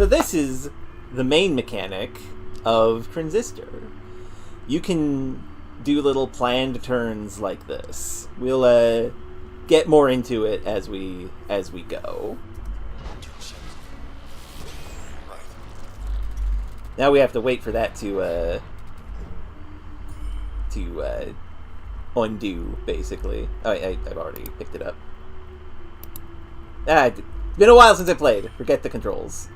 So this is the main mechanic of Transistor. You can do little planned turns like this. We'll get more into it as we go. Now we have to wait for that to undo, basically. Oh, I've already picked it up. It's been a while since I played. Forget the controls.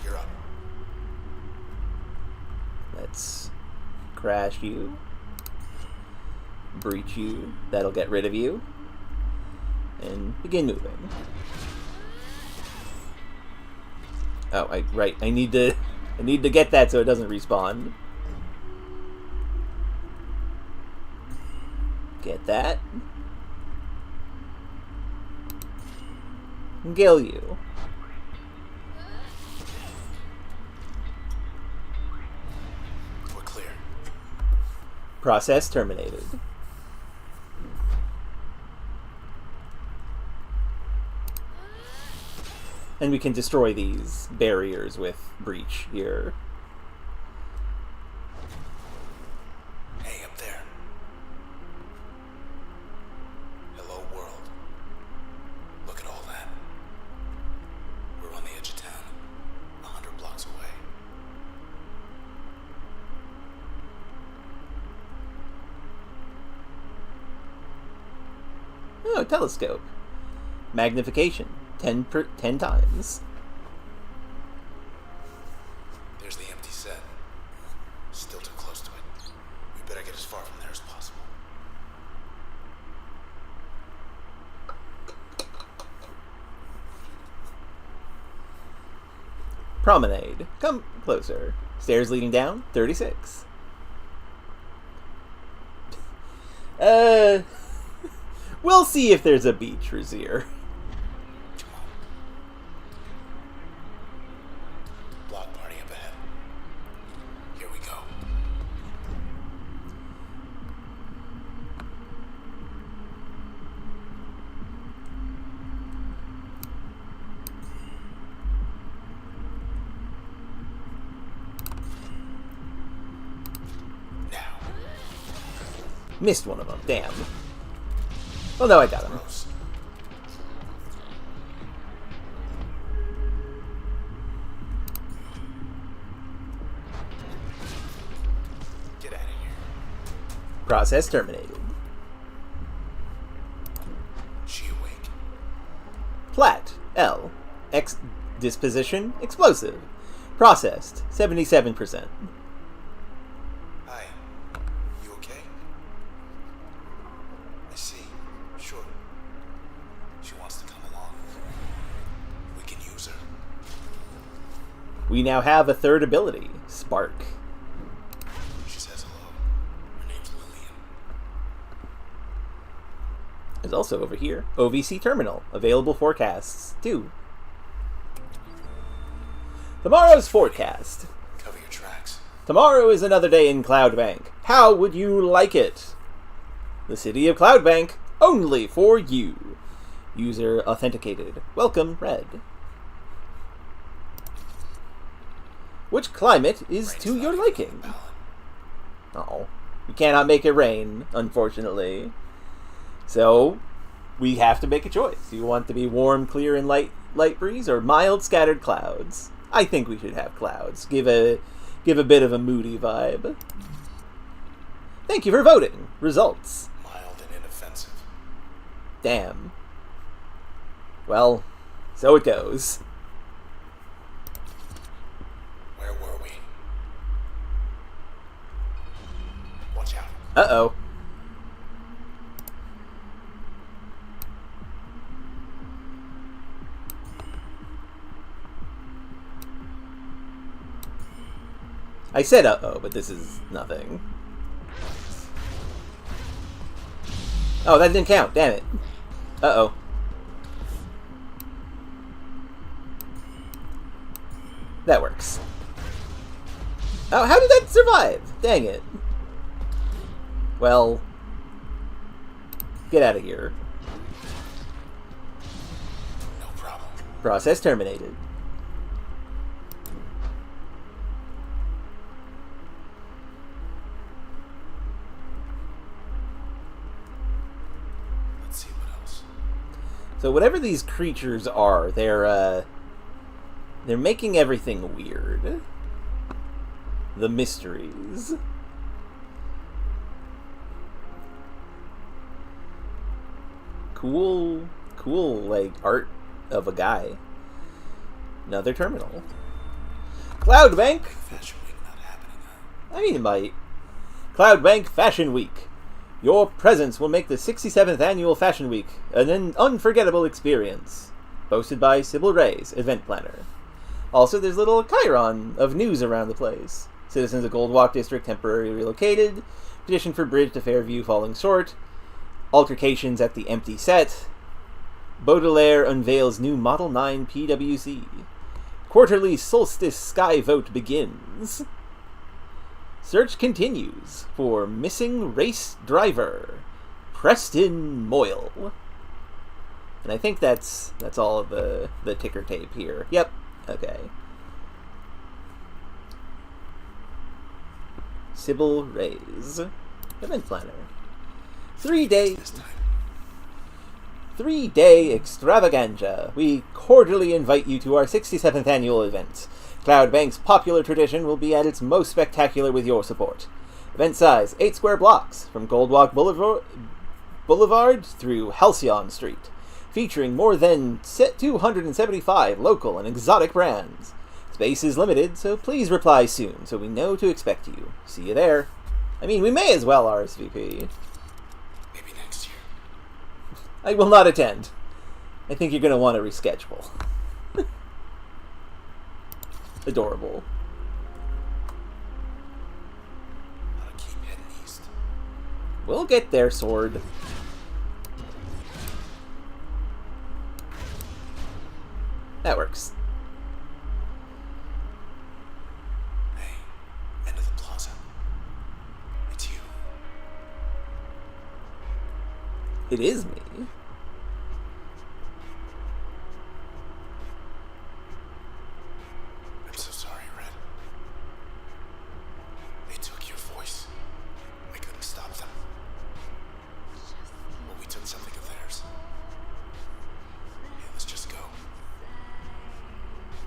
You're up. Let's crash you. Breach you. That'll get rid of you. And begin moving. Oh, right. I need to get that so it doesn't respawn. Get that. And kill you. We're clear. Process terminated. And we can destroy these barriers with breach here. Hey, up there. Hello, world. Look at all that. We're on the edge of town, 100 blocks away. Oh, telescope. Magnification. 10 times. There's the empty set. Still too close to it. We better get as far from there as possible. Promenade. Come closer. Stairs leading down. 36. We'll see if there's a beach, Razier. Block party up ahead. Here we go. Now. Missed one of them. Damn. Oh no, I got him. Gross. Get out of here. Process terminated. She awake. Plat. L. X. Disposition. Explosive. Processed. 77%. Hi. You okay? I see. Sure. She wants to come along. We can use her. We now have a third ability. Spark. She says hello. Her name's Lillian. There's also over here. OVC Terminal. Available forecasts. 2. Tomorrow's forecast. Cover your tracks. Tomorrow is another day in Cloudbank. How would you like it? The city of Cloudbank, only for you. User authenticated. Welcome, Red. Which climate is Rain's to not your even liking? valid. Oh, you cannot make it rain, unfortunately. So, we have to make a choice. Do you want to be warm, clear, and light breeze, or mild, scattered clouds? I think we should have clouds. Give a bit of a moody vibe. Thank you for voting. Results. Mild and inoffensive. Damn. Well, so it goes. Where were we? Watch out. Uh-oh. I said uh-oh, but this is nothing. Oh, that didn't count. Damn it. Uh-oh. That works. Oh, how did that survive? Dang it. Well, Get out of here. No problem. Process terminated. Let's see what else. So whatever these creatures are, they're making everything weird. The mysteries. Cool, like, art of a guy. Another terminal. Cloudbank! Fashion Week not happening, huh? I mean, it might. Cloudbank Fashion Week. Your presence will make the 67th Annual Fashion Week an unforgettable experience. Posted by Sybil Reyes, event planner. Also, there's a little chyron of news around the place. Citizens of Goldwalk District temporarily relocated. Petition for bridge to Fairview falling short. Altercations at the empty set. Baudelaire unveils new Model 9 PWC. Quarterly Solstice Sky Vote begins. Search continues for missing race driver, Preston Moyle. And I think that's all of the ticker tape here. Yep. Okay. Sybil Reyes, event planner. 3-day extravaganza. We cordially invite you to our 67th annual event. Cloudbank's popular tradition will be at its most spectacular with your support. Event size, 8 square blocks, from Goldwalk Boulevard through Halcyon Street, featuring more than 275 local and exotic brands. Space is limited, so please reply soon so we know to expect you. See you there. I mean, we may as well RSVP. Maybe next year. I will not attend. I think you're going to want to reschedule. Adorable. Gotta keep heading east. We'll get there, Sword. That works. Hey, end of the plaza. It's you. It is me. I'm so sorry, Red. They took your voice. I couldn't stop them. But we took something of theirs. Yeah, let's just go.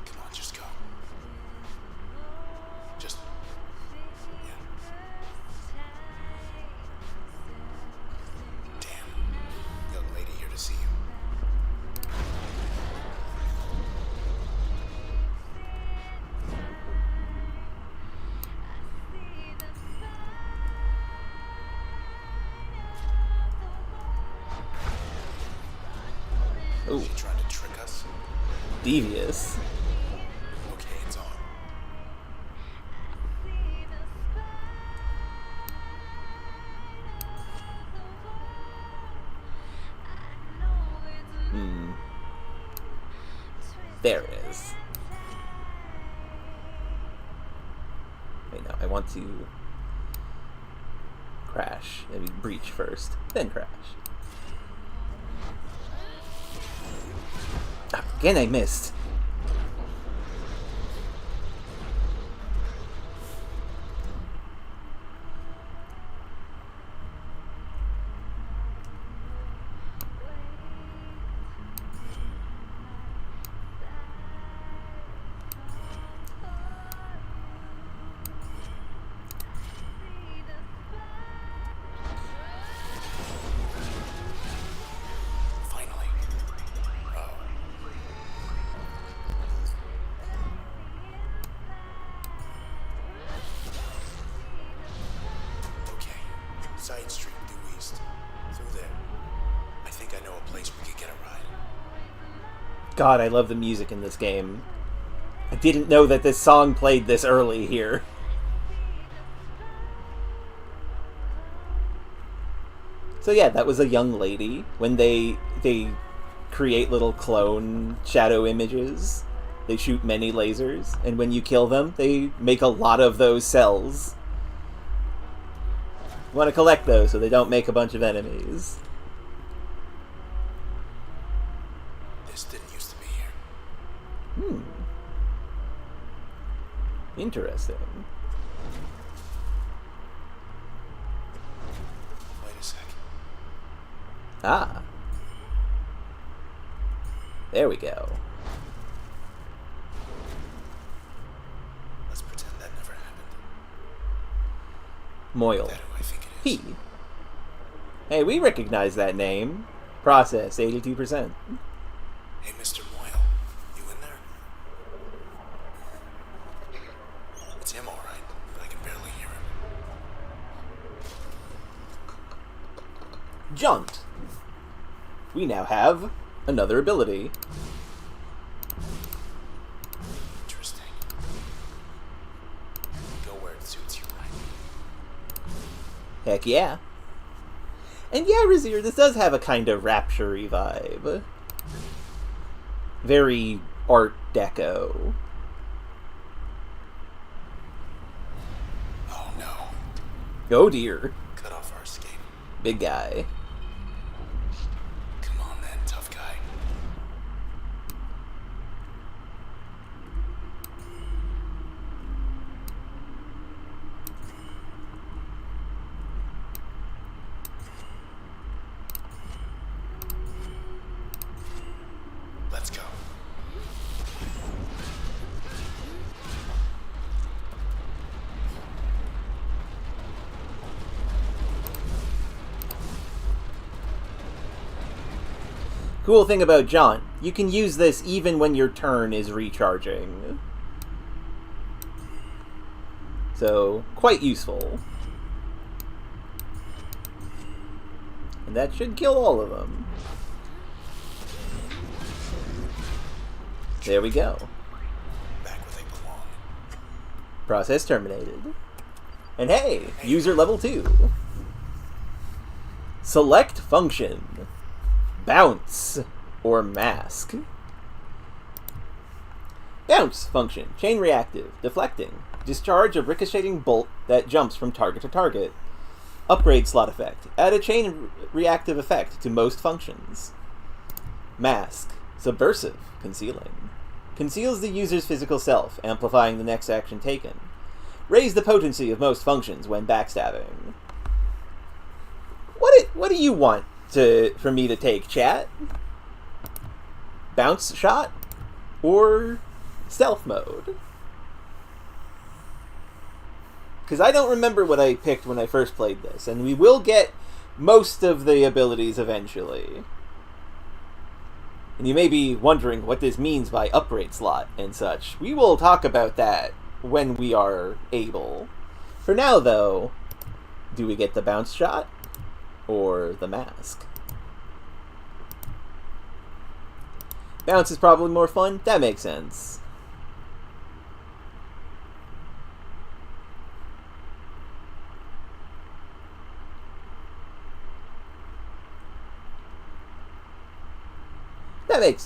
Come on, just go. Just... yeah. Damn. Young lady here to see you. Ooh, She trying to trick us? devious. Okay, it's on. There it is. Wait, no, I want to crash. Maybe breach first, then crash. Ah, again, I missed. Finally. Oh. Okay. Side street due east. Through there. I think I know a place we could get a ride. God, I love the music in this game. I didn't know that this song played this early here. So yeah, that was a young lady. When they create little clone shadow images, they shoot many lasers, and when you kill them, they make a lot of those cells. You want to collect those so they don't make a bunch of enemies. This didn't used to be here. Hmm. Interesting. Wait a sec. Ah. There we go. Let's pretend that never happened. Moyle. That who I think it is. P. Hey, we recognize that name. Process, 82%. Hey, Mr. Moyle. You in there? It's him, all right, but I can barely hear him. Jaunt. We now have another ability. Interesting. Go where it suits you, right? Heck yeah. And yeah, Razier, this does have a kind of rapture-y vibe. Very Art Deco. Oh no. Oh dear. Cut off our escape. Big guy. Come on then, tough guy. Let's go. Cool thing about Jaunt, you can use this even when your turn is recharging. So, quite useful. And that should kill all of them. There we go. Back where they belong. Process terminated. And hey, user level 2. Select function. Bounce or mask. Bounce function. Chain reactive. Deflecting. Discharge a ricocheting bolt that jumps from target to target. Upgrade slot effect. Add a chain reactive effect to most functions. Mask. Subversive. Concealing. Conceals the user's physical self, amplifying the next action taken. Raise the potency of most functions when backstabbing. What do you want for me to take, chat? Bounce shot? Or stealth mode? Because I don't remember what I picked when I first played this, and we will get most of the abilities eventually. And you may be wondering what this means by upgrade slot and such. We will talk about that when we are able. For now, though, do we get the bounce shot or the mask? Bounce is probably more fun. That makes sense.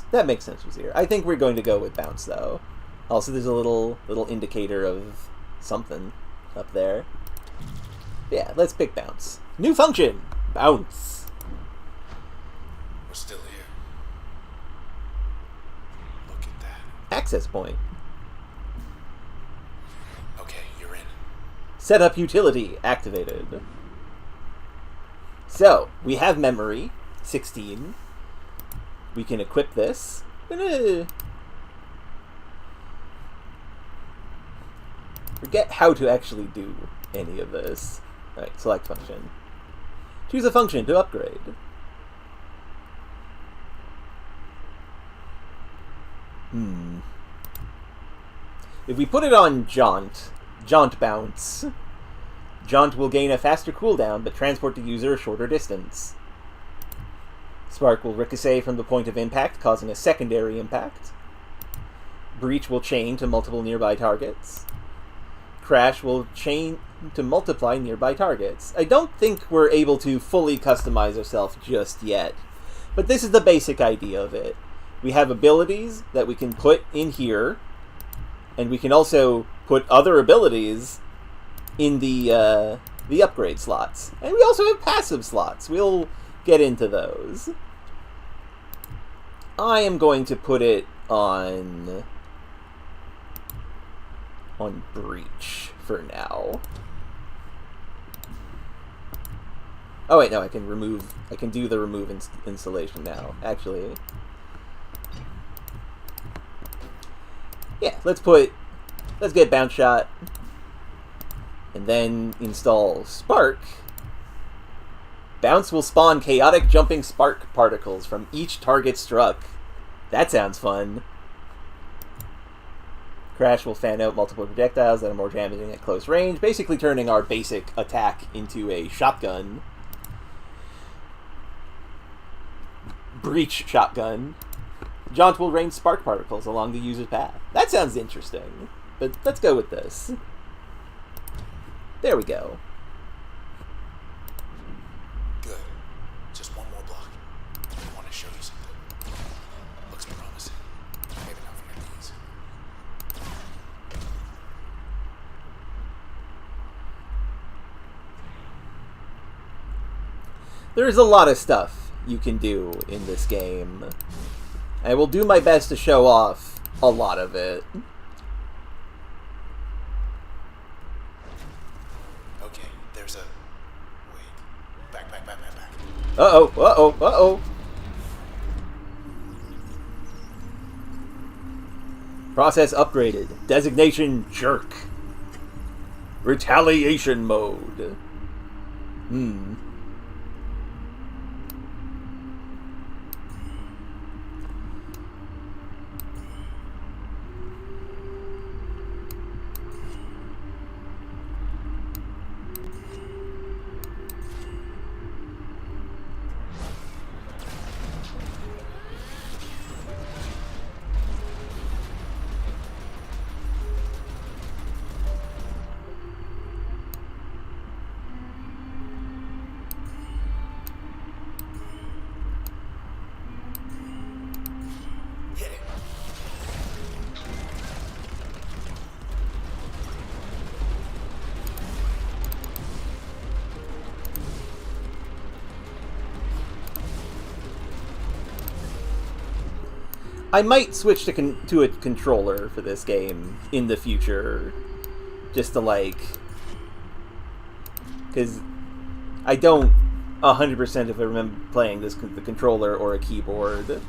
That makes sense, Wazir. I think we're going to go with bounce, though. Also, there's a little indicator of something up there. Yeah, let's pick bounce. New function, bounce. We're still here. Look at that. Access point. Okay, you're in. Setup utility activated. So we have memory 16. We can equip this. I'm gonna forget how to actually do any of this. Alright, select function. Choose a function to upgrade. If we put it on Jaunt Bounce, Jaunt will gain a faster cooldown but transport the user a shorter distance. Spark will ricochet from the point of impact, causing a secondary impact. Breach will chain to multiple nearby targets. Crash will chain to multiply nearby targets. I don't think we're able to fully customize ourselves just yet, but this is the basic idea of it. We have abilities that we can put in here, and we can also put other abilities in the upgrade slots. And we also have passive slots. We'll get into those. I am going to put it on breach for now. Oh wait, no, I can do the remove installation now, actually. Yeah, let's get bounce shot, and then install spark. Bounce will spawn chaotic jumping spark particles from each target struck. That sounds fun. Crash will fan out multiple projectiles that are more damaging at close range, basically turning our basic attack into a shotgun. Breach shotgun. Jaunt will rain spark particles along the user's path. That sounds interesting, but let's go with this. There we go. Good. Just one more block. I want to show you something. Looks promising. Maybe not for these. There's a lot of stuff you can do in this game. I will do my best to show off a lot of it. Okay, there's a... Wait. Back. Uh-oh. Process upgraded. Designation jerk. Retaliation mode. I might switch to a controller for this game in the future, just to because I don't 100% if I remember playing this the controller or a keyboard.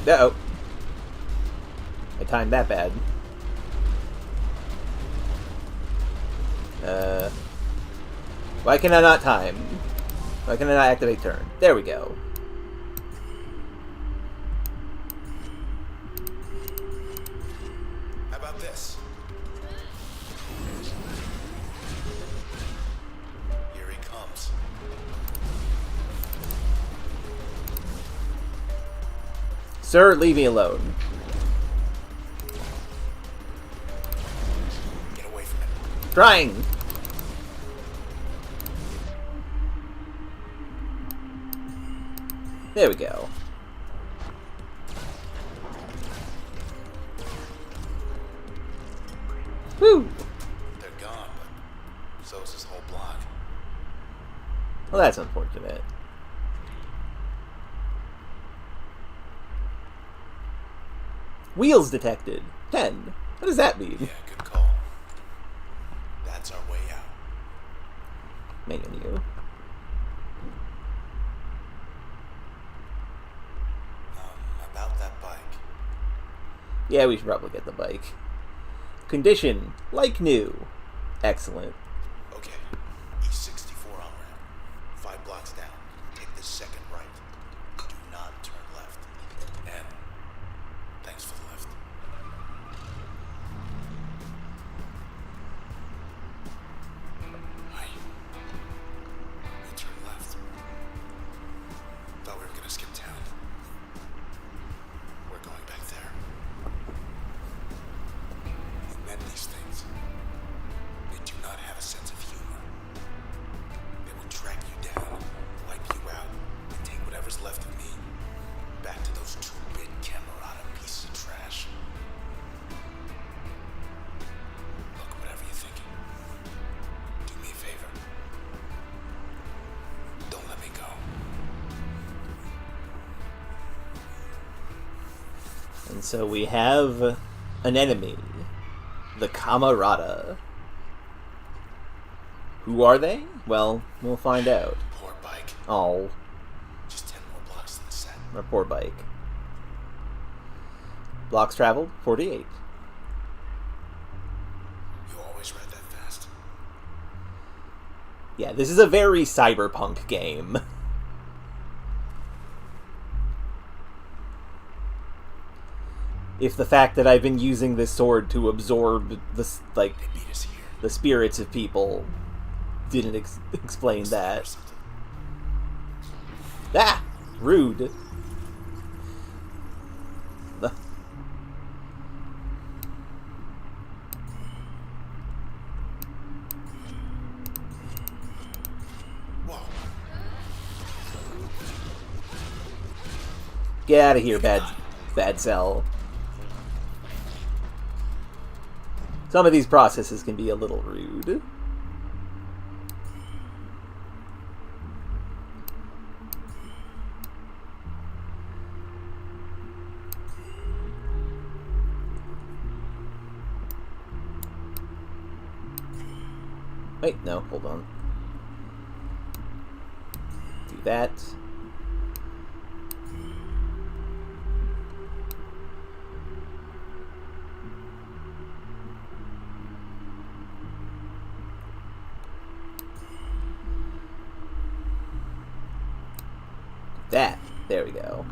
Uh-oh. I timed that bad. Why can I not time? Why can I not activate turn? There we go. How about this? Here he comes. Sir, leave me alone. Get away from him. Trying! There we go. Woo! They're gone, but so is this whole block. Well, that's unfortunate. Wheels detected. 10. What does that mean? Yeah, good call. That's our way out. Menu. About that bike. Yeah, we should probably get the bike. Condition, like new. Excellent. Okay, E64 on ramp. 5 blocks down. Take the second right. Do not turn left. And thanks for the lift. Hi. We turn left. Thought we were gonna skip town. We're going back there. And then these things. They do not have a And so we have an enemy, the Camarada. Who are they? Well, we'll find out. Poor bike. Oh. Just 10 more blocks to the set. Our poor bike. Blocks traveled, 48. You always ride that fast? Yeah, this is a very cyberpunk game. If the fact that I've been using this sword to absorb the, like, They beat us here. the spirits of people didn't explain that. Ah! Rude. The- Whoa. Get out of here, bad cell. Some of these processes can be a little rude. Wait, no, hold on. Do that. That. There we go.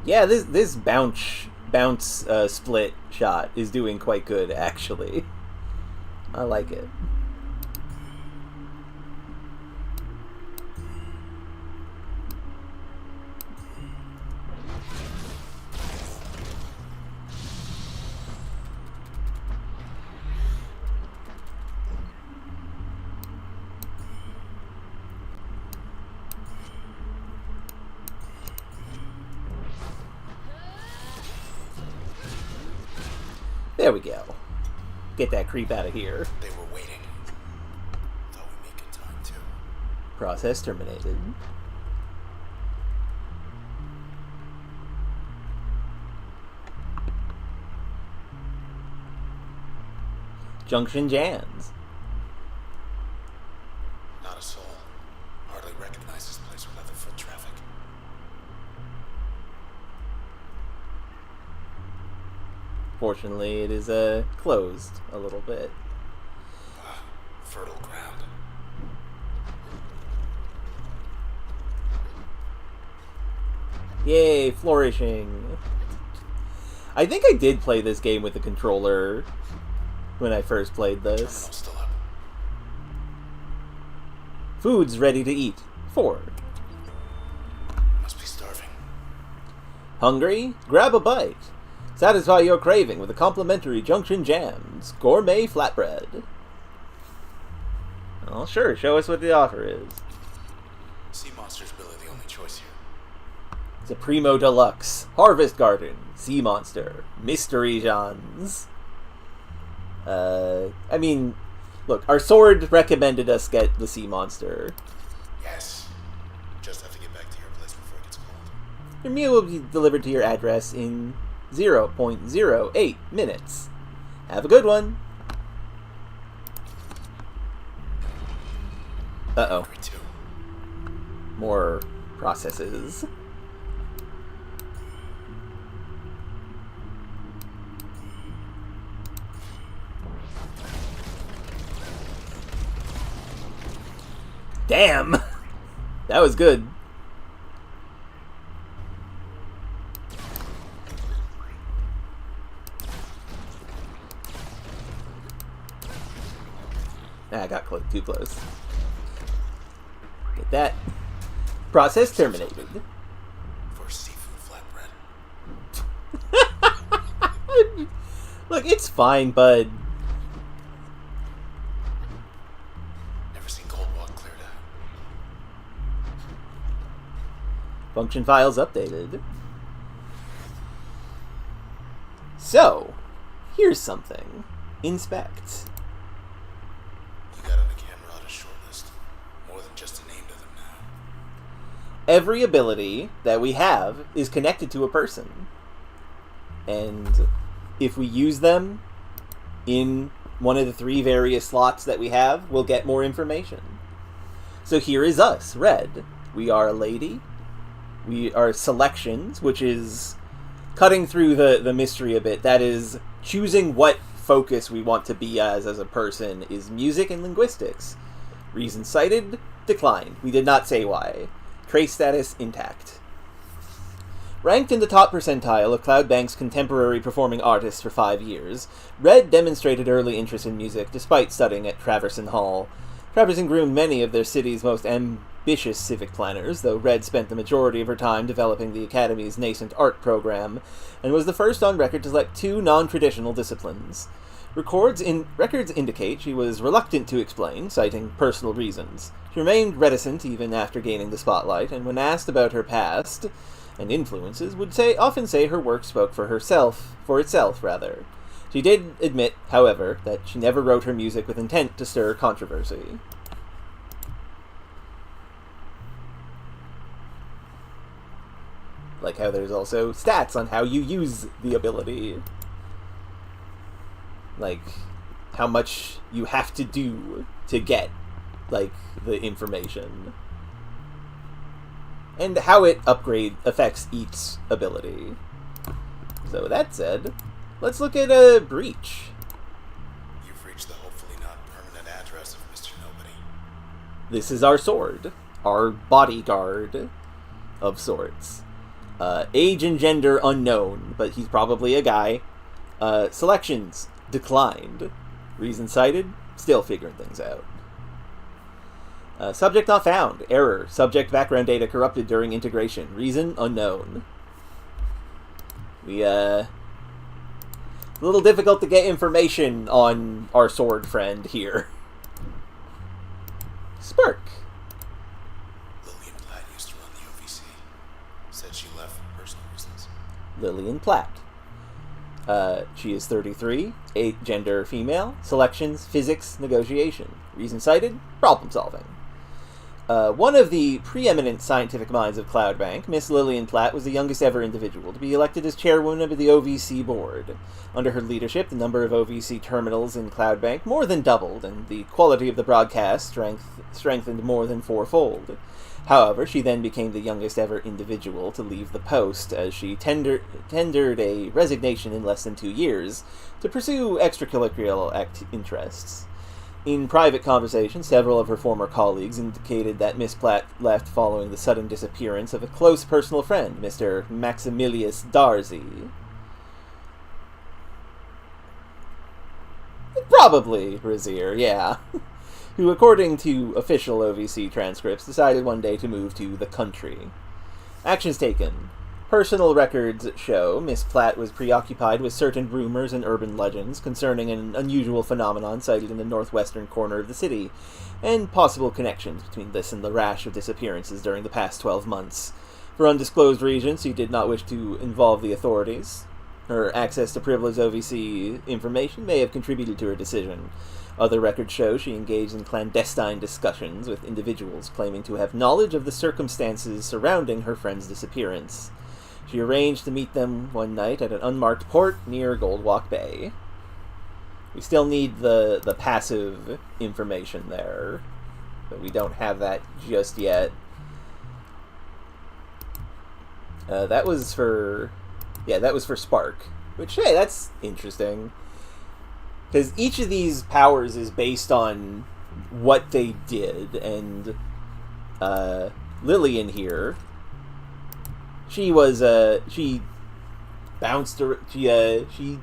Yeah, this bounce split shot is doing quite good, actually. I like it. There we go. Get that creep out of here. They were waiting. Thought we'd make good time, too. Process terminated. Junction jams. Not a soul. Hardly recognize this place without the foot traffic. Fortunately, it is closed a little bit. Fertile ground. Yay, flourishing. I think I did play this game with the controller when I first played this. Terminal's still up. Food's ready to eat. 4. Must be starving. Hungry? Grab a bite. Satisfy your craving with a complimentary Junction Jams gourmet flatbread. Oh, sure. Show us what the offer is. Sea monsters really the only choice here. It's a Primo Deluxe Harvest Garden Sea Monster Mystery Jans. I mean, look, our sword recommended us get the Sea Monster. Yes. Just have to get back to your place before it gets cold. Your meal will be delivered to your address in 0.08 minutes. Have a good one. Uh-oh. Hungry too. More processes. Damn! That was good. I got too close. Get that. Process terminated. For seafood flatbread. Look, it's fine, bud. Never seen Cold Walk cleared out. Function files updated. So, here's something. Inspect. You got on the camera on a short list. More than just a name to them now. Every ability that we have is connected to a person. And if we use them in one of the 3 various slots that we have, we'll get more information. So here is us, Red. We are a lady. We are selections, which is cutting through the mystery a bit. That is choosing what focus we want to be as a person is music and linguistics. Reason cited, declined. We did not say why. Trace status intact. Ranked in the top percentile of Cloudbank's contemporary performing artists for 5 years, Red demonstrated early interest in music despite studying at Traverson Hall. Traverson groomed many of their city's most ambitious civic planners, though Red spent the majority of her time developing the Academy's nascent art program, and was the first on record to select 2 non-traditional disciplines. Records indicate she was reluctant to explain, citing personal reasons. She remained reticent even after gaining the spotlight, and when asked about her past and influences, would often say her work spoke for itself. She did admit, however, that she never wrote her music with intent to stir controversy. Like how there's also stats on how you use the ability. Like, how much you have to do to get, like, the information. And how it affects each ability. So that said, let's look at a breach. You've reached the hopefully not permanent address of Mr. Nobody. This is our sword. Our bodyguard of sorts. Age and gender unknown, but he's probably a guy. Selections declined. Reason cited, still figuring things out. Subject not found. Error. Subject background data corrupted during integration. Reason unknown. A little difficult to get information on our sword friend here. Spurk. Lillian Platt used to run the OVC. Said she left for personal reasons. Lillian Platt. She is 33, gender female, selections, physics, negotiation. Reason cited, problem solving. One of the preeminent scientific minds of Cloudbank, Miss Lillian Platt was the youngest ever individual to be elected as chairwoman of the OVC board. Under her leadership, the number of OVC terminals in Cloudbank more than doubled, and the quality of the broadcast strengthened more than 4-fold. However, she then became the youngest ever individual to leave the post, as she tendered a resignation in less than 2 years to pursue extracurricular interests. In private conversation, several of her former colleagues indicated that Miss Platt left following the sudden disappearance of a close personal friend, Mr. Maximilius Darcy. Probably Brazier, yeah. Who, according to official OVC transcripts, decided one day to move to the country. Actions taken. Personal records show Miss Platt was preoccupied with certain rumors and urban legends concerning an unusual phenomenon cited in the northwestern corner of the city, and possible connections between this and the rash of disappearances during the past 12 months. For undisclosed reasons, she did not wish to involve the authorities. Her access to privileged OVC information may have contributed to her decision. Other records show she engaged in clandestine discussions with individuals claiming to have knowledge of the circumstances surrounding her friend's disappearance. She arranged to meet them one night at an unmarked port near Goldwalk Bay. We still need the passive information there, but we don't have that just yet. That was for Spark, which, hey, that's interesting. Because each of these powers is based on what they did, and Lillian here, she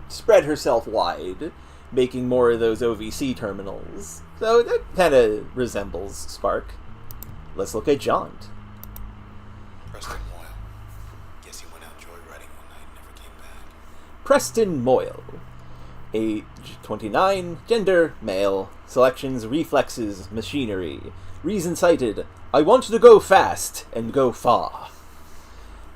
spread herself wide, making more of those OVC terminals. So that kind of resembles Spark. Let's look at Jaunt. Preston Moyle. Guess he went out joyriding one night and never came back. Preston Moyle. Age 29, gender male, selections, reflexes, machinery. Reason cited, I want to go fast and go far.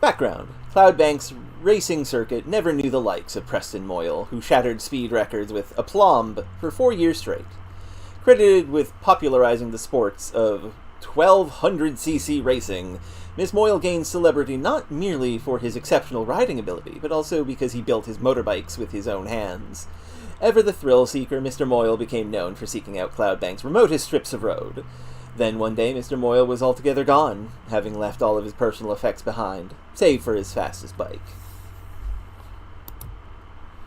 Background. Cloudbank's racing circuit never knew the likes of Preston Moyle, who shattered speed records with aplomb for 4 years straight. Credited with popularizing the sports of 1200cc racing, Miss Moyle gained celebrity not merely for his exceptional riding ability, but also because he built his motorbikes with his own hands. Ever the thrill-seeker, Mr. Moyle became known for seeking out Cloudbank's remotest strips of road. Then one day, Mr. Moyle was altogether gone, having left all of his personal effects behind, save for his fastest bike.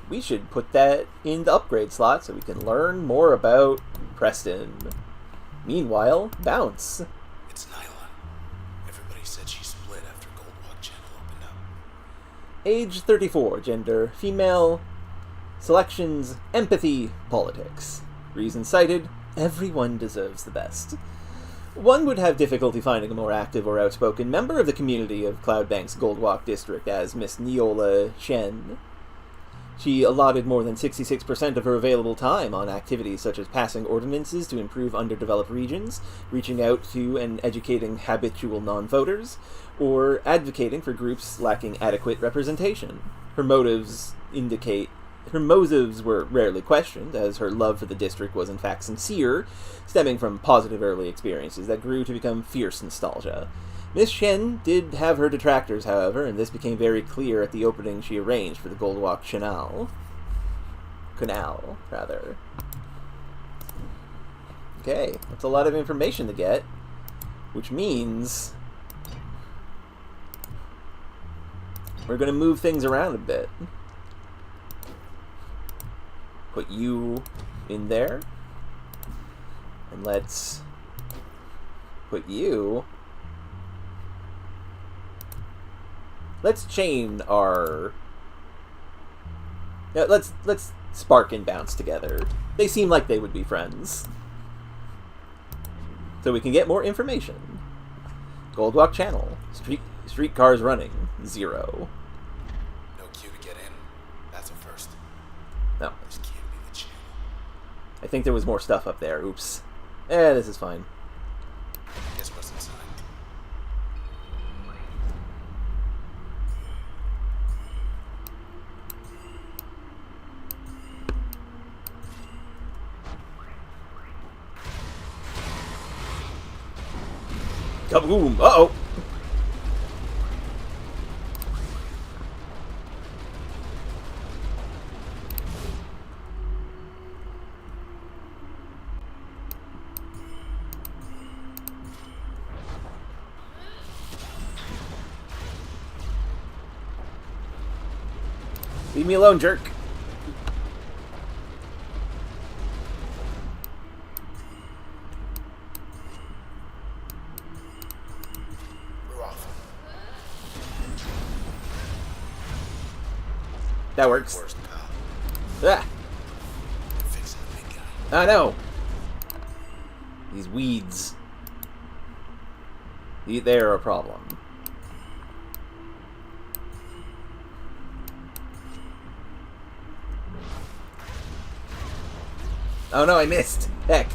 We should put that in the upgrade slot so we can learn more about Preston. Meanwhile, Bounce. It's Nyla. Everybody said she split after Goldwalk Channel opened up. Age 34, gender female. Selections, empathy, politics. Reason cited, everyone deserves the best. One would have difficulty finding a more active or outspoken member of the community of Cloudbank's Goldwalk district as Miss Neola Shen. She allotted more than 66% of her available time on activities such as passing ordinances to improve underdeveloped regions, reaching out to and educating habitual non-voters, or advocating for groups lacking adequate representation. Her motives were rarely questioned, as her love for the district was in fact sincere, stemming from positive early experiences that grew to become fierce nostalgia. Miss Shen did have her detractors, however, and this became very clear at the opening she arranged for the Goldwalk Canal. Okay, that's a lot of information to get, which means we're going to move things around a bit. Put you in there, and let's put you... Let's chain our... Let's Spark and Bounce together. They seem like they would be friends. So we can get more information. Goldwalk Channel. Streetcars running. 0. No queue to get in. That's a first. No. This can't be the channel. I think there was more stuff up there. Oops. This is fine. Guess what's inside? Kaboom! Uh-oh! Leave me alone, jerk. That works. Worst, pal. Ah! Fixing the big guy. I know. These weeds. They're a problem. Oh no, I missed. Heck.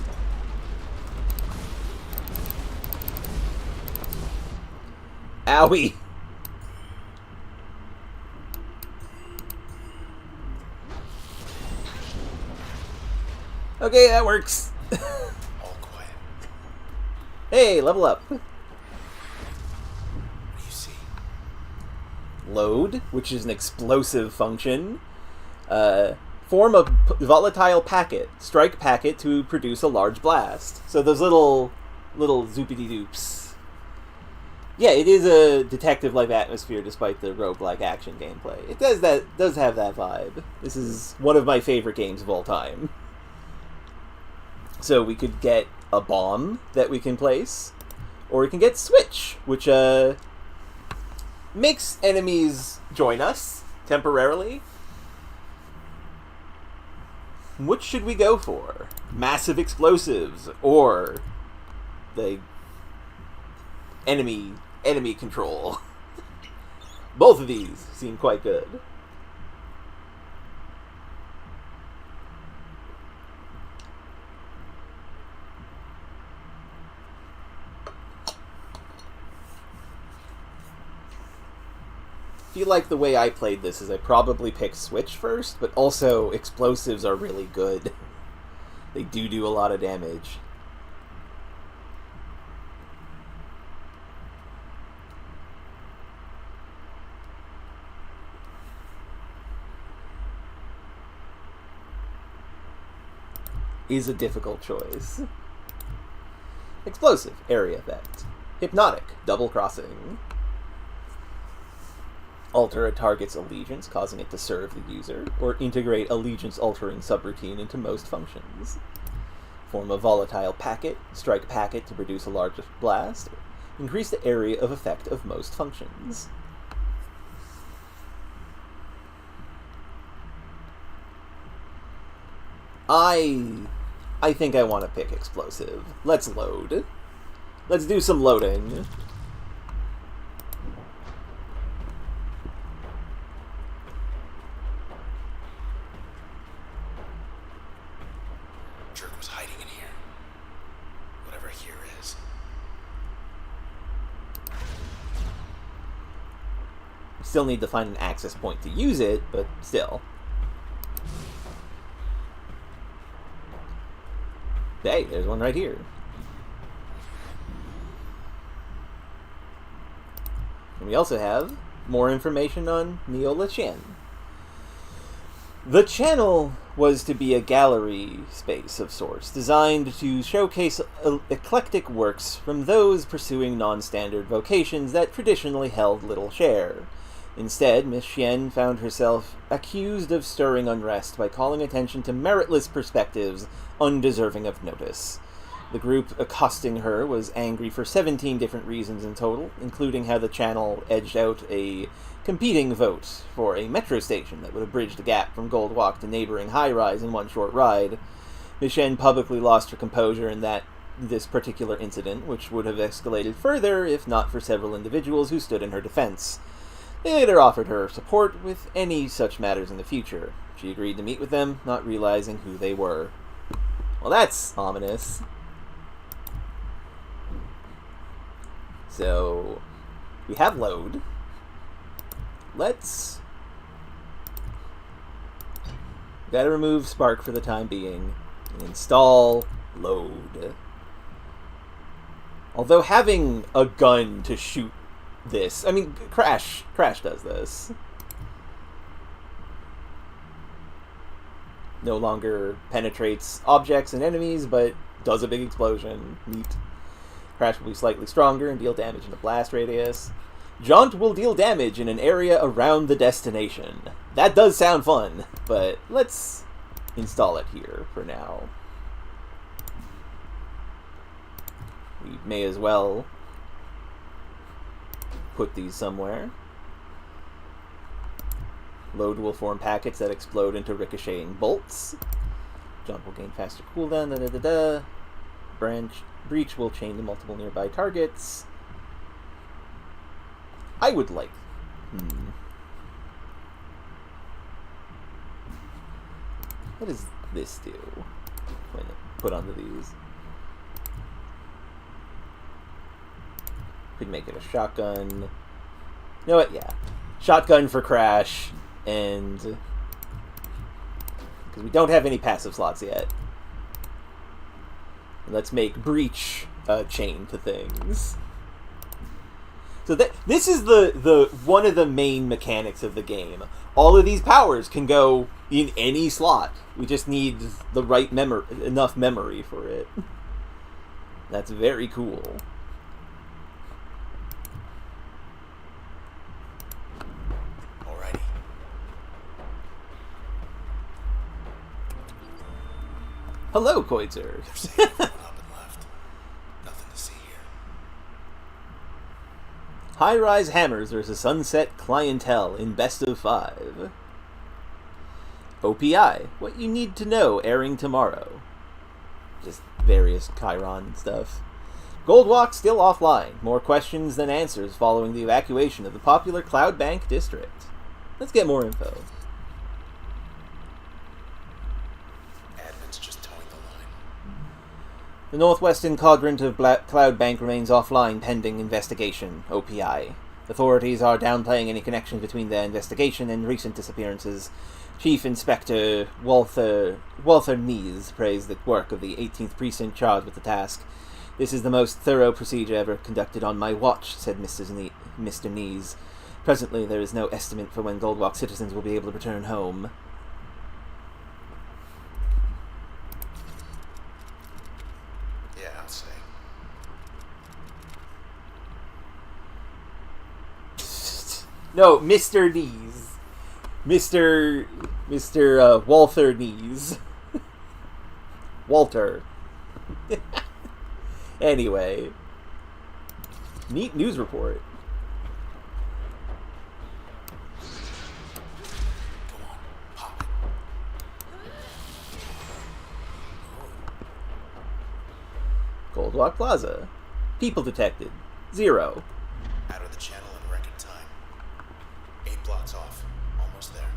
Owie. Okay, that works. All quiet. Hey, level up. What do you see? Load, which is an explosive function. Form a volatile packet. Strike packet to produce a large blast. So those little zoopity-doops. Yeah, it is a detective-like atmosphere despite the roguelike action gameplay. It does have that vibe. This is one of my favorite games of all time. So we could get a bomb that we can place, or we can get Switch, which makes enemies join us temporarily. Which should we go for? Massive explosives, or the enemy control? Both of these seem quite good. feel like the way I played this is I probably picked Switch first, but also explosives are really good. They do a lot of damage. Is a difficult choice. Explosive, area effect. Hypnotic, double crossing. Alter a target's allegiance, causing it to serve the user, or integrate allegiance-altering subroutine into most functions. Form a volatile packet, strike packet to produce a large blast, increase the area of effect of most functions. I think I want to pick explosive. Let's load. Let's do some loading. Jerk was hiding in here. Whatever here is. Still need to find an access point to use it, but still. Hey, there's one right here. And we also have more information on Neola Chen. The channel was to be a gallery space of sorts, designed to showcase eclectic works from those pursuing non-standard vocations that traditionally held little share. Instead, Miss Chen found herself accused of stirring unrest by calling attention to meritless perspectives undeserving of notice. The group accosting her was angry for 17 different reasons in total, including how the channel edged out a competing vote for a metro station that would have bridged the gap from Gold Walk to neighboring High Rise in one short ride. Miss Chen publicly lost her composure in this particular incident, which would have escalated further if not for several individuals who stood in her defense. They later offered her support with any such matters in the future. She agreed to meet with them, not realizing who they were. Well, that's ominous. So, we have load. Let's... Gotta remove Spark for the time being. And install load. Although having a gun to shoot this... I mean, Crash does this. No longer penetrates objects and enemies, but does a big explosion. Neat. Crash will be slightly stronger and deal damage in a blast radius. Jaunt will deal damage in an area around the destination. That does sound fun, but let's install it here for now. We may as well put these somewhere. Load will form packets that explode into ricocheting bolts. Jump will gain faster cooldown. Breach will chain to multiple nearby targets. I would like... What does this do when put onto these? Could make it a shotgun. You know what? Yeah. Shotgun for Crash. And... because we don't have any passive slots yet. Let's make Breach chain to things. So this is the one of the main mechanics of the game. All of these powers can go in any slot. We just need the right enough memory for it. That's very cool. Alrighty. Hello, Koitzer. High-rise hammers versus sunset clientele in Best of 5. OPI, what you need to know, airing tomorrow. Just various Chiron stuff. Goldwalk still offline. More questions than answers following the evacuation of the popular Cloud Bank district. Let's get more info. Admin's just towing the line. The northwestern quadrant of Cloud Bank remains offline pending investigation. OPI. Authorities are downplaying any connection between their investigation and recent disappearances. Chief Inspector Walther Nees praised the work of the 18th Precinct charged with the task. "This is the most thorough procedure ever conducted on my watch," said Mr. Nees. "Presently, there is no estimate for when Goldwalk citizens will be able to return home." Yeah, I'll say. No, Mr. Nees. Mr. Walther Nees. Walter. Anyway. Neat news report. Come on, pop it. Goldwalk Plaza. People detected. 0. Out of the channel in record time. 8 blocks off. Almost there.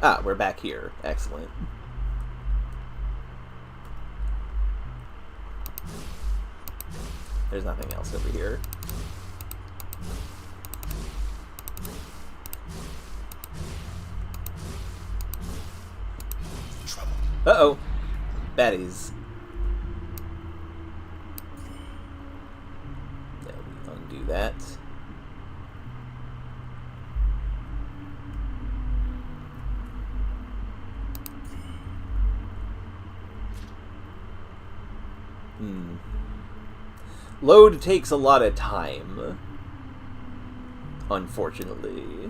Ah, we're back here. Excellent. There's nothing else over here. Trouble. Uh-oh. Baddies. Yeah, we undo that. Load takes a lot of time, unfortunately.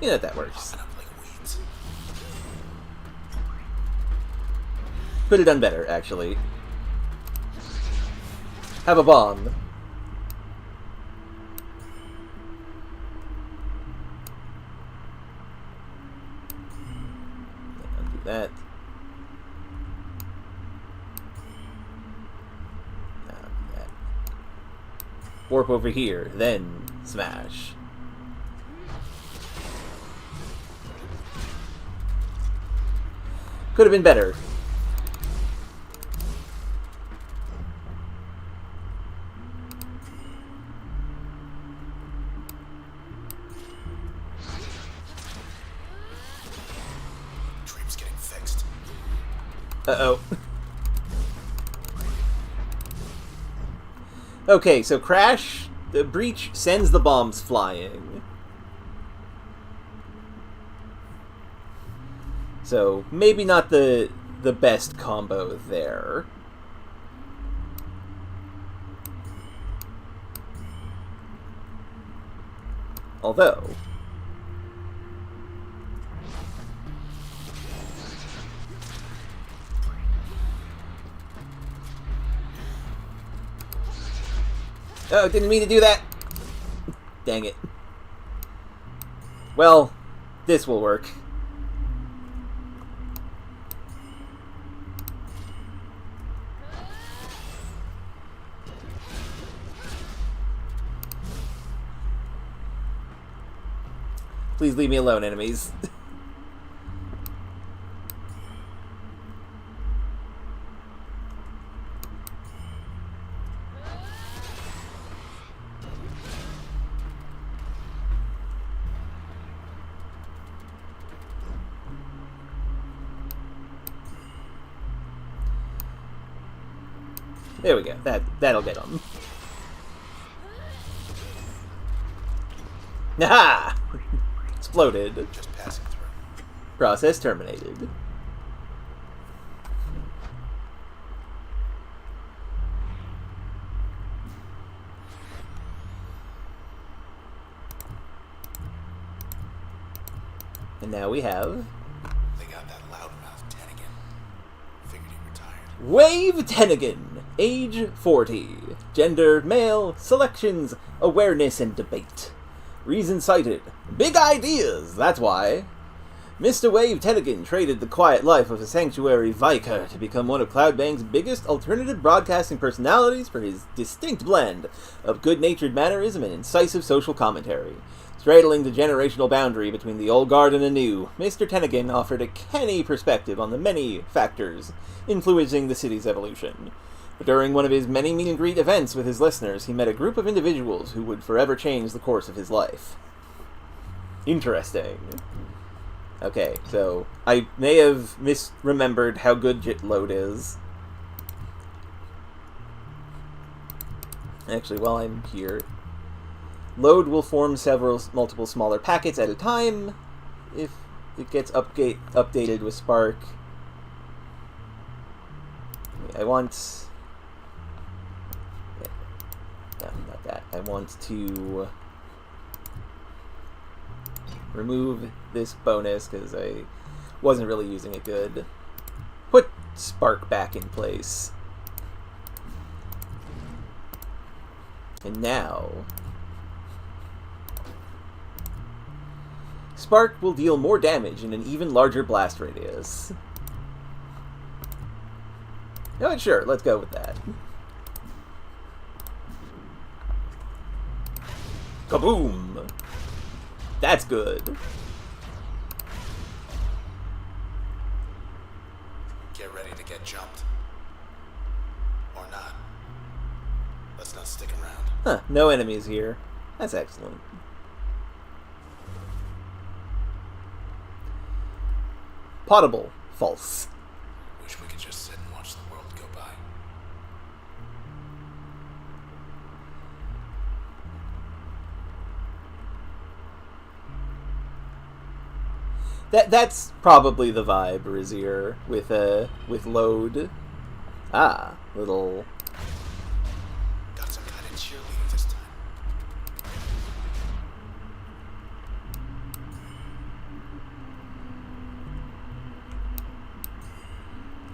Yeah, that works. Could have done better, actually. Have a bomb. Undo that. Undo that. Warp over here, then smash. Could have been better. Dream's getting fixed. Uh-oh. Okay, so Crash, the breach sends the bombs flying. So, maybe not the best combo there. Although... Oh, didn't mean to do that! Dang it. Well, this will work. Please leave me alone, enemies. There we go. That'll get them. Aha! Exploded. Just passing through. Process terminated. And now we have... They got that loudmouth Tennigan. Figured he retired. Wave Tennigan, age 40, gender male, selections, awareness and debate. Reason cited. Big ideas, that's why. Mr. Wave Tennigan traded the quiet life of a sanctuary Vicar to become one of Cloudbank's biggest alternative broadcasting personalities for his distinct blend of good-natured mannerism and incisive social commentary. Straddling the generational boundary between the old guard and the new, Mr. Tennigan offered a canny perspective on the many factors influencing the city's evolution. But during one of his many meet-and-greet events with his listeners, he met a group of individuals who would forever change the course of his life. Interesting. Okay, so I may have misremembered how good JitLoad is. Actually, while I'm here, load will form multiple smaller packets at a time if it gets updated with Spark. I want... No, not that. I want to remove this bonus because I wasn't really using it good. Put Spark back in place. And now, Spark will deal more damage in an even larger blast radius. No, sure, let's go with that. Kaboom! That's good. Get ready to get jumped. Or not. Let's not stick around. Huh, no enemies here. That's excellent. Potable. False. Wish we could just sit and watch the world go by. That's probably the vibe, Razier, with load. Ah, little... Got some kind of cheerleader this time.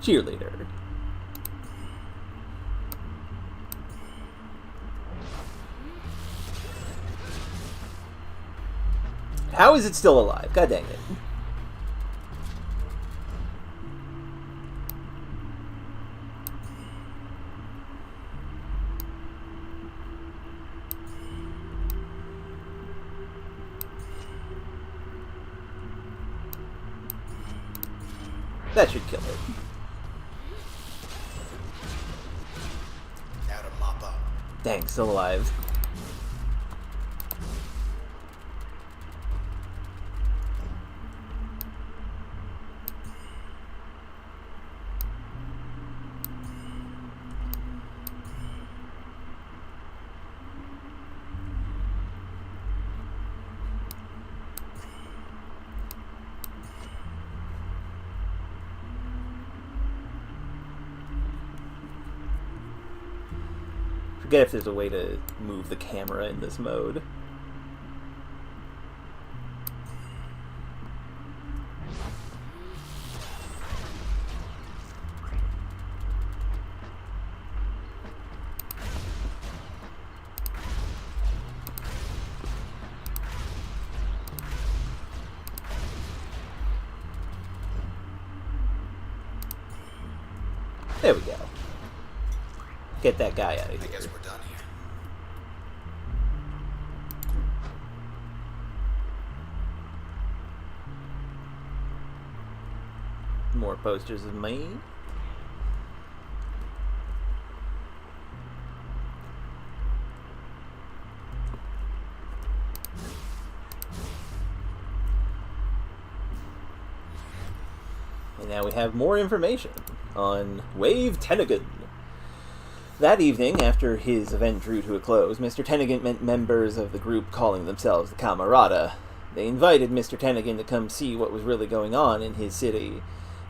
cheerleader. How is it still alive? God dang it. That should kill it. Now to mop up. Dang, still alive. Forget if there's a way to move the camera in this mode. There we go. Get that guy out of here. I guess we're done here. More posters of me. And now we have more information on Wave Tennigan. That evening, after his event drew to a close, Mr. Tennigan met members of the group calling themselves the Camarada. They invited Mr. Tennigan to come see what was really going on in his city,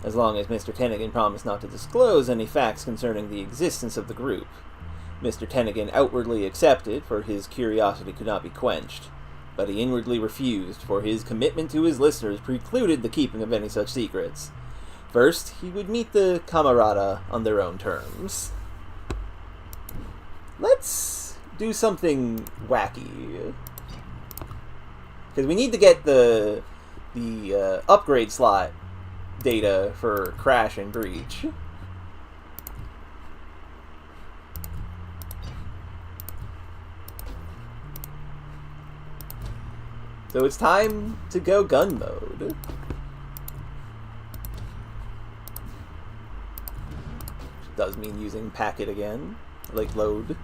as long as Mr. Tennigan promised not to disclose any facts concerning the existence of the group. Mr. Tennigan outwardly accepted, for his curiosity could not be quenched, but he inwardly refused, for his commitment to his listeners precluded the keeping of any such secrets. First, he would meet the Camarada on their own terms. Let's do something wacky. Because we need to get the upgrade slot data for Crash and Breach. So it's time to go gun mode. Which does mean using packet again. Like load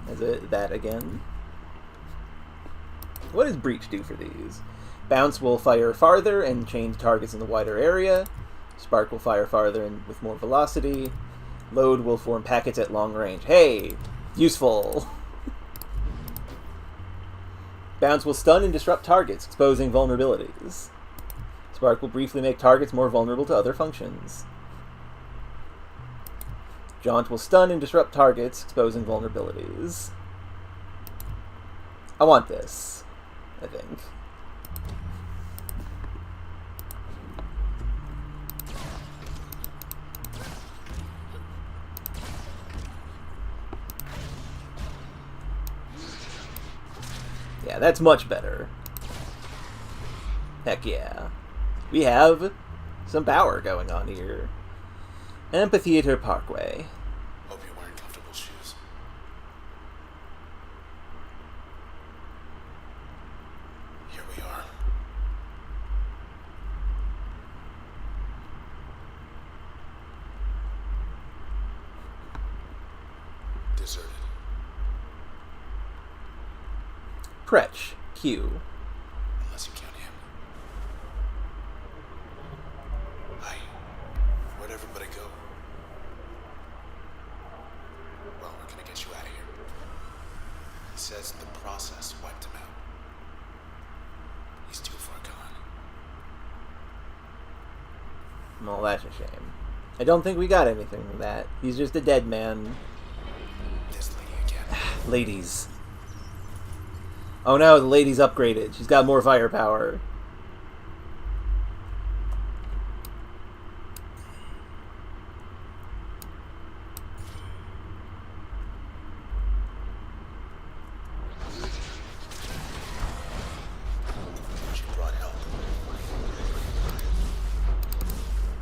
as that again. What does Breach do for these? Bounce will fire farther and change targets in the wider area. Spark will fire farther and with more velocity. Load will form packets at long range. Hey! Useful! Bounce will stun and disrupt targets, exposing vulnerabilities. Spark will briefly make targets more vulnerable to other functions. Jaunt will stun and disrupt targets, exposing vulnerabilities. I want this, I think. Yeah, that's much better. Heck yeah. We have some power going on here. Amphitheater Parkway. Hope you're wearing comfortable shoes. Here we are. Deserted. Pretch. Q. Unless you count him. Hi. Where'd everybody go? Well, we're gonna get you out of here. He says the process wiped him out. He's too far gone. Well, that's a shame. I don't think we got anything from that. He's just a dead man. This lady again. Ladies. Oh no, the lady's upgraded. She's got more firepower. She brought help.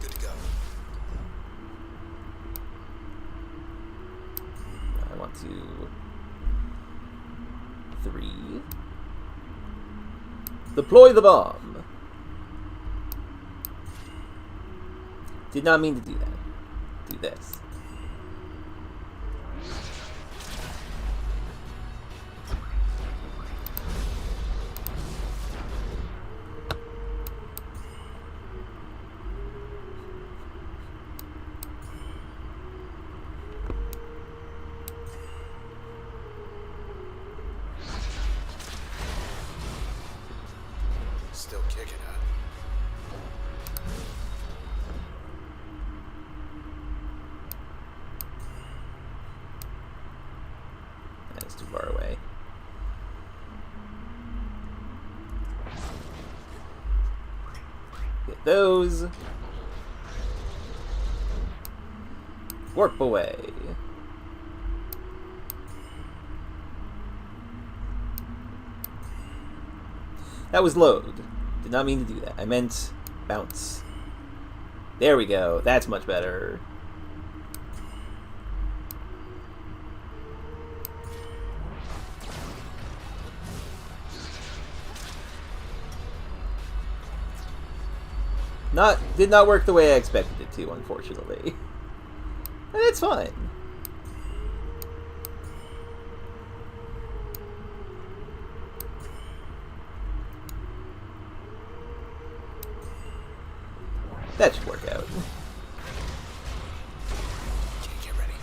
Good to go. I want to... 3. Deploy the bomb. Did not mean to do that. Do this. Still kicking, huh? That's too far away. Get those. Warp away. That was load. Did not mean to do that. I meant bounce. There we go. That's much better. Did not work the way I expected it to, unfortunately. And it's fine. That should work out. Okay, get ready.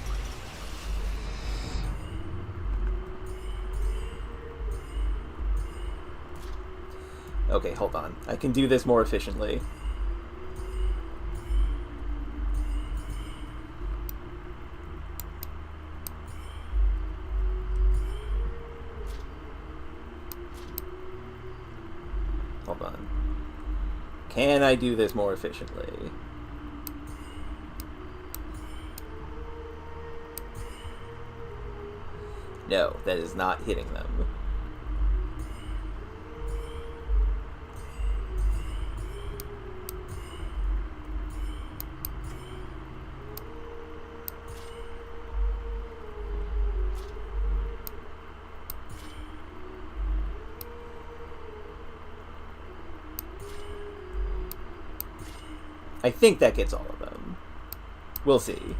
Okay, hold on. I can do this more efficiently. Hold on. Can I do this more efficiently? No, that is not hitting them. I think that gets all of them. We'll see.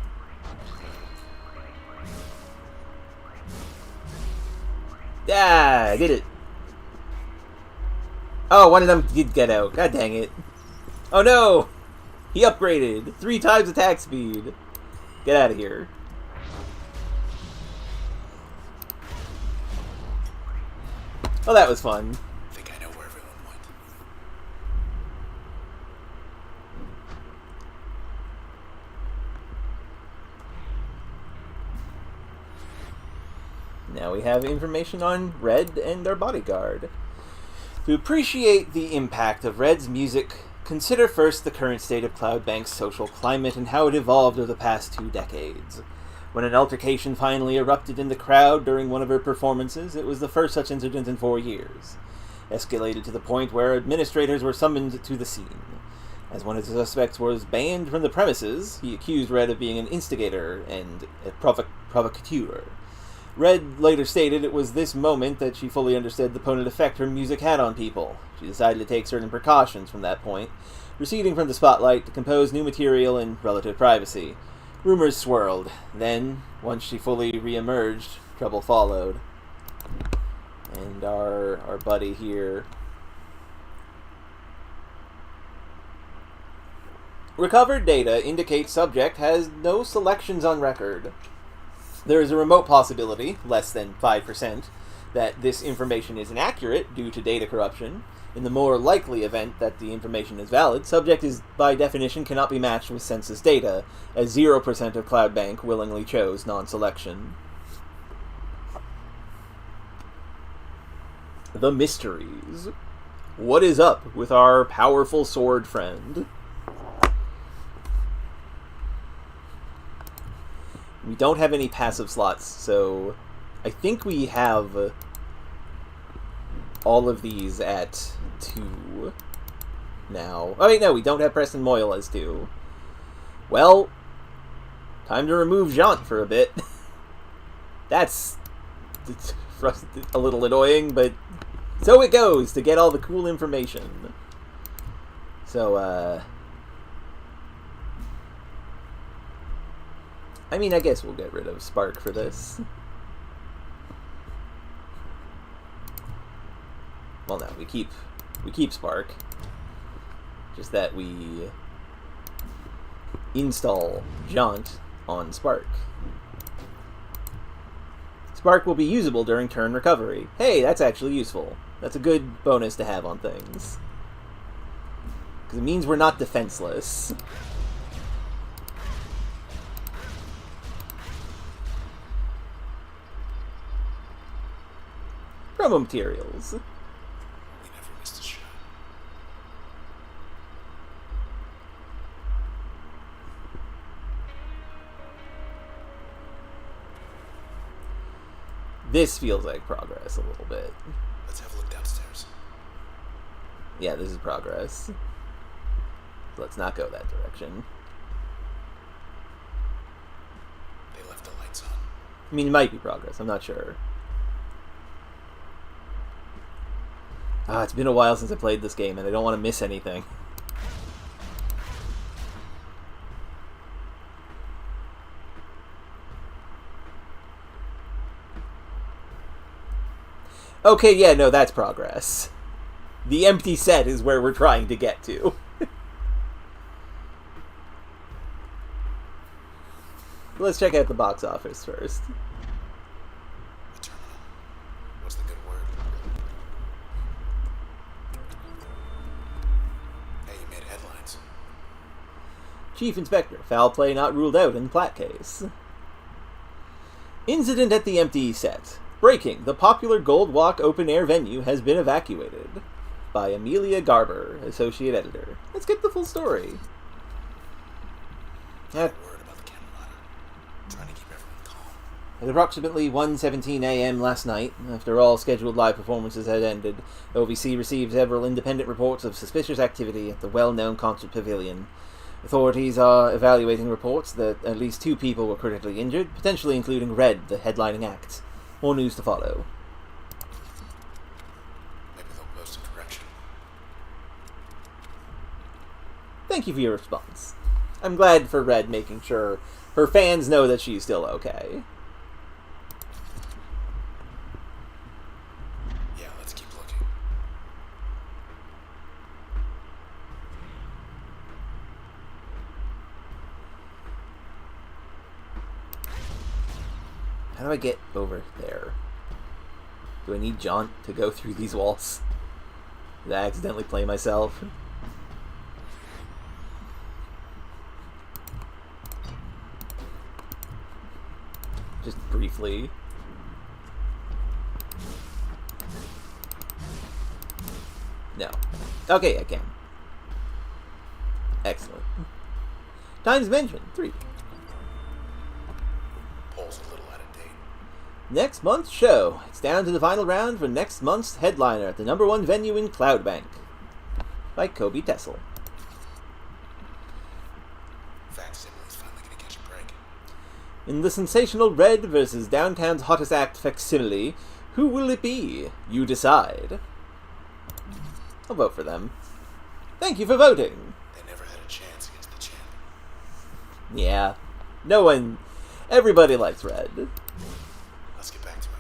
Yeah, I did it. Oh, one of them did get out. God dang it. Oh no! He upgraded. 3 times attack speed. Get out of here. Oh, that was fun. I think I know where everyone went. Now we have information on Red and their bodyguard. To appreciate the impact of Red's music, consider first the current state of Cloudbank's social climate and how it evolved over the past 2 decades. When an altercation finally erupted in the crowd during one of her performances, it was the first such incident in 4 years. Escalated to the point where administrators were summoned to the scene. As one of the suspects was banned from the premises, he accused Red of being an instigator and a provocateur. Red later stated it was this moment that she fully understood the potent effect her music had on people. She decided to take certain precautions from that point, receding from the spotlight to compose new material in relative privacy. Rumors swirled. Then, once she fully re-emerged, trouble followed. And our buddy here... Recovered data indicates subject has no selections on record. There is a remote possibility, less than 5%, that this information is inaccurate due to data corruption. In the more likely event that the information is valid, subject is, by definition, cannot be matched with census data, as 0% of Cloudbank willingly chose non-selection. The mysteries. What is up with our powerful sword friend? We don't have any passive slots, so I think we have all of these at 2 now. Oh wait, no, we don't have Preston Moyle as 2. Well, time to remove Jaunt for a bit. That's a little annoying, but so it goes to get all the cool information. So, I mean, I guess we'll get rid of Spark for this. Well, no, we keep Spark. Just that we install Jaunt on Spark. Spark will be usable during turn recovery. Hey, that's actually useful. That's a good bonus to have on things. Because it means we're not defenseless. Promo materials. We never missed a shot. This feels like progress a little bit. Let's have a look downstairs. Yeah, this is progress. Let's not go that direction. They left the lights on. I mean, it might be progress. I'm not sure. It's been a while since I played this game, and I don't want to miss anything. Okay, yeah, no, that's progress. The empty set is where we're trying to get to. Let's check out the box office first. A terminal. What's the good word? Hey, you made headlines. Chief Inspector, foul play not ruled out in Platt case. Incident at the empty set. Breaking, the popular Gold Walk open-air venue has been evacuated. By Amelia Garber, Associate Editor. Let's get the full story. Word about the camera ladder. Trying to keep everyone calm. At approximately 1:17 a.m. last night, after all scheduled live performances had ended, OVC received several independent reports of suspicious activity at the well-known concert pavilion. Authorities are evaluating reports that at least 2 people were critically injured, potentially including Red, the headlining act. More news to follow. Maybe they'll post a correction. Thank you for your response. I'm glad for Red making sure her fans know that she's still okay. Yeah, let's keep looking. How do I get over there? Do I need Jaunt to go through these walls? Did I accidentally play myself? Just briefly. No. Okay, I can. Excellent. Times mentioned, 3. Poll's a little out of date. Next month's show. It's down to the final round for next month's headliner at the #1 venue in Cloudbank. By Kobe Tessel. Facsimile's finally gonna catch a break. In the sensational Red versus Downtown's hottest act Facsimile, who will it be? You decide. I'll vote for them. Thank you for voting. They never had a chance against the champ. Yeah. No one... Everybody likes Red. Let's get back to it.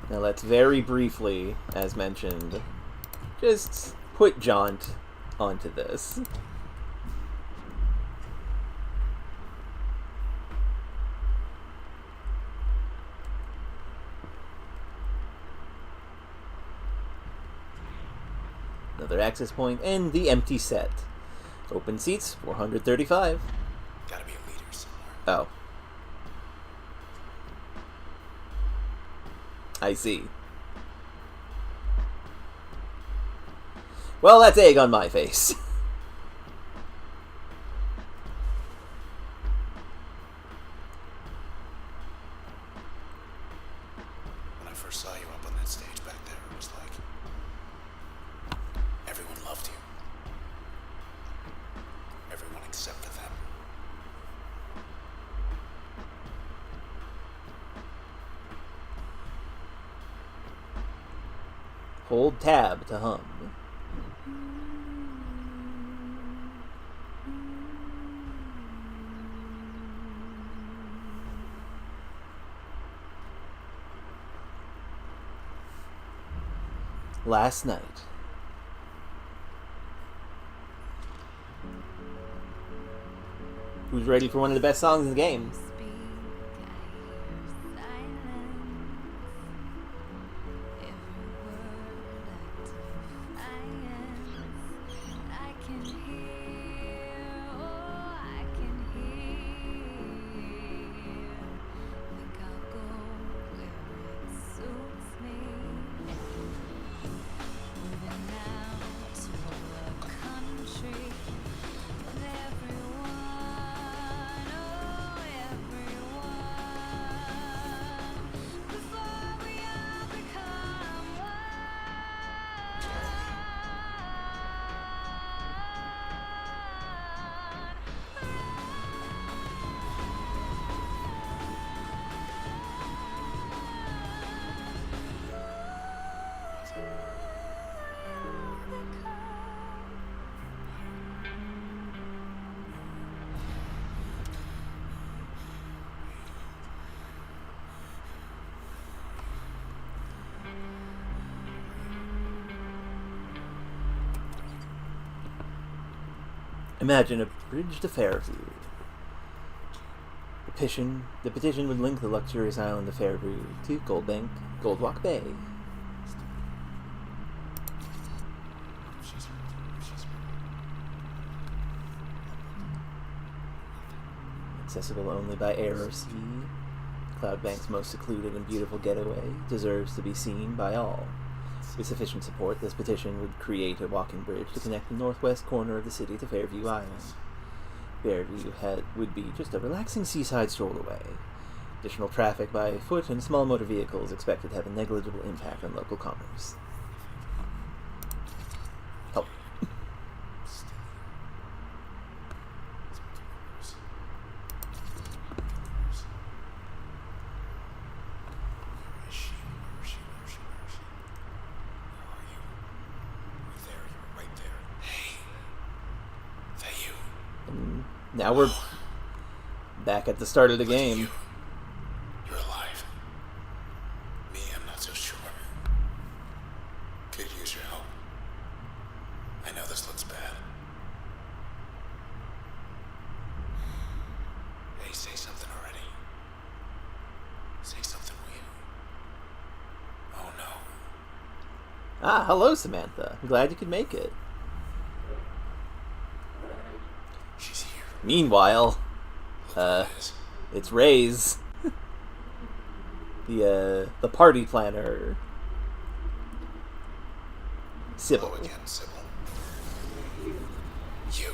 Now let's very briefly, as mentioned, just put Jaunt onto this. Another access point, and the empty set. Open seats, 435. Gotta be a leader somewhere. Oh. I see. Well, that's egg on my face. When I first saw you up on that stage back there, it was like everyone loved you. Everyone except for them. Hold tab to hum. Last night. Who's ready for one of the best songs in the game? Imagine a bridge to Fairview. The petition would link the luxurious island of Fairview to Goldwalk Bay. Accessible only by air or sea, Cloudbank's most secluded and beautiful getaway deserves to be seen by all. With sufficient support, this petition would create a walking bridge to connect the northwest corner of the city to Fairview Island. Fairview would be just a relaxing seaside stroll away. Additional traffic by foot and small motor vehicles expected to have a negligible impact on local commerce. Oh. Now we're back at the start of the game. You're alive. Me, I'm not so sure. Could use your help. I know this looks bad. Hey, say something already. Say something, will you? Oh no. Ah, hello, Samantha. I'm glad you could make it. She's here. Meanwhile, Look what it is. it's Ray's. the party planner. Sybil. Hello again, Sybil. You.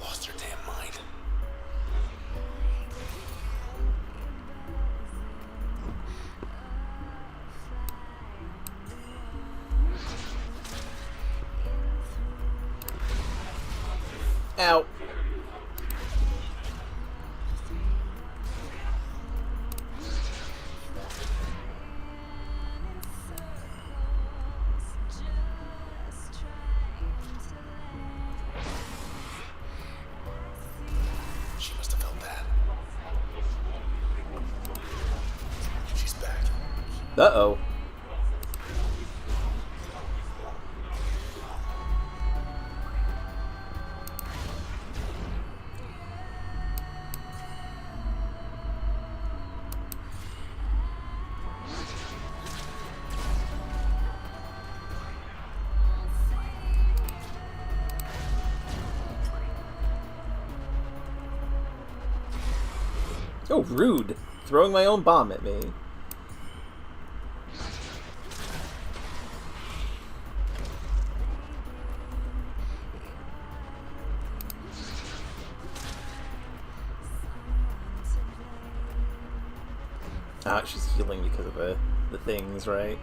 Lost her damn mind. Ow. She must have felt that. She's back. Uh-oh. Oh, rude. Throwing my own bomb at me. Ah, she's healing because of the things, right?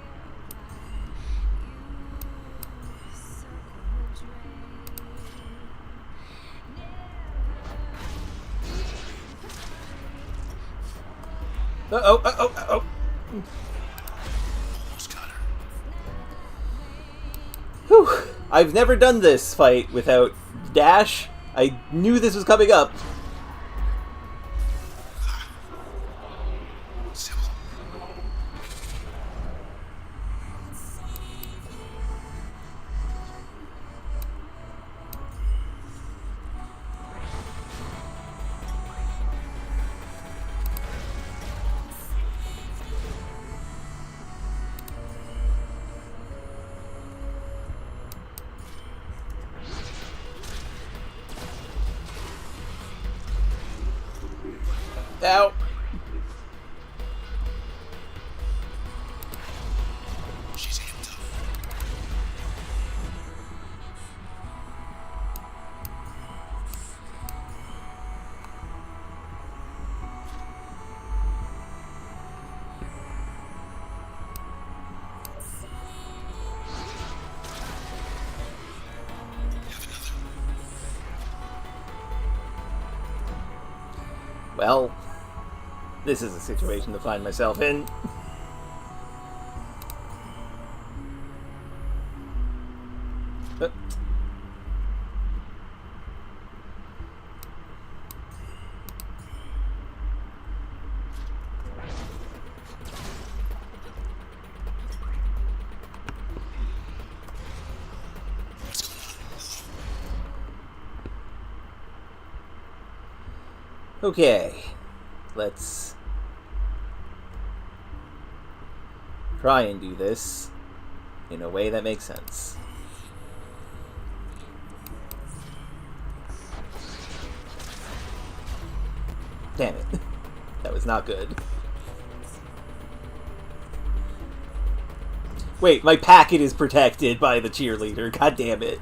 Uh-oh, uh-oh, uh-oh. Almost got her. Whew. I've never done this fight without dash. I knew this was coming up. Sybil. Ow. She's amped up. Have another. Well, this is a situation to find myself in. What's going on? Okay, let's try and do this in a way that makes sense. Damn it. That was not good. Wait, my packet is protected by the cheerleader. God damn it.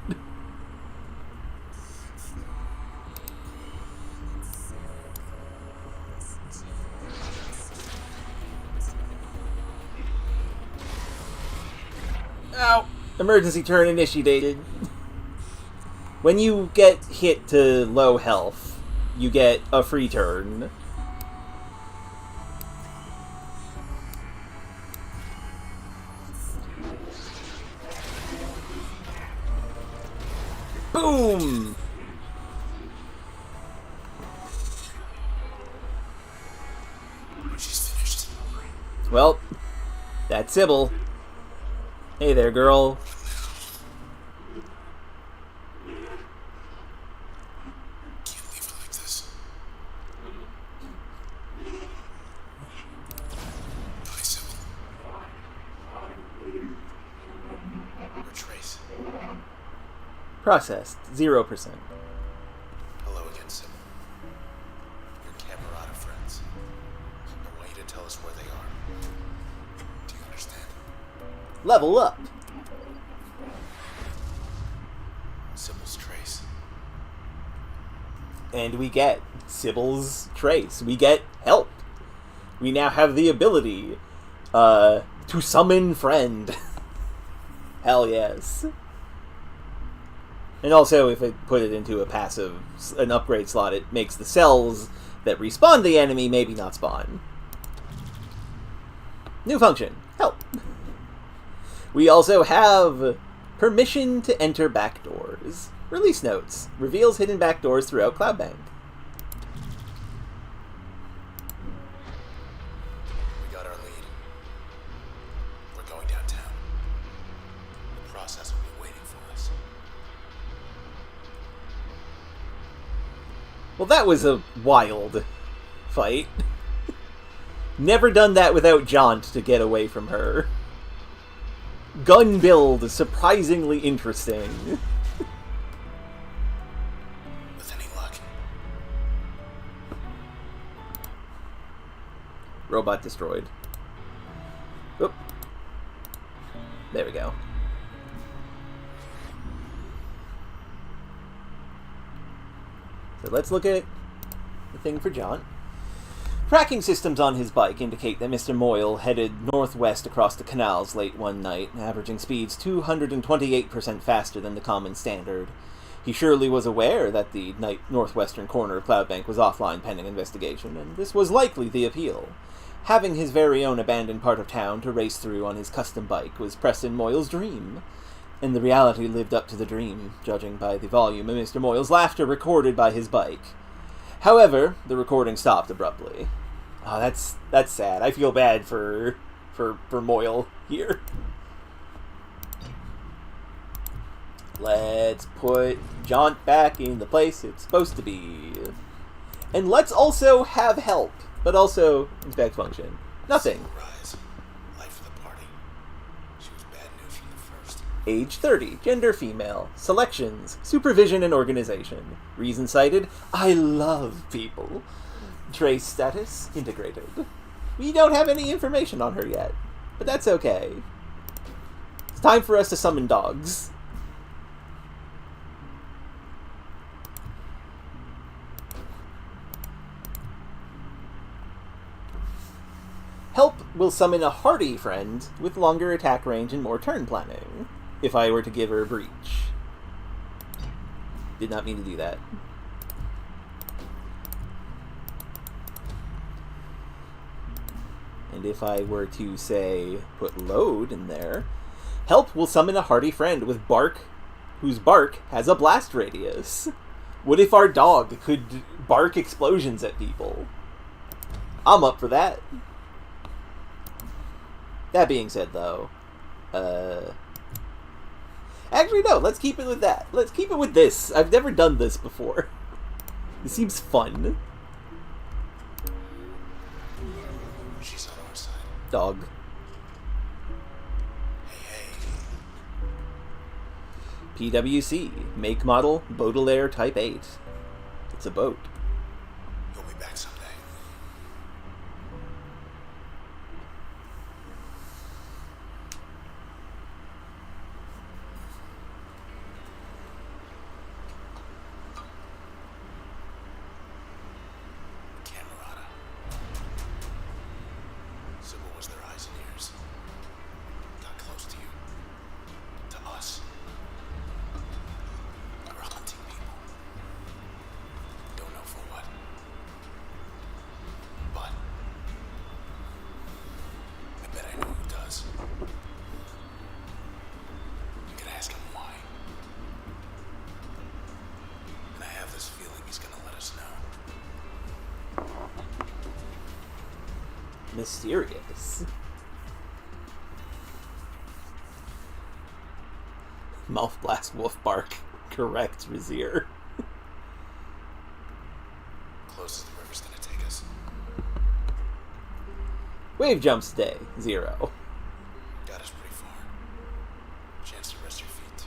Ow! Emergency turn initiated. When you get hit to low health, you get a free turn. Boom! She's finished. Well, that's Sybil. Hey there, girl. Can't leave her like this. Bye, Sybil. Or Trace. Processed. 0%. Hello again, Sybil. Your Camerata friends. I want you to tell us where they are. Do you understand? Level up. Sybil's Trace. And we get Sybil's trace. We get help. We now have the ability to summon friend. Hell yes. And also, if I put it into an upgrade slot, it makes the cells that respawn the enemy maybe not spawn. New function. Help. We also have permission to enter backdoors. Release notes. Reveals hidden backdoors throughout Cloudbank. We got our lead. We're going downtown. The process will be waiting for us. Well, that was a wild fight. Never done that without Jaunt to get away from her. Gun build, surprisingly interesting. With any luck. Robot destroyed. Oop. There we go. So let's look at the thing for John. Tracking systems on his bike indicate that Mr. Moyle headed northwest across the canals late one night, averaging speeds 228% faster than the common standard. He surely was aware that the northwestern corner of Cloudbank was offline pending investigation, and this was likely the appeal. Having his very own abandoned part of town to race through on his custom bike was Preston Moyle's dream. And the reality lived up to the dream, judging by the volume of Mr. Moyle's laughter recorded by his bike. However, the recording stopped abruptly. Oh, that's sad. I feel bad for Moyle here. Let's put Jaunt back in the place it's supposed to be. And let's also have help, but also inspect function. Nothing. Rise. Life of the party. She was bad news from the first. Age 30, gender female, selections, supervision and organization. Reason cited, I love people. Trace status, integrated. We don't have any information on her yet, but that's okay. It's time for us to summon dogs. Help will summon a hardy friend with longer attack range and more turn planning, if I were to give her a breach. Did not mean to do that. And if I were to, say, put load in there, help will summon a hardy friend with bark, whose bark has a blast radius. What if our dog could bark explosions at people? I'm up for that. That being said, though, actually, no, let's keep it with that. Let's keep it with this. I've never done this before. This seems fun. She's on our side. Dog. Hey. PWC. Make model Baudelaire Type 8. It's a boat. You'll be back someday. Camerata. Sybil was their eyes and ears. Got close to you. To us. We're hunting people. Don't know for Mysterious. Mouth blast, wolf bark. Correct, Vizier. Closest the river's gonna take us. Wave jump stay, 0. Got us pretty far. Chance to rest your feet too.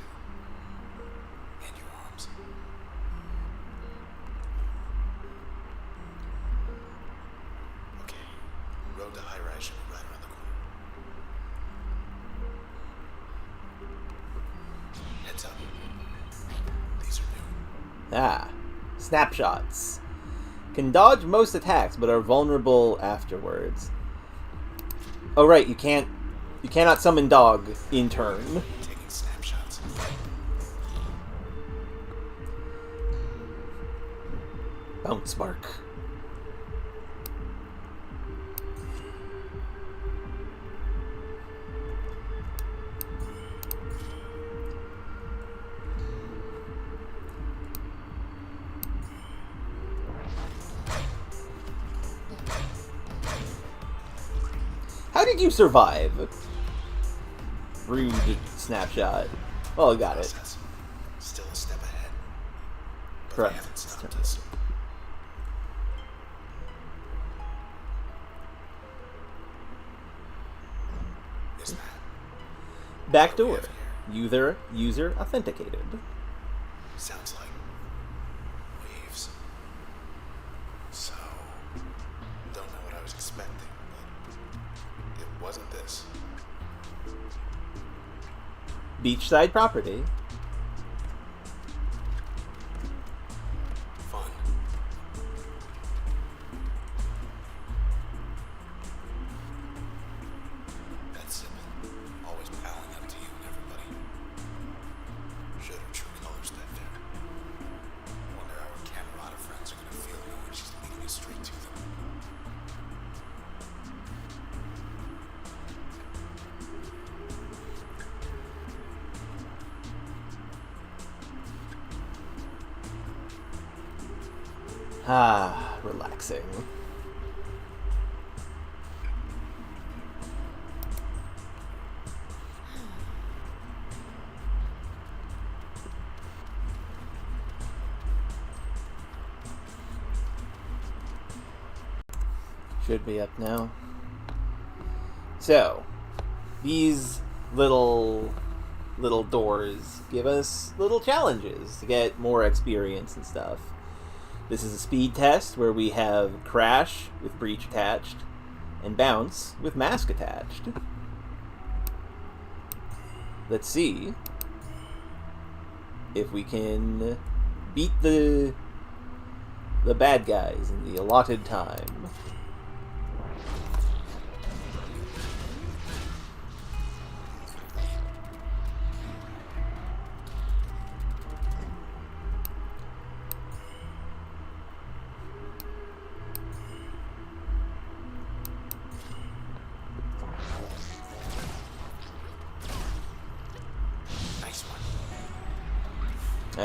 And your arms. Okay. Road to high rise should be right around the corner. Heads up. These are new. Ah, snapshots. Can dodge most attacks, but are vulnerable afterwards. Oh right, you cannot summon dog in turn. Taking snapshots. Bounce bark. How did you survive? Rude snapshot. Oh, I got it. Still a step ahead. But Correct. they haven't stopped us. Is that? Backdoor. User authenticated. Sounds like waves. So, don't know what I was expecting, but it wasn't this. Beachside property. Fun. That's simple. Always palling up to you and everybody. Showed her true colors that day. Wonder how her Camerata friends are gonna feel knowing she's leading us straight to them. Ah, relaxing. Should be up now. So, these little doors give us little challenges to get more experience and stuff. This is a speed test where we have Crash with Breach attached and Bounce with Mask attached. Let's see if we can beat the bad guys in the allotted time. Nice one.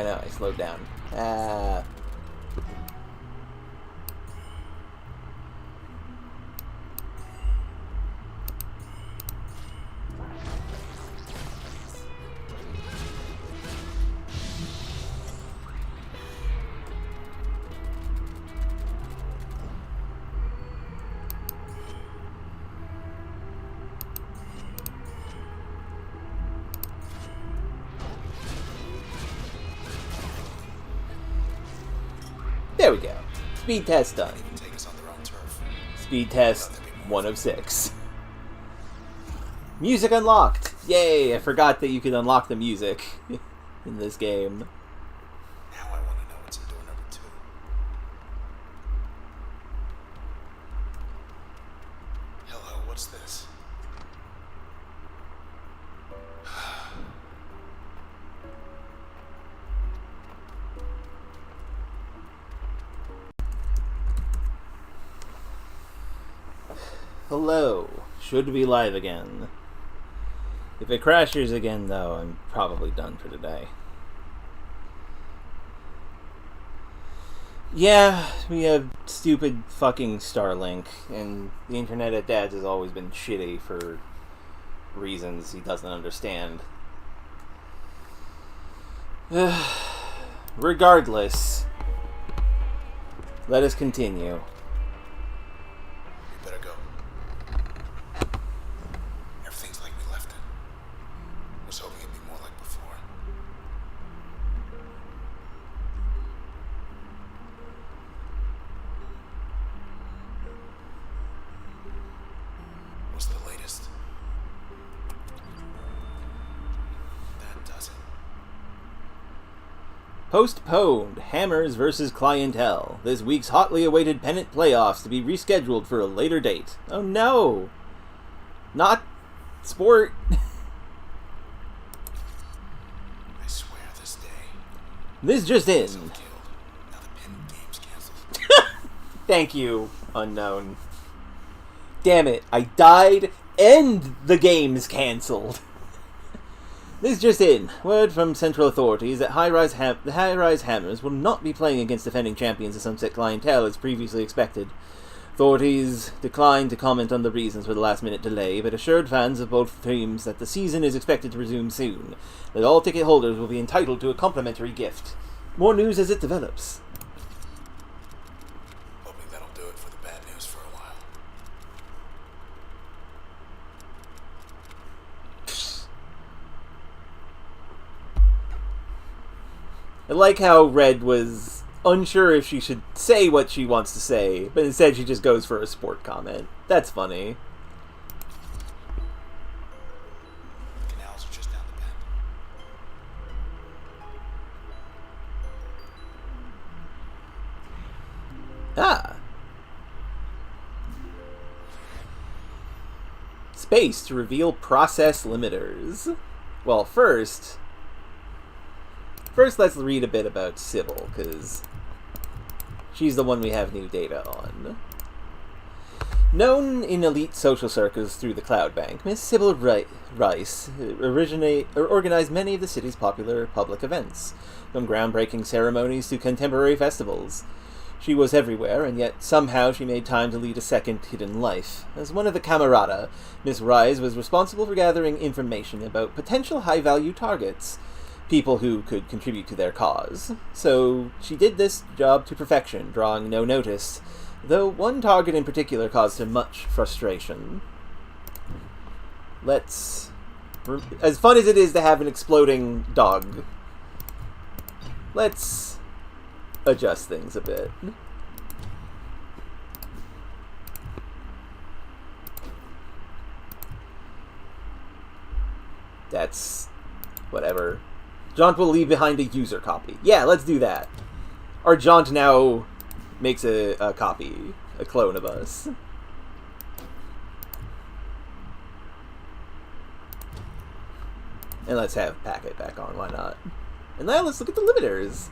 I know, I slowed down. Ah. There we go. Speed test done. Even take us on their own turf. Speed test 1 of 6. Music unlocked! Yay! I forgot that you could unlock the music in this game. Now I want to know what's in door number 2. Hello, what's this? Hello. Should be live again. If it crashes again, though, I'm probably done for today. Yeah, we have stupid fucking Starlink, and the internet at Dad's has always been shitty for reasons he doesn't understand. Regardless, let us continue. You better go. Everything's like we left it. Was hoping it'd be more like before. What's the latest? That does it. Postponed. Hammers versus Clientele. This week's hotly awaited pennant playoffs to be rescheduled for a later date. Oh no! Not sport. I swear this day. This just in. So killed. Now the pin game's canceled. Thank you, unknown. Damn it, I died and the game's cancelled. This just in. Word from central authorities that the High-Rise Hammers will not be playing against defending champions of Sunset Clientele as previously expected. Authorities declined to comment on the reasons for the last-minute delay, but assured fans of both teams that the season is expected to resume soon, that all ticket holders will be entitled to a complimentary gift. More news as it develops. Hoping that'll do it for the bad news for a while. I like how Red was unsure if she should say what she wants to say, but instead she just goes for a sport comment. That's funny. The canals are just down the bend. Ah. Space to reveal process limiters. Well, first let's read a bit about Sybil, because she's the one we have new data on. Known in elite social circles through the Cloud Bank, Miss Sybil Rice organized many of the city's popular public events, from groundbreaking ceremonies to contemporary festivals. She was everywhere, and yet somehow she made time to lead a second hidden life. As one of the Camerata, Miss Rice was responsible for gathering information about potential high-value targets, people who could contribute to their cause. So she did this job to perfection, drawing no notice, though one target in particular caused her much frustration. As fun as it is to have an exploding dog, let's adjust things a bit. That's whatever. Jaunt will leave behind a user copy. Yeah, let's do that. Our Jaunt now makes a copy, a clone of us. And let's have Packet back on, why not? And now let's look at the limiters.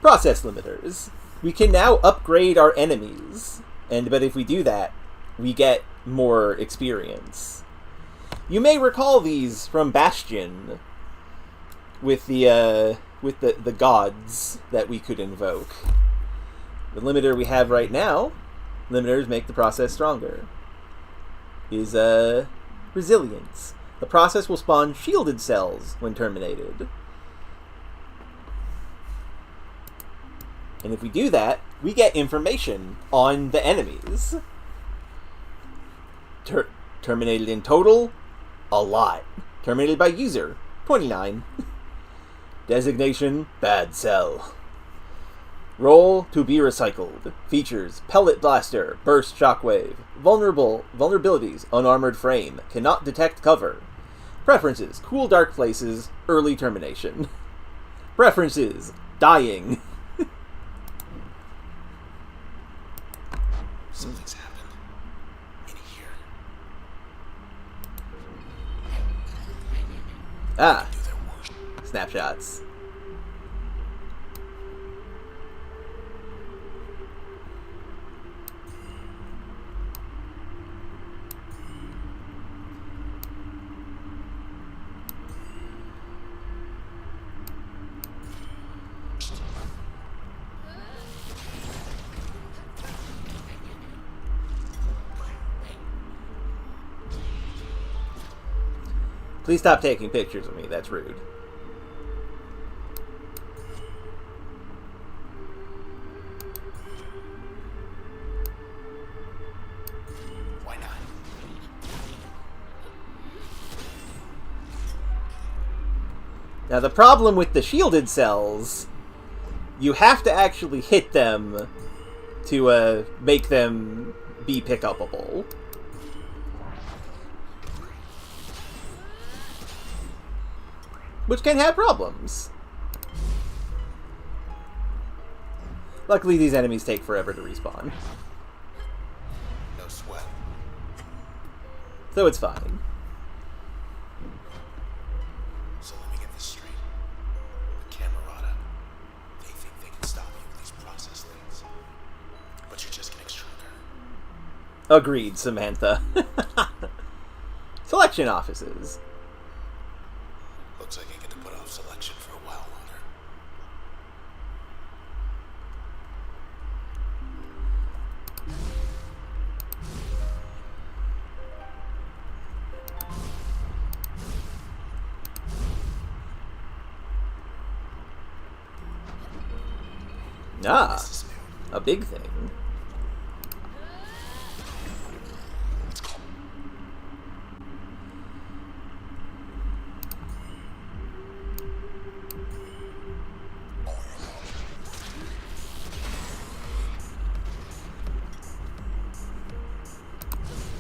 Process limiters. We can now upgrade our enemies. But if we do that, we get more experience. You may recall these from Bastion, with the gods that we could invoke. The limiter we have right now, limiters make the process stronger, is resilience. The process will spawn shielded cells when terminated. And if we do that, we get information on the enemies. Terminated in total, a lot. Terminated by user, 29. Designation, bad cell. Role, to be recycled. Features, pellet blaster, burst shockwave. Vulnerabilities, unarmored frame. Cannot detect cover. Preferences, cool dark places, early termination. Preferences, dying. Something's happened. In here. Ah, Do their worst. snapshots. Please stop taking pictures of me. That's rude. Why not? Now, the problem with the shielded cells, you have to actually hit them to make them be pick-upable. Which can have problems. Luckily, these enemies take forever to respawn. No sweat. So it's fine. So let me get this straight. The Camerata, they think they can stop you with these process things. But you're just getting stronger. Agreed, Samantha. Selection offices. Looks like I get to put off selection for a while longer. Ah, This is new. a big thing.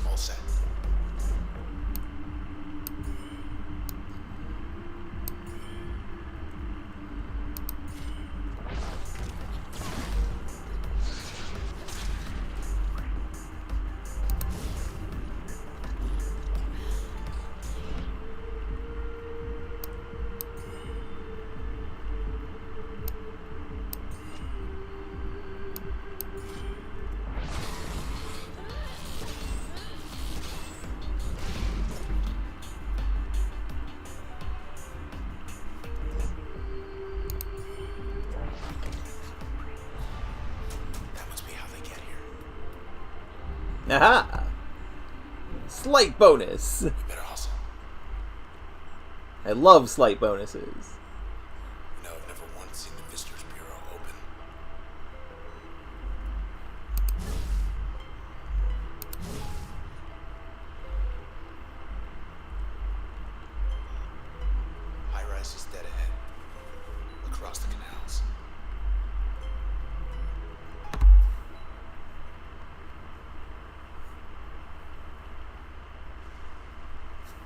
All set. That must be how they get here. Aha! Slight bonus. We better hustle. I love slight bonuses. You know, I've never once seen the Visitors Bureau open. High rise is dead ahead. Across the canals.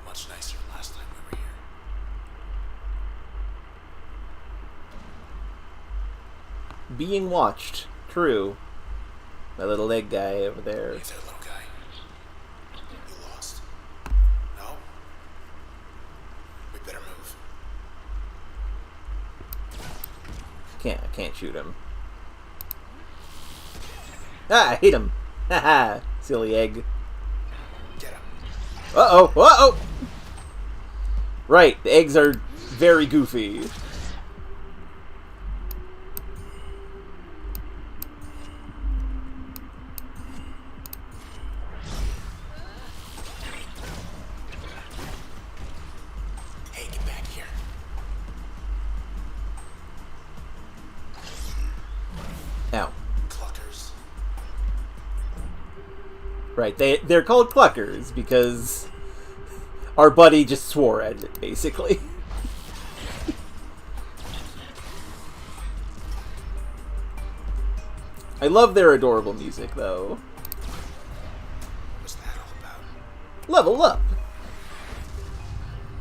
Much nicer than last time we were here. Being watched. True. My little egg guy over there. Hey there, little guy. You lost? No? We better move. I can't shoot him. Ah, I hit him. Haha, silly egg. Get him. Uh-oh, uh-oh! Right, the eggs are very goofy. Hey, get back here. Ow. Cluckers. Right, they're called cluckers because our buddy just swore at it, basically. I love their adorable music, though. What's that all about? Level up!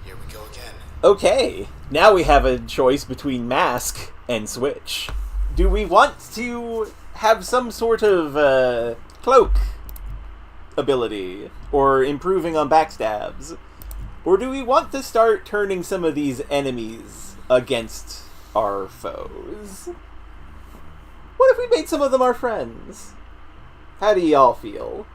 Here we go again. Okay, now we have a choice between Mask and Switch. Do we want to have some sort of cloak ability, or improving on backstabs? Or do we want to start turning some of these enemies against our foes? What if we made some of them our friends? How do y'all feel?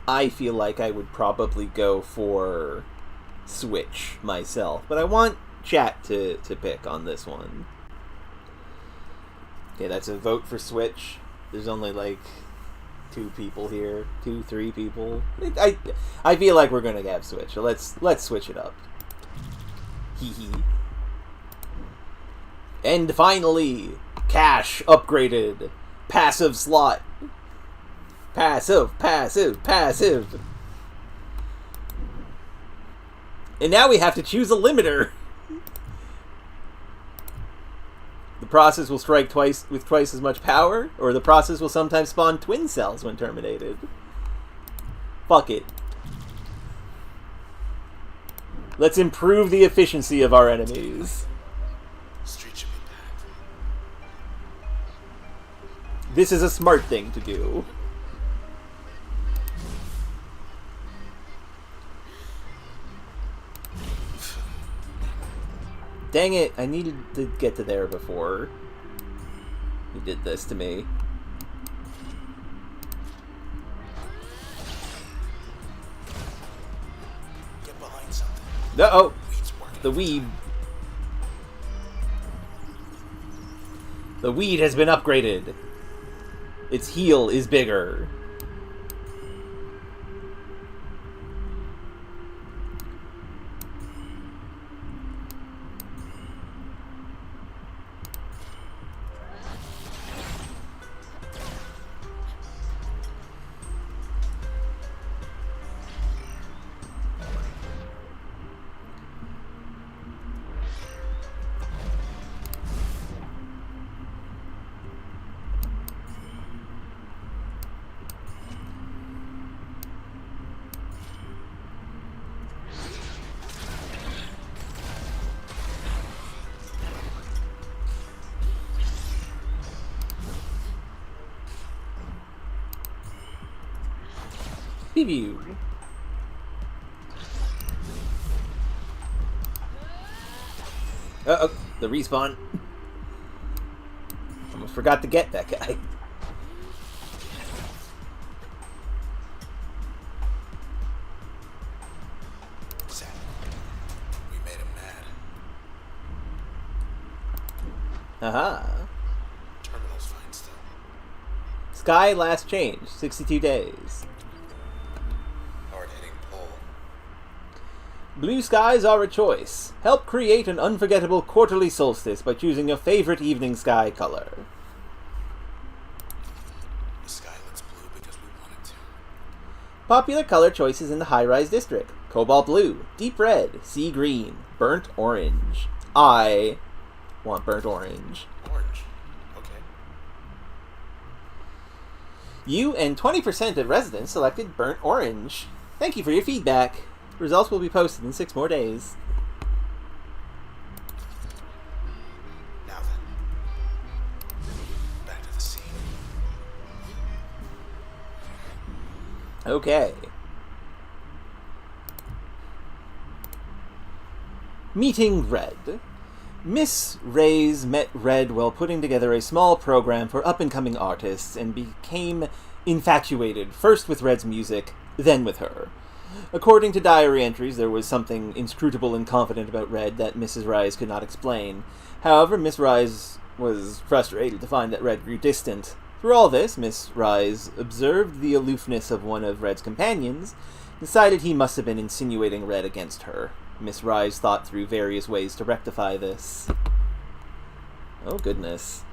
I feel like I would probably go for Switch myself, but I want chat to pick on this one. Okay, that's a vote for Switch. There's only like 2 people here, 3 people. I feel like we're gonna have Switch, so let's switch it up. Hee hee. And finally, cash upgraded. Passive slot. Passive, passive, passive. And now we have to choose a limiter. The process will strike twice with twice as much power, or the process will sometimes spawn twin cells when terminated. Fuck it. Let's improve the efficiency of our enemies. This is a smart thing to do. Dang it, I needed to get to there before he did this to me. Get behind something. Uh-oh! The weed. The weed has been upgraded. Its heel is bigger. Preview. Uh-oh, the respawn. Almost forgot to get that guy. We made him mad. Aha. Terminal's fine still. Sky last changed, 62 days. Hard-hitting pull. Blue skies are a choice. Help create an unforgettable quarterly solstice by choosing your favorite evening sky color. The sky looks blue because we want it to. Popular color choices in the high-rise district: cobalt blue, deep red, sea green, burnt orange. I want burnt orange. Orange. Okay. You and 20% of residents selected burnt orange. Thank you for your feedback. Results will be posted in 6 more days. Now then. Back to the scene. Okay. Meeting Red. Miss Reyes met Red while putting together a small program for up-and-coming artists and became infatuated, first with Red's music, then with her. According to diary entries, there was something inscrutable and confident about Red that Mrs. Reyes could not explain. However, Miss Reyes was frustrated to find that Red grew distant. Through all this, Miss Reyes observed the aloofness of one of Red's companions, decided he must have been insinuating Red against her. Miss Reyes thought through various ways to rectify this. Oh, goodness.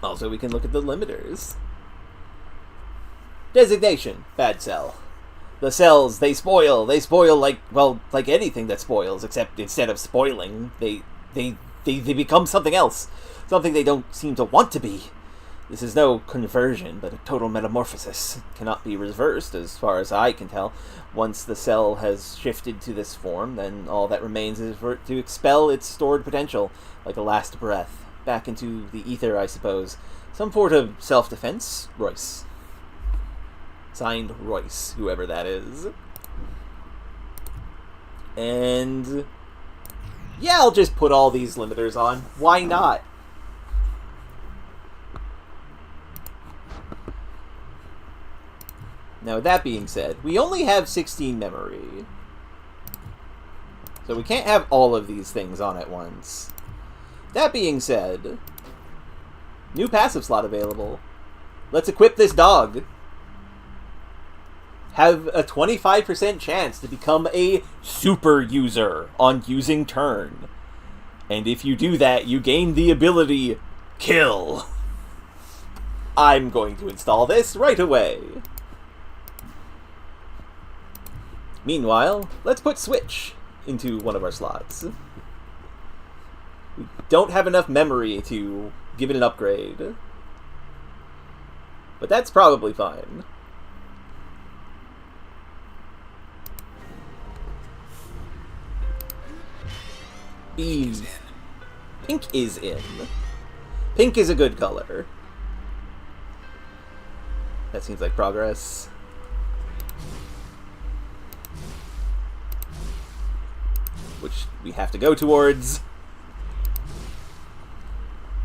Also, we can look at the limiters. Designation: bad cell. The cells, they spoil like, well, like anything that spoils, except instead of spoiling, they become something else. Something they don't seem to want to be. This is no conversion, but a total metamorphosis. It cannot be reversed, as far as I can tell. Once the cell has shifted to this form, then all that remains is for it to expel its stored potential, like a last breath, back into the ether, I suppose. Some sort of self-defense? Royce. Signed, Royce, whoever that is. And yeah, I'll just put all these limiters on. Why not? Now, that being said, we only have 16 memory. So we can't have all of these things on at once. That being said, new passive slot available. Let's equip this dog. Have a 25% chance to become a super user on using turn. And if you do that, you gain the ability Kill. I'm going to install this right away. Meanwhile, let's put Switch into one of our slots. We don't have enough memory to give it an upgrade. But that's probably fine. Bees. Pink is in. Pink is a good color. That seems like progress. Which we have to go towards.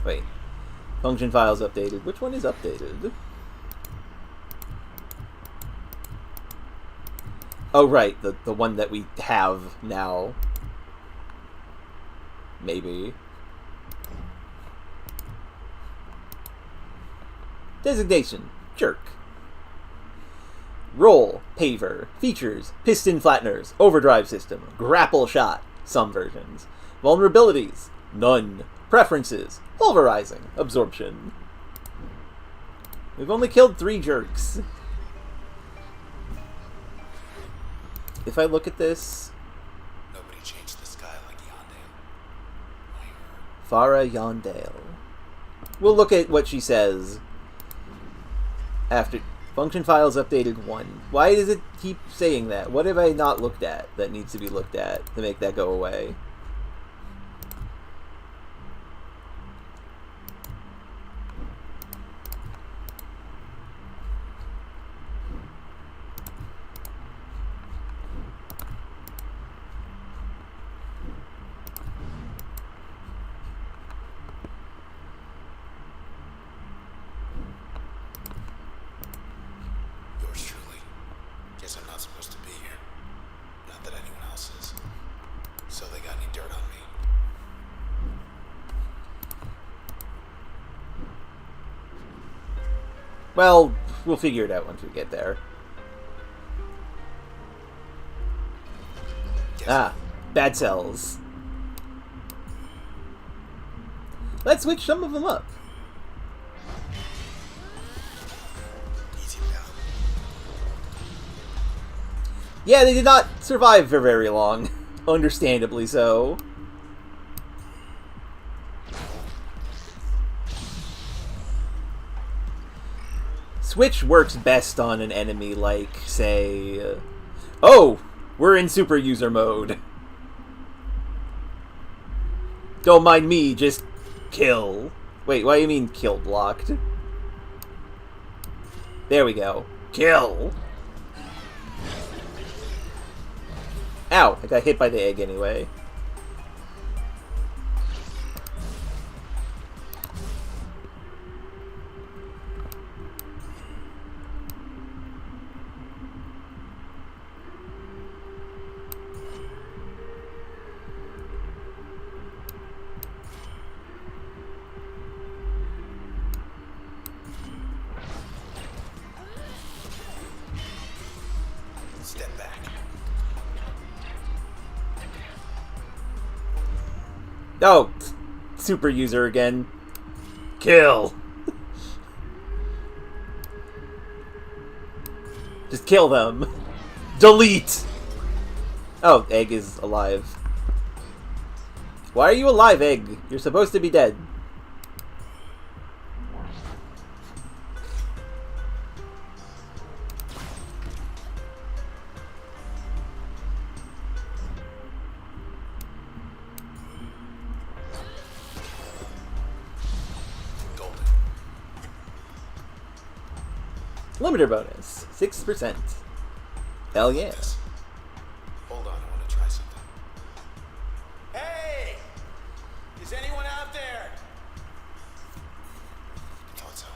Wait. Function files updated. Which one is updated? Oh, right. The one that we have now. Maybe. Designation. Jerk. Roll. Paver. Features. Piston flatteners. Overdrive system. Grapple shot. Some versions. Vulnerabilities. None. Preferences. Pulverizing. Absorption. We've only killed 3 jerks. If I look at this... Nobody changed the sky like Yondale. Farah Yondale. We'll look at what she says after... Function files updated 1. Why does it keep saying that? What have I not looked at that needs to be looked at to make that go away? Well, we'll figure it out once we get there. Ah, bad cells. Let's switch some of them up. Yeah, they did not survive for very long. Understandably so. Switch works best on an enemy like, say... oh! We're in super user mode. Don't mind me, just kill. Wait, what do you mean kill blocked? There we go. Kill! Ow! I got hit by the egg anyway. Oh, super user again. Kill. Just kill them. Delete. Oh, egg is alive. Why are you alive, egg? You're supposed to be dead. Limiter bonus, 6%. Hell yeah. Hold on, I want to try something. Hey! Is anyone out there? I thought so.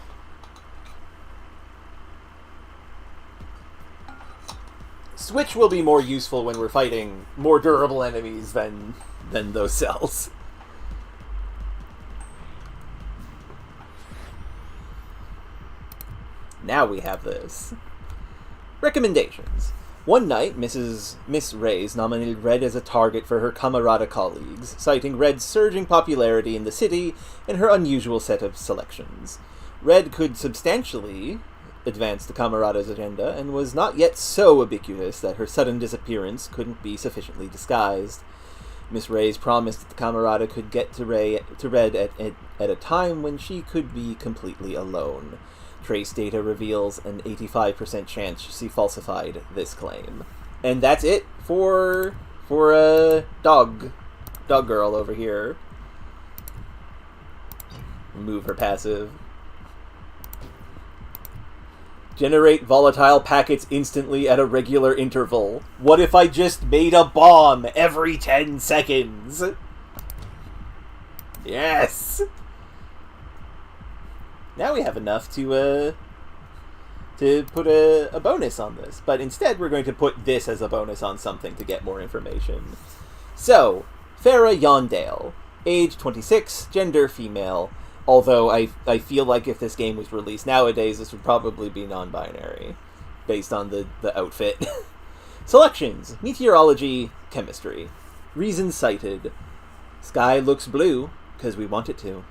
Switch will be more useful when we're fighting more durable enemies than those cells. Now we have this. Recommendations. One night, Miss Reyes nominated Red as a target for her Camarada colleagues, citing Red's surging popularity in the city and her unusual set of selections. Red could substantially advance the Camarada's agenda and was not yet so ubiquitous that her sudden disappearance couldn't be sufficiently disguised. Miss Reyes promised that the Camarada could get to Red at a time when she could be completely alone. Trace data reveals an 85% chance she falsified this claim. And that's it for a dog girl over here. Remove her passive. Generate volatile packets instantly at a regular interval. What if I just made a bomb every 10 seconds? Yes! Now we have enough to put a bonus on this. But instead, we're going to put this as a bonus on something to get more information. So, Farah Yondale. Age 26, gender female. Although I feel like if this game was released nowadays, this would probably be non-binary, based on the outfit. Selections. Meteorology, chemistry. Reasons cited. Sky looks blue, because we want it to.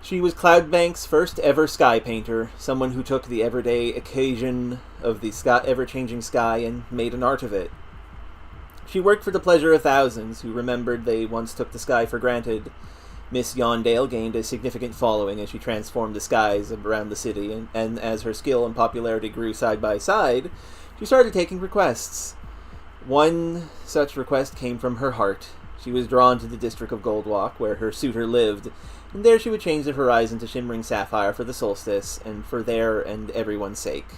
She was Cloudbank's first ever sky painter, someone who took the everyday occasion of the ever-changing sky and made an art of it. She worked for the pleasure of thousands who remembered they once took the sky for granted. Miss Yondale gained a significant following as she transformed the skies around the city, and as her skill and popularity grew side by side, she started taking requests. One such request came from her heart. She was drawn to the district of Goldwalk, where her suitor lived, and there she would change the horizon to shimmering sapphire for the solstice, and for their and everyone's sake.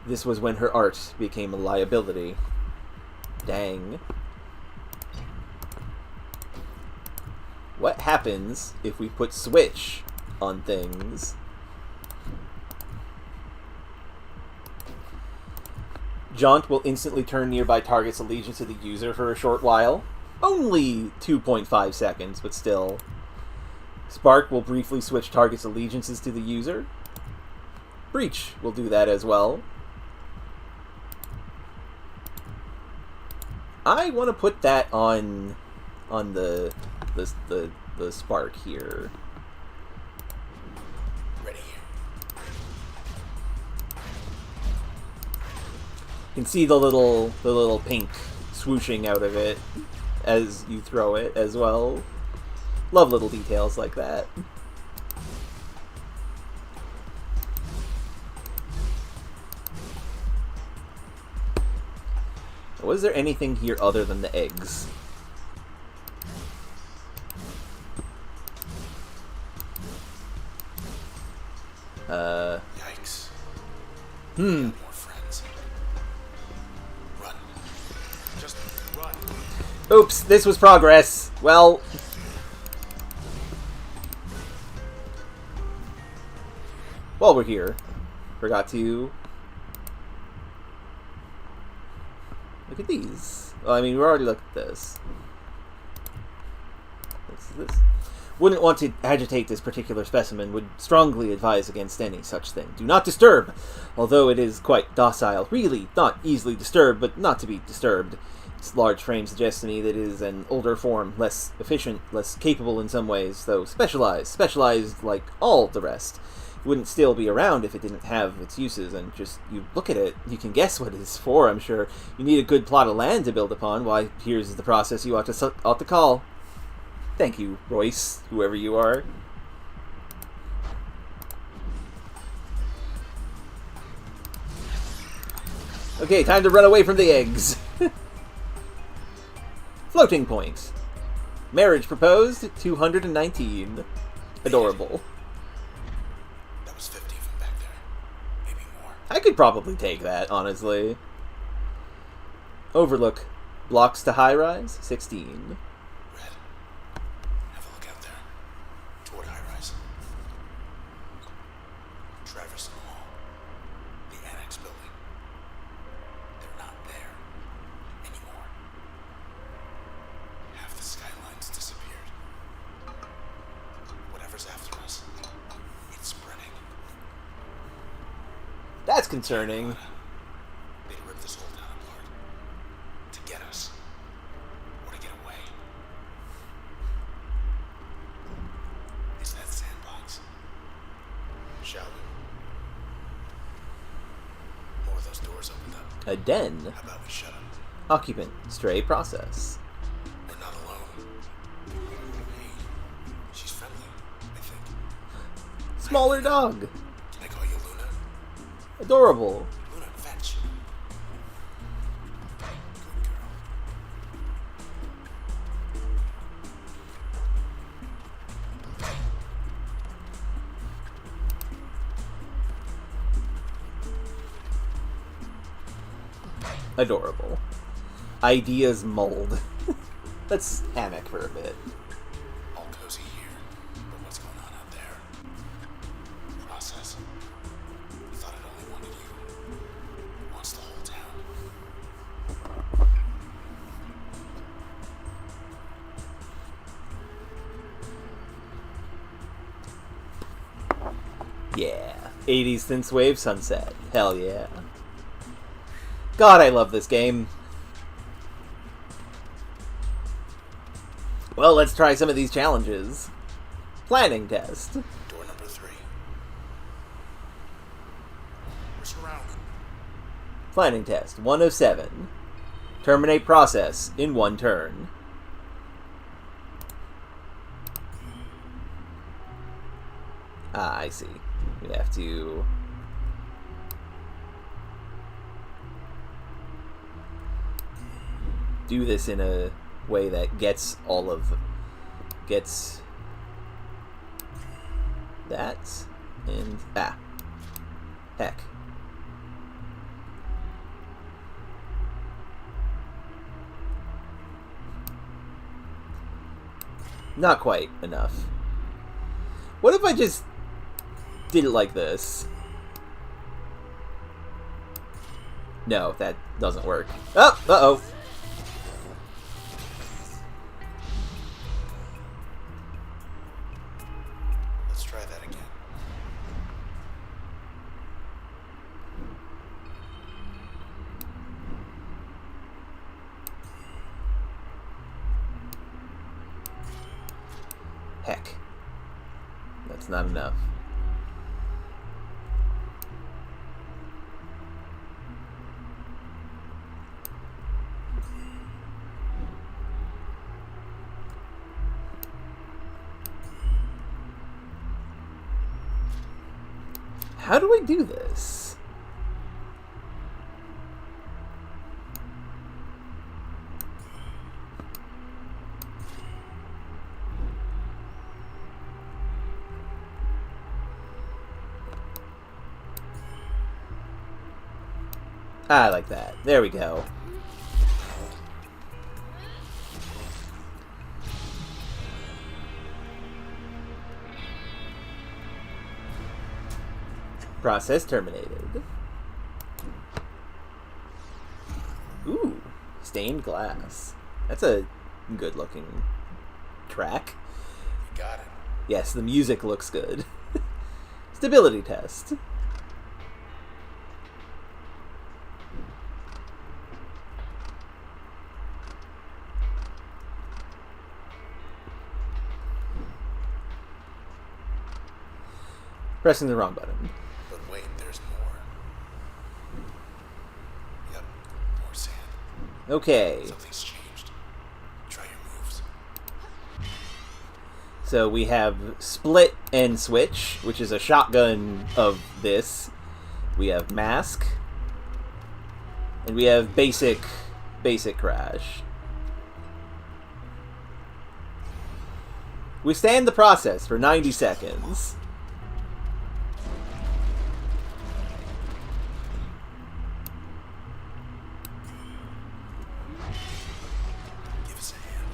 This was when her art became a liability. Dang. What happens if we put switch on things? Jaunt will instantly turn nearby target's allegiance to the user for a short while. Only 2.5 seconds, but still. Spark will briefly switch target's allegiances to the user. Breach will do that as well. I want to put that on the spark here. Ready here. You can see the little pink swooshing out of it as you throw it as well. Love little details like that. Was there anything here other than the eggs? Yikes. Hmm. More friends. Run. Just run. Oops, this was progress. Well... While we're here, forgot to... Look at these. Well, I mean, we already looked at this. What's this? Wouldn't want to agitate this particular specimen. Would strongly advise against any such thing. Do not disturb. Although it is quite docile. Really, not easily disturbed, but not to be disturbed. Its large frame suggests to me that it is an older form, less efficient, less capable in some ways, though specialized like all the rest. It wouldn't still be around if it didn't have its uses, and just, you look at it, you can guess what it is for, I'm sure. You need a good plot of land to build upon. Why, here's the process you ought to call. Thank you, Royce, whoever you are. Okay, time to run away from the eggs. Floating point. Marriage proposed, 219. Adorable. That was 50 of them back there. Maybe more. I could probably take that, honestly. Overlook. Blocks to high rise, 16. Red. Have a look out there. Toward high rise. Traverse the hall. The annex building. concerning. They'd rip this whole town apart. To get us. Or to get away. Is that sandbox? Shall we? More of those doors opened up. A den. How about we shut them? Occupant. Stray process. We're not alone. Hey, she's friendly, I think. Smaller dog. Can I call you Luna? Adorable. Luna, fetch. Good girl. Adorable. Ideas mold. Let's hammock for a bit. All cozy here, but what's going on out there? Process. We thought it only wanted you. It wants the whole town. Yeah. 80s synthwave sunset. Hell yeah. God, I love this game. Well, let's try some of these challenges. Planning test. Door number 3. We're surrounded. Planning test. 1 of 7. Terminate process in 1 turn. Ah, I see. We have to... do this in a way that gets all of... gets... that, and... ah. Heck. Not quite enough. What if I just did it like this? No, that doesn't work. Oh, uh-oh. Let's try that again. Heck. That's not enough. How do I do this? I like that. There we go. Process terminated. Ooh, stained glass. That's a good looking track. You got it. Yes, the music looks good. Stability test. Pressing the wrong button. But wait, there's more. Yep, more sand. Okay. Something's changed. Try your moves. So we have split and switch, which is a shotgun of this. We have mask. And we have basic crash. Withstand the process for 90 seconds. Give us a hand.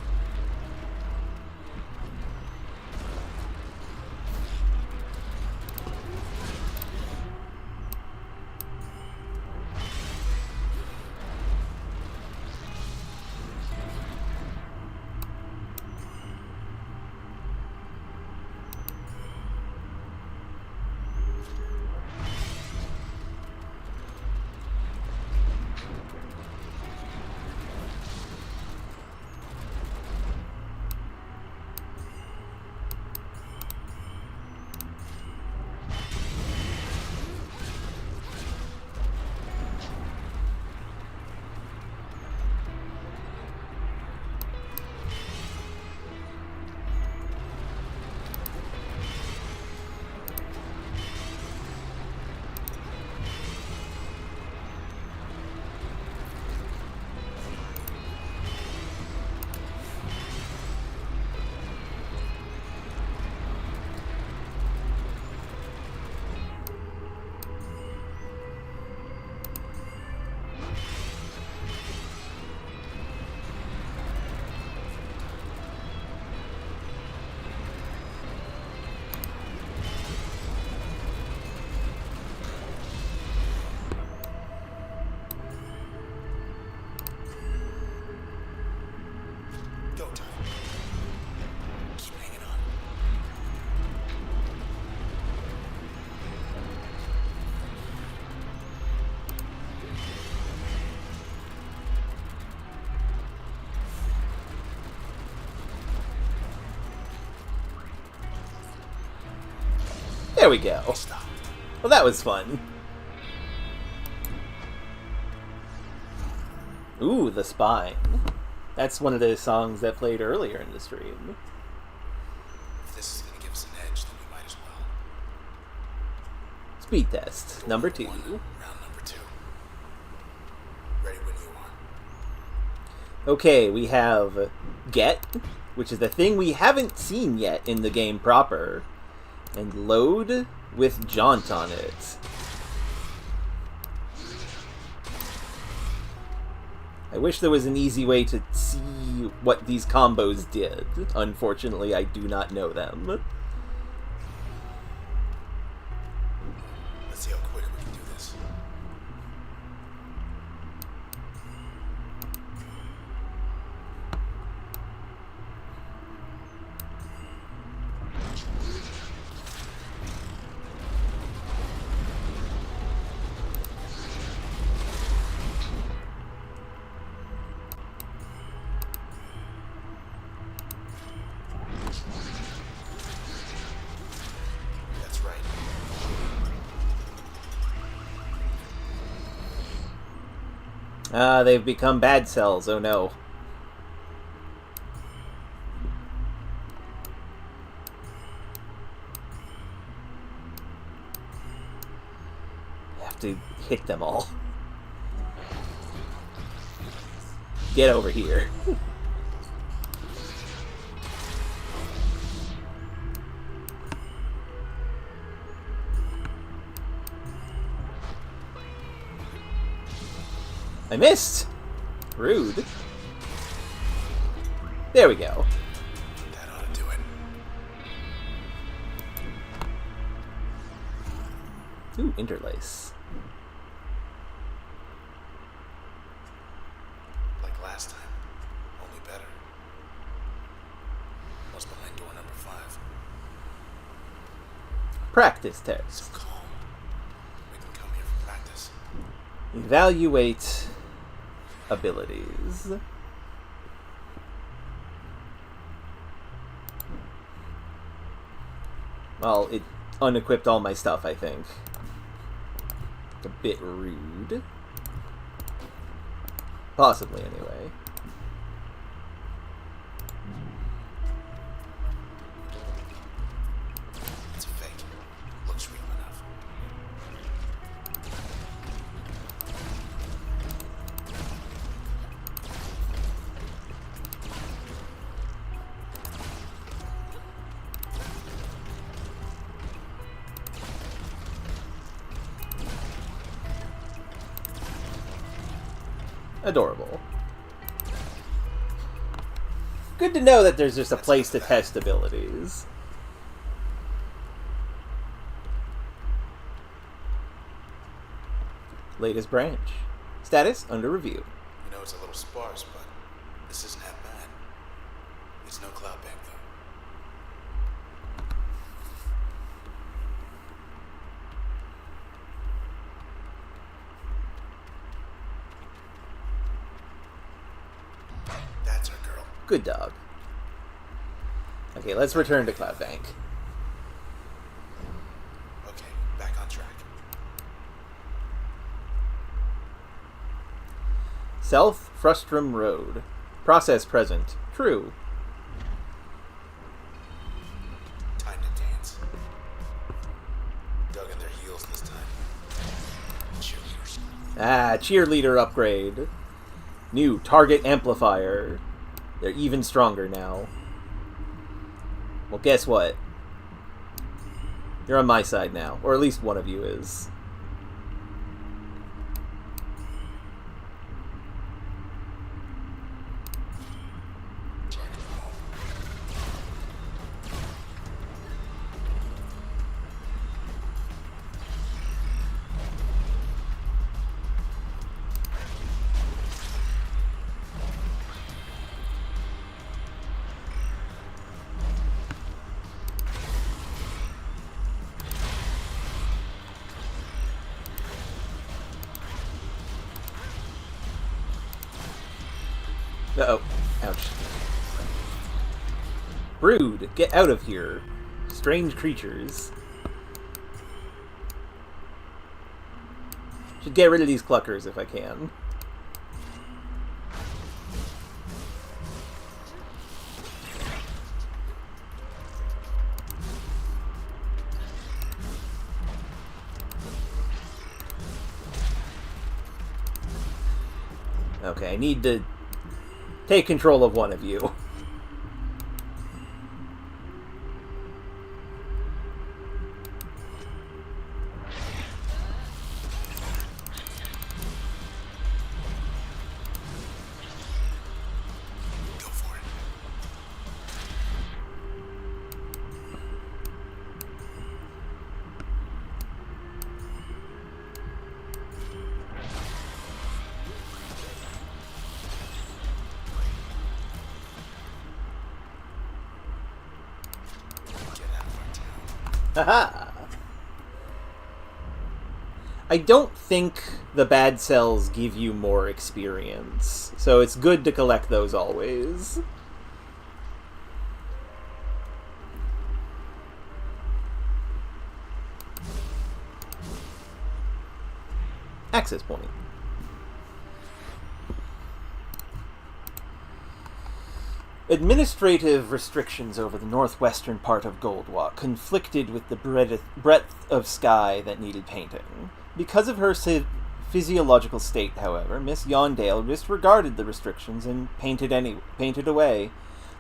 There we go. He stopped. Well, that was fun. Ooh, The Spine. That's one of the songs that played earlier in the stream. If this is going to give us an edge, then we might as well. Speed test, number 2. Round number 2. Ready when you are. Okay, we have Get, which is the thing we haven't seen yet in the game proper, and Load with Jaunt on it. I wish there was an easy way to see what these combos did. Unfortunately, I do not know them. Let's see how quick we can do this. That's right. Ah, they've become bad cells, oh no. You have to hit them all. Get over here. I missed! Rude. There we go. That ought to do it. Ooh, interlace. Like last time. Only better. What's behind door number 5? Practice test. So calm. We can come here for practice. Evaluate abilities. Well, it unequipped all my stuff, I think. It's a bit rude. Possibly, anyway. It's fake. Looks real enough. Adorable. Good to know that there's just a place to test abilities. Latest branch. Status under review. We know it's a little sparse, but this isn't that bad. It's no cloud bank, though. That's our girl. Good dog. Okay, let's return to Cloud Bank. Okay, back on track. South Frustrum Road. Process present. True. Time to dance. Dug in their heels this time. Cheerleaders. Ah, cheerleader upgrade. New target amplifier. They're even stronger now. Well, guess what? You're on my side now. Or at least one of you is. Uh-oh. Ouch. Brood, get out of here. Strange creatures. Should get rid of these cluckers if I can. Okay, I need to take control of one of you. Haha! I don't think the bad cells give you more experience, so it's good to collect those always. Access point. Administrative restrictions over the northwestern part of Goldwalk conflicted with the breadth of sky that needed painting. Because of her physiological state, however, Miss Yondale disregarded the restrictions and painted away.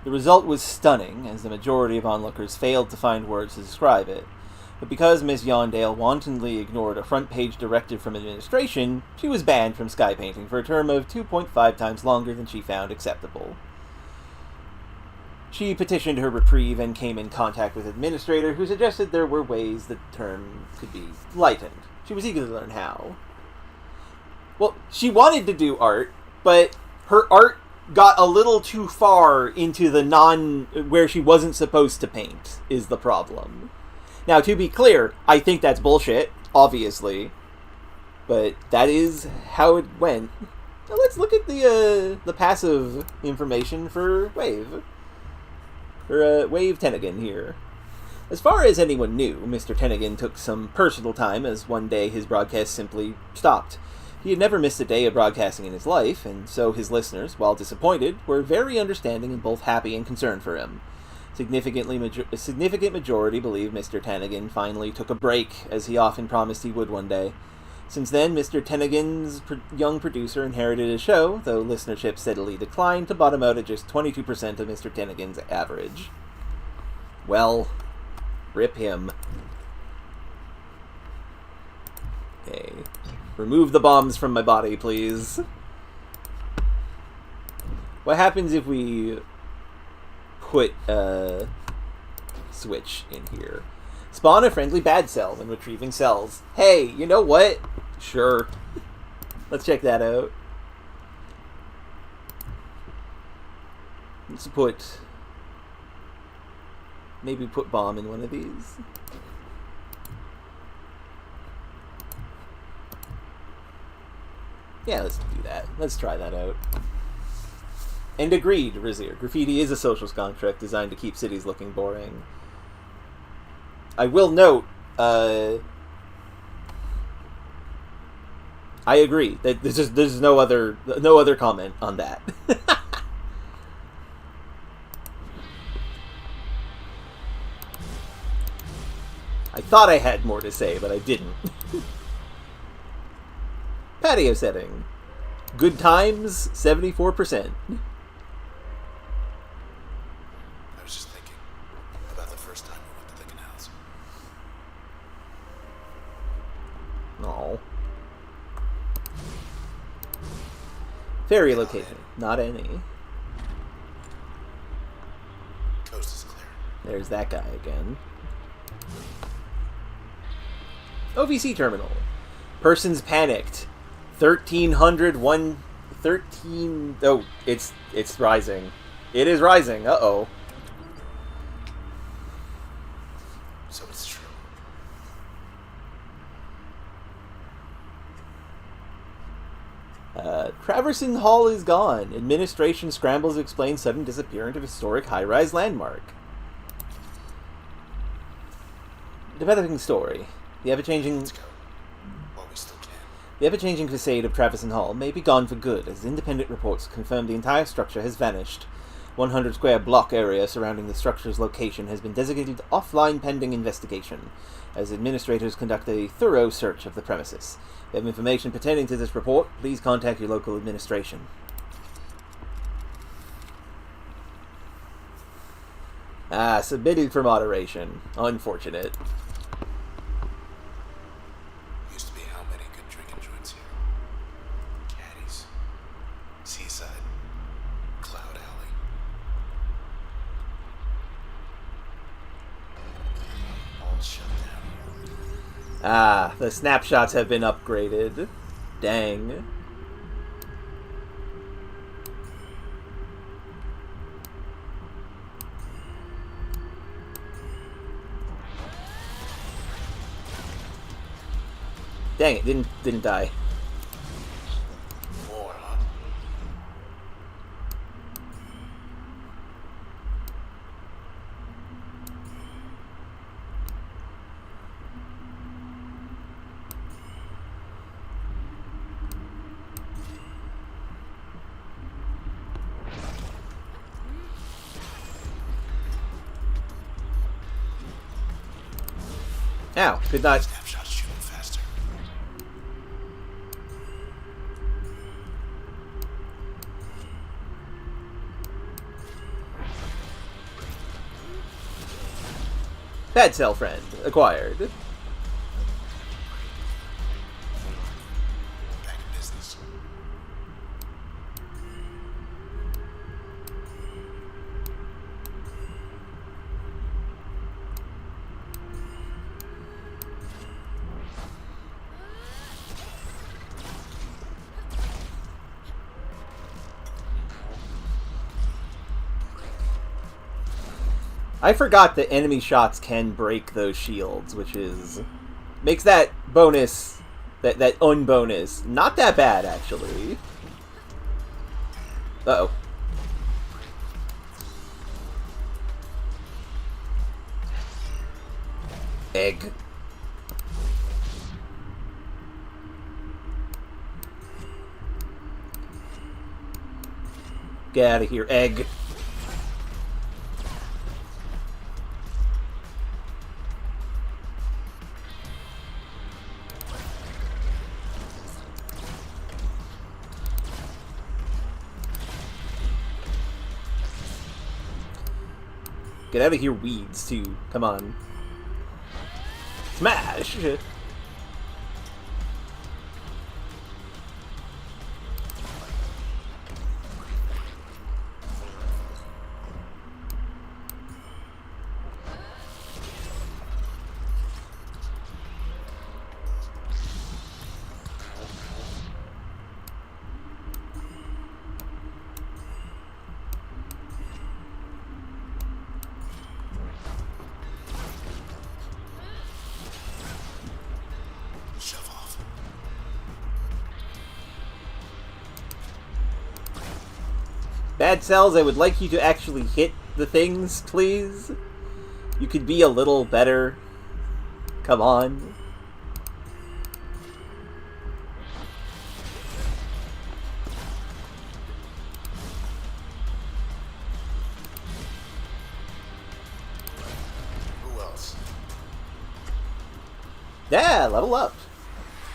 The result was stunning, as the majority of onlookers failed to find words to describe it. But because Miss Yondale wantonly ignored a front-page directive from administration, she was banned from sky painting for a term of 2.5 times longer than she found acceptable. She petitioned her reprieve and came in contact with Administrator, who suggested there were ways the term could be lightened. She was eager to learn how. Well, she wanted to do art, but her art got a little too far into the where she wasn't supposed to paint, is the problem. Now, to be clear, I think that's bullshit, obviously, but that is how it went. Now let's look at the passive information for Wave. Wave Tennigan here. As far as anyone knew, Mr. Tennigan took some personal time as one day his broadcast simply stopped. He had never missed a day of broadcasting in his life, and so his listeners, while disappointed, were very understanding and both happy and concerned for him. A significant majority believe Mr. Tennigan finally took a break, as he often promised he would one day. Since then, Mr. Tennigan's young producer inherited a show, though listenership steadily declined to bottom out at just 22% of Mr. Tennigan's average. Well, rip him. Okay. Remove the bombs from my body, please. What happens if we put a switch in here? Spawn a friendly bad cell when retrieving cells. Hey, you know what? Sure. Let's check that out. Let's maybe put bomb in one of these. Yeah, let's do that. Let's try that out. And agreed, Rizier. Graffiti is a social construct designed to keep cities looking boring. I will note, I agree. That there's no other comment on that. I thought I had more to say, but I didn't. Patio setting. Good times, 74%. I was just thinking about the first time we went to the canals. No. Ferry location. Not any. Coast is clear. There's that guy again. OVC terminal. Persons panicked. 13. Oh, it's rising. It is rising. Uh-oh. So it's true. Traverson Hall is gone. Administration scrambles to explain sudden disappearance of historic high-rise landmark. Developing story. The ever-changing... Let's go. While we still can. The ever-changing facade of Traverson Hall may be gone for good, as independent reports confirm the entire structure has vanished. 100 square block area surrounding the structure's location has been designated offline pending investigation, as administrators conduct a thorough search of the premises. If you have information pertaining to this report, please contact your local administration. Submitted for moderation. Unfortunate. Used to be how many good drinking joints here? Caddies, Seaside, Cloud Alley. All shut down. The snapshots have been upgraded. Dang. Dang it, didn't die. More, huh? Ow, good night. Snapshots shooting faster. Bad cell friend acquired. Back in business. I forgot that enemy shots can break those shields, which makes that bonus, that unbonus, not that bad, actually. Uh-oh. Egg. Get out of here, egg. Get out of here, weeds, too. Come on. Smash! Shove off. Bad cells, I would like you to actually hit the things, please. You could be a little better. Come on. Who else? Yeah, level up.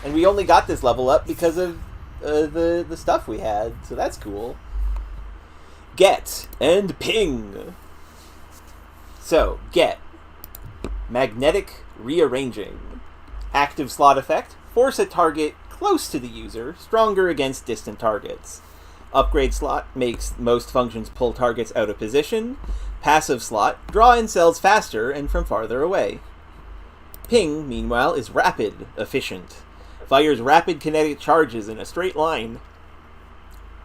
And we only got this level up because of the stuff we had, so that's cool. Get and ping. So, get. Magnetic rearranging. Active slot effect. Force a target close to the user, stronger against distant targets. Upgrade slot makes most functions pull targets out of position. Passive slot, draw in cells faster and from farther away. Ping, meanwhile, is rapid, efficient. Fires rapid kinetic charges in a straight line.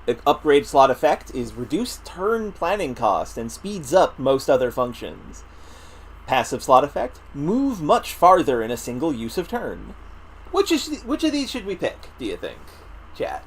The upgrade slot effect is reduced turn planning cost and speeds up most other functions. Passive slot effect, move much farther in a single use of turn. Which of these should we pick, do you think, chat?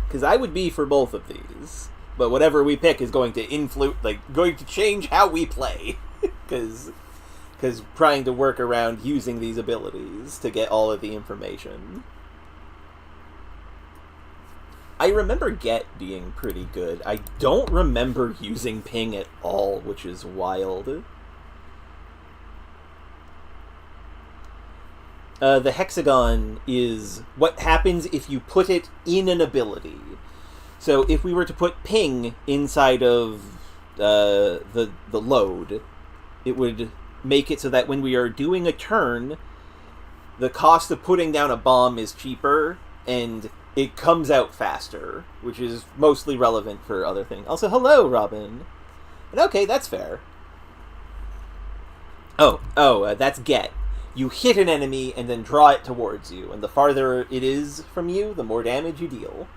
Because I would be for both of these. But whatever we pick is going to going to change how we play. Because trying to work around using these abilities to get all of the information. I remember Get being pretty good. I don't remember using Ping at all, which is wild. The hexagon is what happens if you put it in an ability. So if we were to put Ping inside of the load, it would make it so that when we are doing a turn, the cost of putting down a bomb is cheaper, and it comes out faster, which is mostly relevant for other things. Also, hello, Robin. And okay, that's fair. That's Get. You hit an enemy and then draw it towards you, and the farther it is from you, the more damage you deal.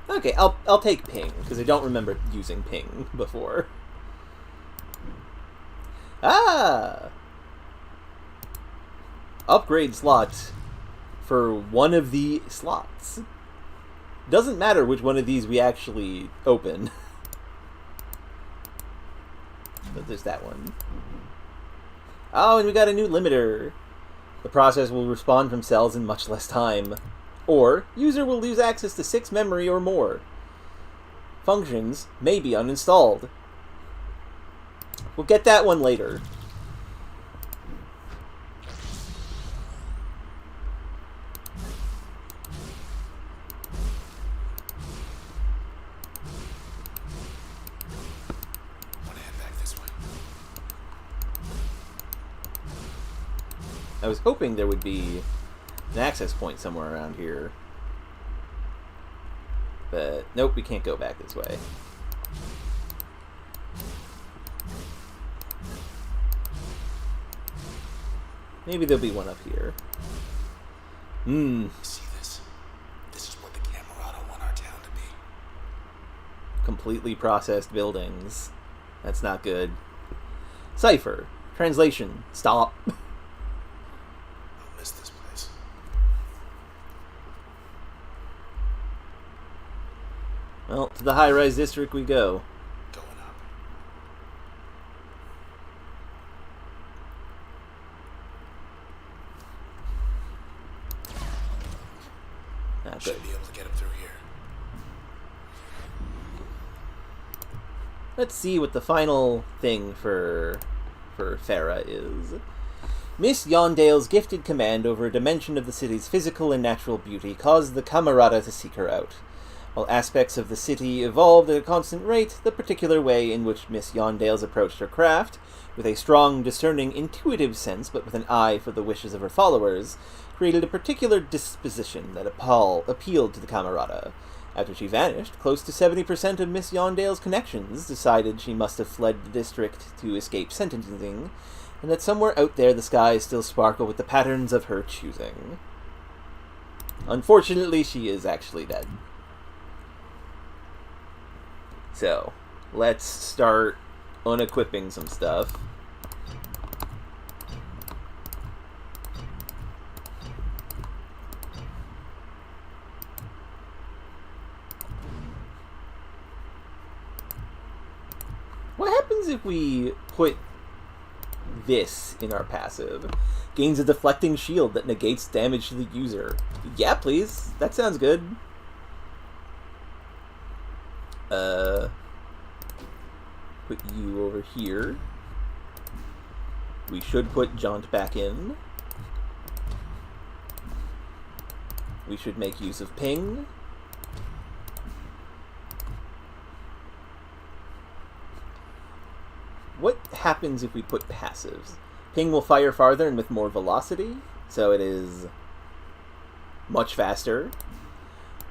Okay, I'll take Ping, because I don't remember using Ping before. Ah! Upgrade slot for one of the slots. Doesn't matter which one of these we actually open. But there's that one. Oh, and we got a new limiter. The process will respawn from cells in much less time. Or, user will lose access to 6 memory or more. Functions may be uninstalled. We'll get that one later. Want to head back this way? I was hoping there would be an access point somewhere around here. But nope, we can't go back this way. Maybe there'll be one up here. See this? This is what the Camerata want our town to be. Completely processed buildings. That's not good. Cipher. Translation. Stop. I'll miss this place. Well, to the high-rise district we go. Going up. Not good. Should be able to get up through here. Let's see what the final thing for Farah is. Miss Yondale's gifted command over a dimension of the city's physical and natural beauty caused the Camerata to seek her out. While aspects of the city evolved at a constant rate, the particular way in which Miss Yondale's approached her craft, with a strong, discerning, intuitive sense but with an eye for the wishes of her followers, created a particular disposition that appealed to the Camerata. After she vanished, close to 70% of Miss Yondale's connections decided she must have fled the district to escape sentencing, and that somewhere out there the skies still sparkle with the patterns of her choosing. Unfortunately, she is actually dead. So, let's start unequipping some stuff. What happens if we put this in our passive? Gains a deflecting shield that negates damage to the user. Yeah, please. That sounds good. Put you over here. We should put Jaunt back in. We should make use of Ping. What happens if we put passives? Ping will fire farther and with more velocity, so it is much faster.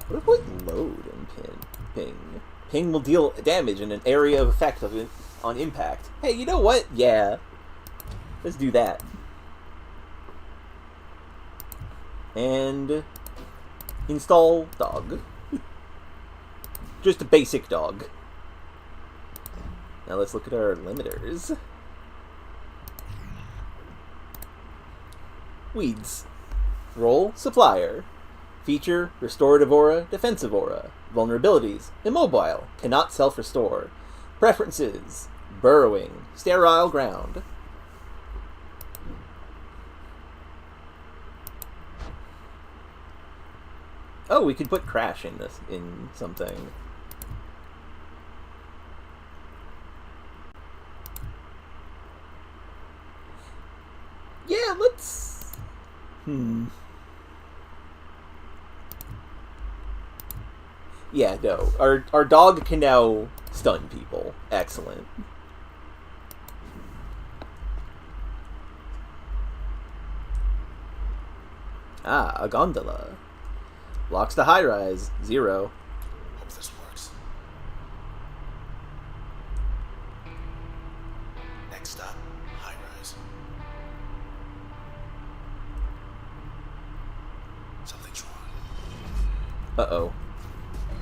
What if we load in Ping? Ping will deal damage in an area of effect on impact. Hey, you know what? Yeah. Let's do that. And install dog. Just a basic dog. Now let's look at our limiters. Weeds. Role, supplier. Feature, restorative aura, defensive aura. Vulnerabilities, immobile, cannot self-restore. Preferences, burrowing, sterile ground. Oh, we could put crash in this, in something. Yeah, let's... Yeah, no. Our dog can now stun people. Excellent. Ah, a gondola. Blocks the high rise. 0. Hope this works. Next stop, high rise. Something's wrong. Uh-oh.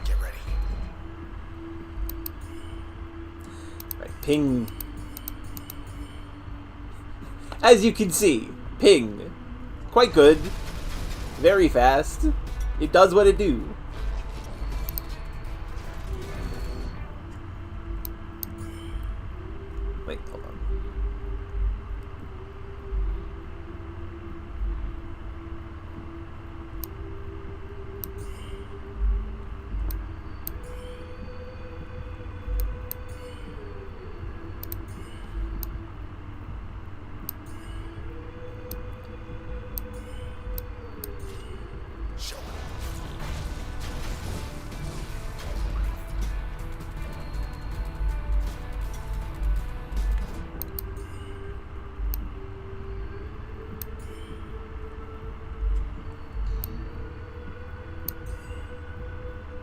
Get ready. Right, ping. As you can see, ping. Quite good. Very fast. It does what it do. Wait, hold on. Show it.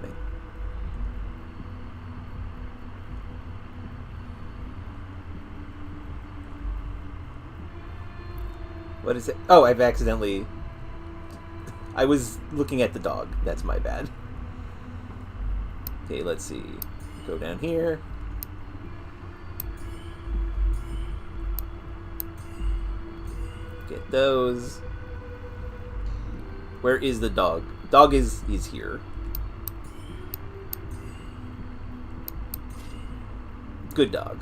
Wait. What is it? Oh, I've accidentally... I was looking at the dog. That's my bad. Okay, let's see. Go down here. Get those. Where is the dog? Dog is here. Good dog.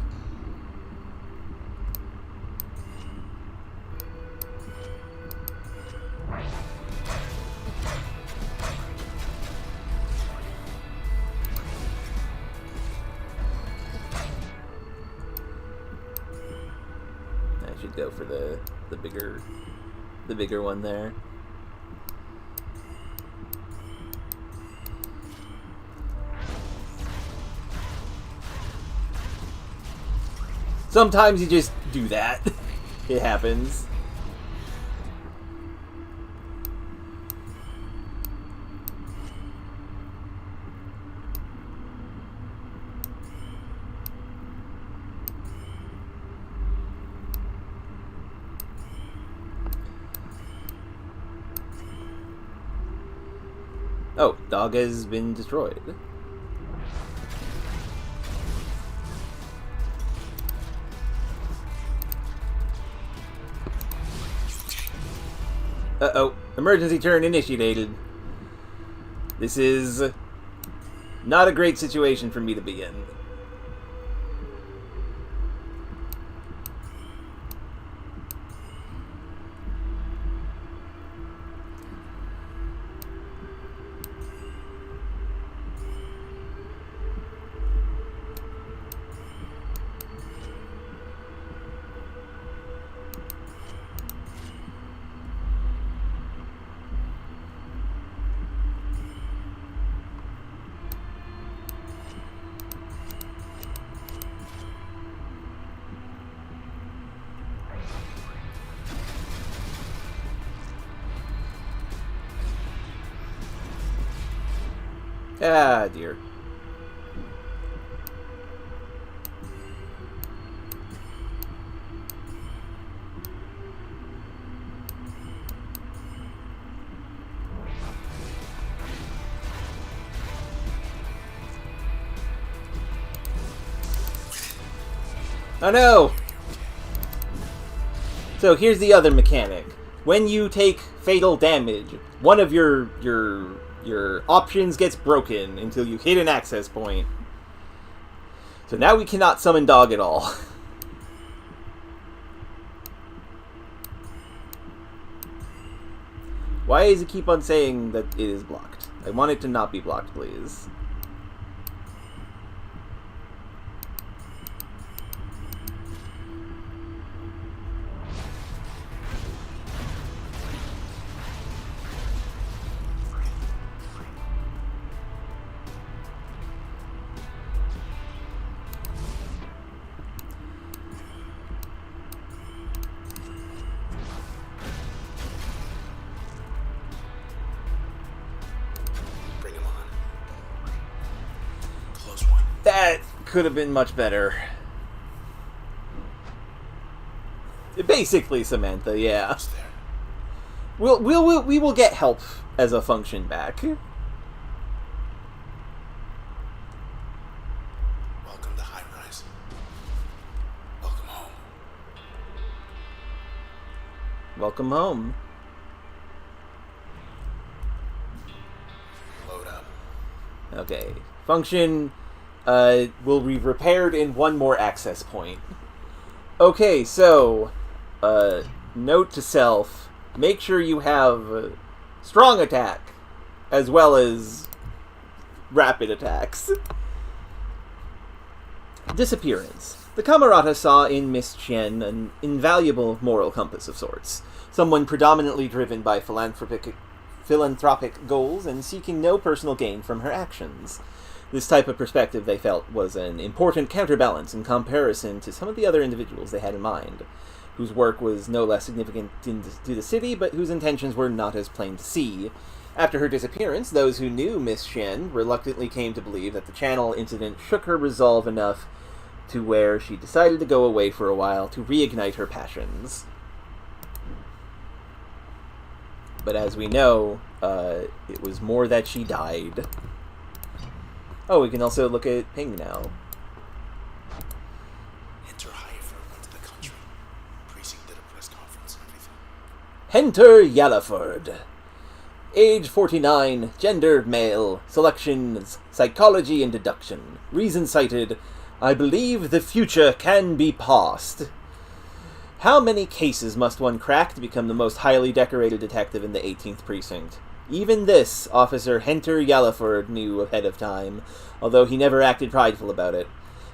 I should go for the bigger one there. Sometimes you just do that. It happens. Oh, dog has been destroyed. Uh-oh. Emergency turn initiated. This is not a great situation for me to be in. Ah, dear. Oh no! So here's the other mechanic. When you take fatal damage, one of your options gets broken until you hit an access point. So now we cannot summon Dog at all. Why does it keep on saying that it is blocked? I want it to not be blocked, please. That could have been much better. Basically, Samantha, yeah. We will get help as a function back. Welcome to High Rise. Welcome home. Welcome home. Load up. Okay. Function will be repaired in one more access point. Okay, so, note to self, make sure you have strong attack, as well as rapid attacks. Disappearance. The Camerata saw in Miss Chen an invaluable moral compass of sorts, someone predominantly driven by philanthropic goals and seeking no personal gain from her actions. This type of perspective, they felt, was an important counterbalance in comparison to some of the other individuals they had in mind, whose work was no less significant to the city, but whose intentions were not as plain to see. After her disappearance, those who knew Miss Shen reluctantly came to believe that the Channel incident shook her resolve enough to where she decided to go away for a while to reignite her passions. But as we know, it was more that she died. Oh, we can also look at Ping now. Enter Highford went to the country. Precinct did a press conference and everything. Henter Yallaford. Age 49, gender male, selections, psychology and deduction. Reason cited, I believe the future can be past. How many cases must one crack to become the most highly decorated detective in the 18th precinct? Even this, Officer Henter Yallaford knew ahead of time, although he never acted prideful about it.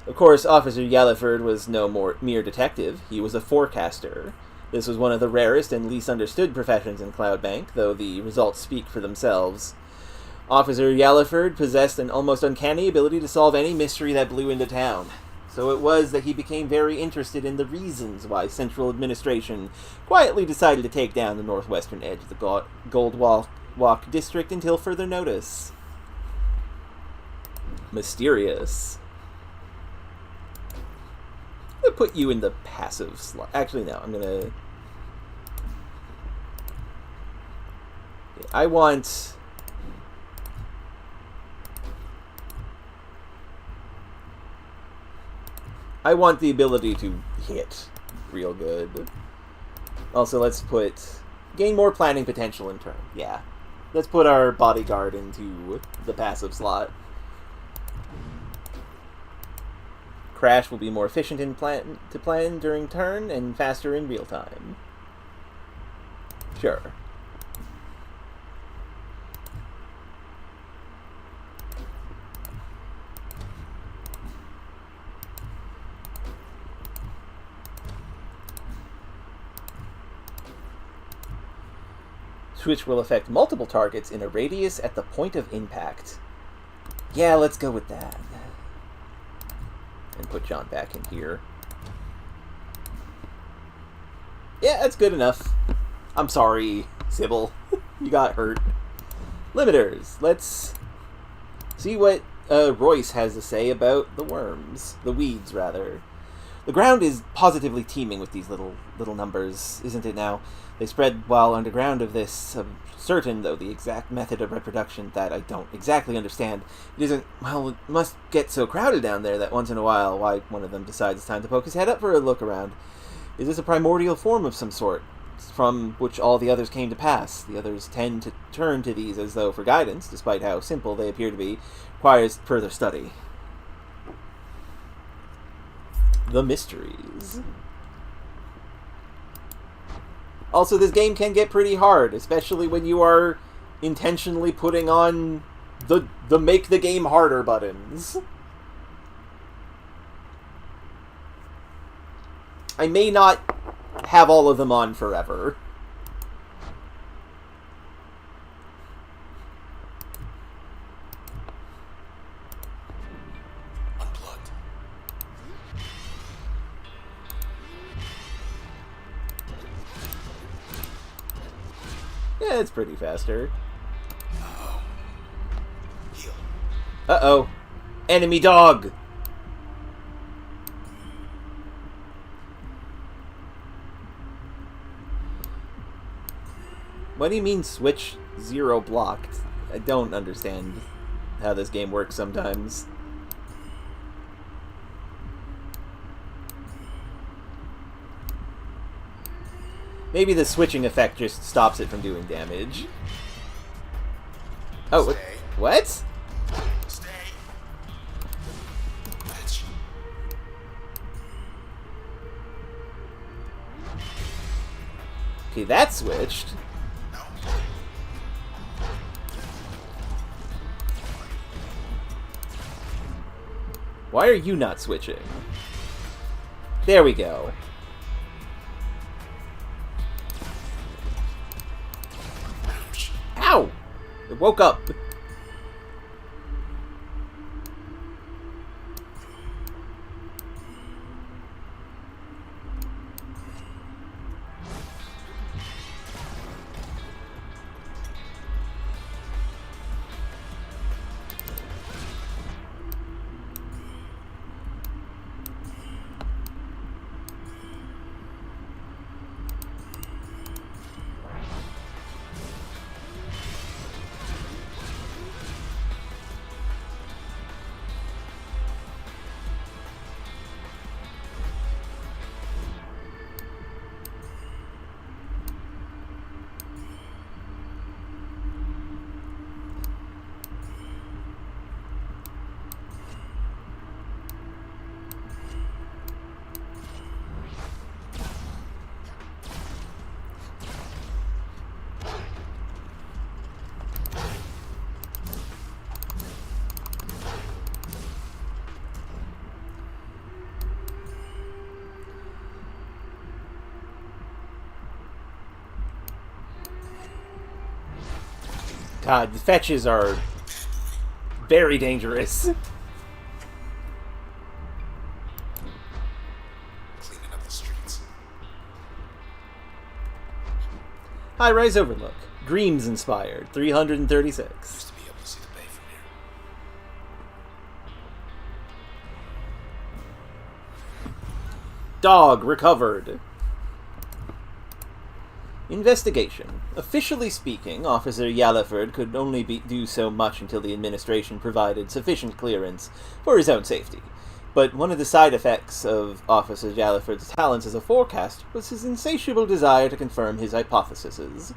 Of course, Officer Yallaford was no mere detective, he was a forecaster. This was one of the rarest and least understood professions in Cloudbank, though the results speak for themselves. Officer Yallaford possessed an almost uncanny ability to solve any mystery that blew into town. So it was that he became very interested in the reasons why Central Administration quietly decided to take down the northwestern edge of the Gold Walk District until further notice. Mysterious. I'm going to put you in the passive slot. Actually, no, I'm going to... I want the ability to hit real good. Also, let's put... gain more planning potential in turn. Yeah. Let's put our bodyguard into the passive slot. Crash will be more efficient in to plan during turn and faster in real time. Sure. Switch will affect multiple targets in a radius at the point of impact. Yeah, let's go with that. And put John back in here. Yeah, that's good enough. I'm sorry, Sybil. You got hurt. Limiters. Let's see what Royce has to say about the worms. The weeds, rather. The ground is positively teeming with these little numbers, isn't it now? They spread while underground of this, certain, though, the exact method of reproduction that I don't exactly understand. It isn't, well, it must get so crowded down there that once in a while, why, one of them decides it's time to poke his head up for a look around. Is this a primordial form of some sort, from which all the others came to pass? The others tend to turn to these as though for guidance, despite how simple they appear to be, requires further study. The mysteries. Also, this game can get pretty hard, especially when you are intentionally putting on the make the game harder buttons. I may not have all of them on forever. Unplugged. Yeah, it's pretty faster. Uh-oh. Heal. Uh-oh. Enemy dog! What do you mean switch 0 blocked? I don't understand how this game works sometimes. Maybe the switching effect just stops it from doing damage. Oh, Stay. what? Stay. Bitch. Okay, that switched. No. Why are you not switching? There we go. Ouch. Ow! It woke up. God, the fetches are very dangerous. Cleaning up the streets. High-rise overlook. Dreams inspired. 336. Used to be able to see the bay from here. Dog recovered. Investigation. Officially speaking, Officer Yallaford could only do so much until the administration provided sufficient clearance for his own safety. But one of the side effects of Officer Yallaford's talents as a forecaster was his insatiable desire to confirm his hypotheses.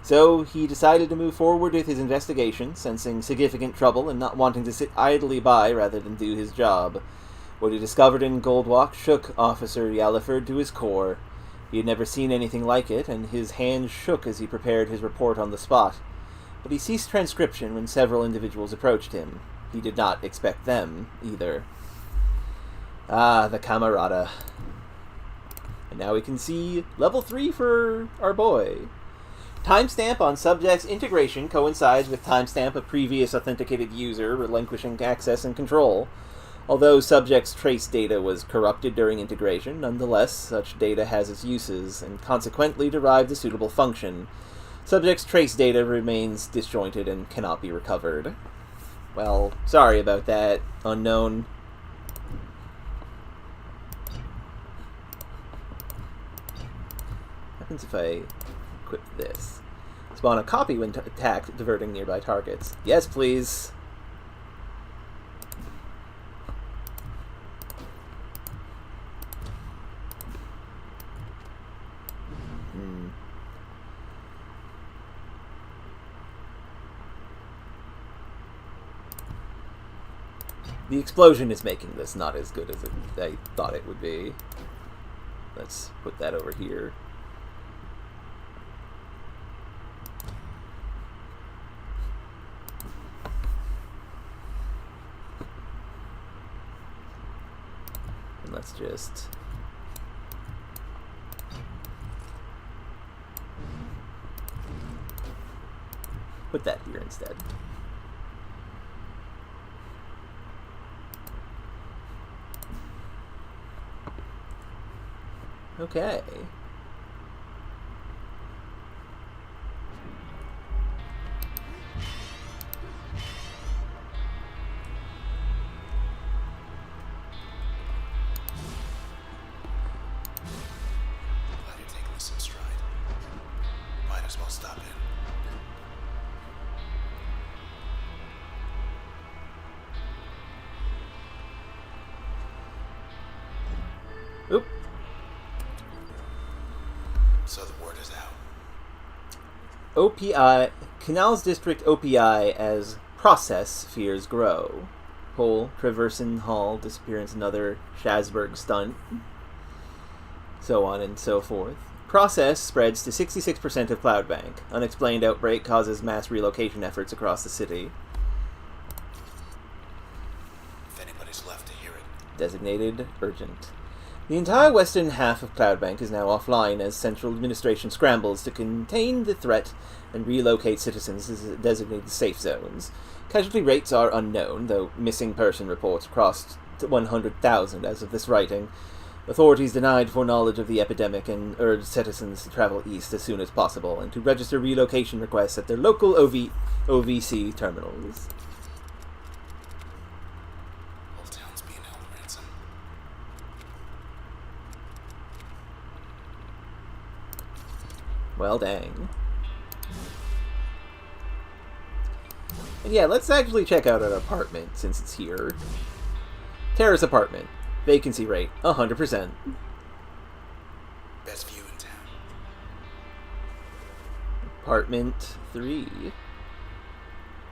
So he decided to move forward with his investigation, sensing significant trouble and not wanting to sit idly by rather than do his job. What he discovered in Goldwalk shook Officer Yallaford to his core. He had never seen anything like it, and his hands shook as he prepared his report on the spot. But he ceased transcription when several individuals approached him. He did not expect them, either. Ah, the camarada. And now we can see level 3 for our boy. Timestamp on subject's integration coincides with timestamp of previous authenticated user relinquishing access and control. Although subject's trace data was corrupted during integration, nonetheless, such data has its uses, and consequently derived a suitable function. Subject's trace data remains disjointed and cannot be recovered. Well, sorry about that, unknown. happens if I equip this? Spawn a copy when attacked, diverting nearby targets. Yes, please. The explosion is making this not as good as I thought it would be. Let's put that over here. And let's just... put that here instead. Okay. Glad you're taking this in stride. Might as well stop in. Oop. So the word is out. OPI, Canals District OPI as process fears grow. Pole, Traverson Hall, disappearance another Shasberg stunt. So on and so forth. Process spreads to 66% of Cloudbank. Unexplained outbreak causes mass relocation efforts across the city. If anybody's left to hear it. Designated urgent. The entire western half of Cloudbank is now offline as central administration scrambles to contain the threat and relocate citizens to designated safe zones. Casualty rates are unknown, though missing person reports crossed 100,000 as of this writing. Authorities denied foreknowledge of the epidemic and urged citizens to travel east as soon as possible and to register relocation requests at their local OVC terminals. Whole town's being held ransom. Well, dang. And yeah, let's actually check out our apartment since it's here. Terrace apartment. Vacancy rate, 100%. Best view in town. Apartment 3.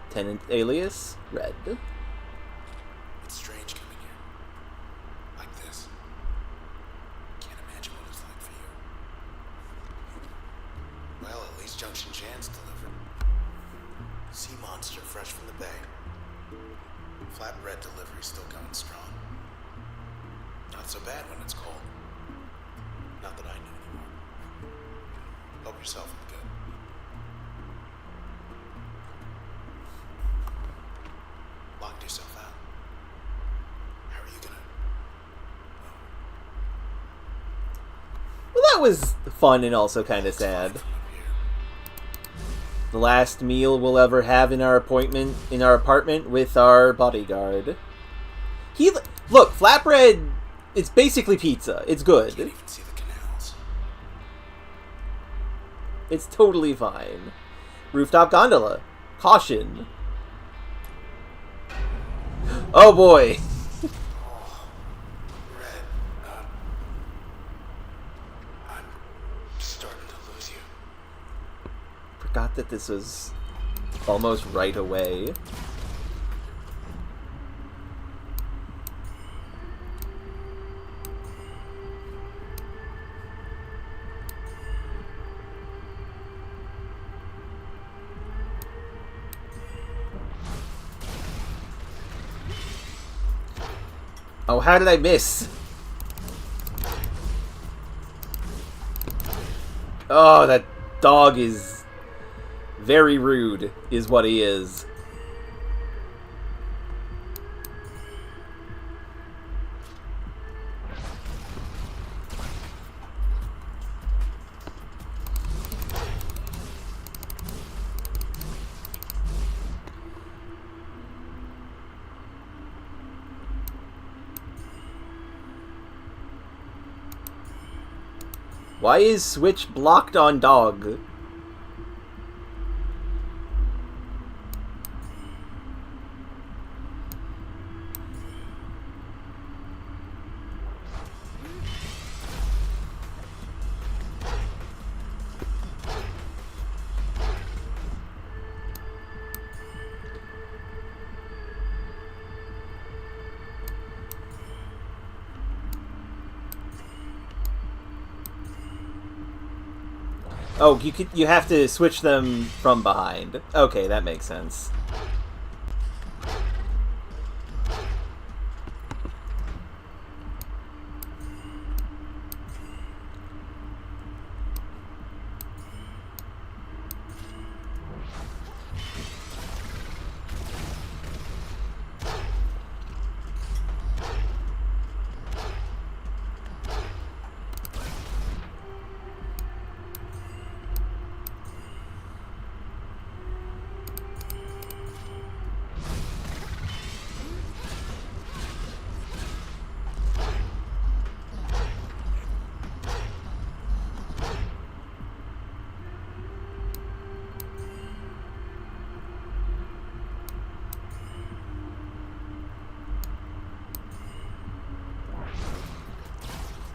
Tenant alias, red. It's strange coming here. Like this. Can't imagine what it's like for you. Well, at least Junction Jan's delivered. Sea monster fresh from the bay. Flatbread delivery still going strong. Not so bad when it's cold. Not that I know anymore. Help yourself with good. Locked yourself out. How are you gonna... Well, that was fun and also kind of sad. From up here. The last meal we'll ever have in our apartment with our bodyguard. Look, flatbread. It's basically pizza. It's good. Can't even see the canals. It's totally fine. Rooftop gondola. Caution. Oh boy. Red, I'm starting to lose you. Forgot that this was almost right away. Oh, how did I miss? Oh, that dog is very rude, is what he is. Why is switch blocked on dog? Oh, you have to switch them from behind. Okay, that makes sense.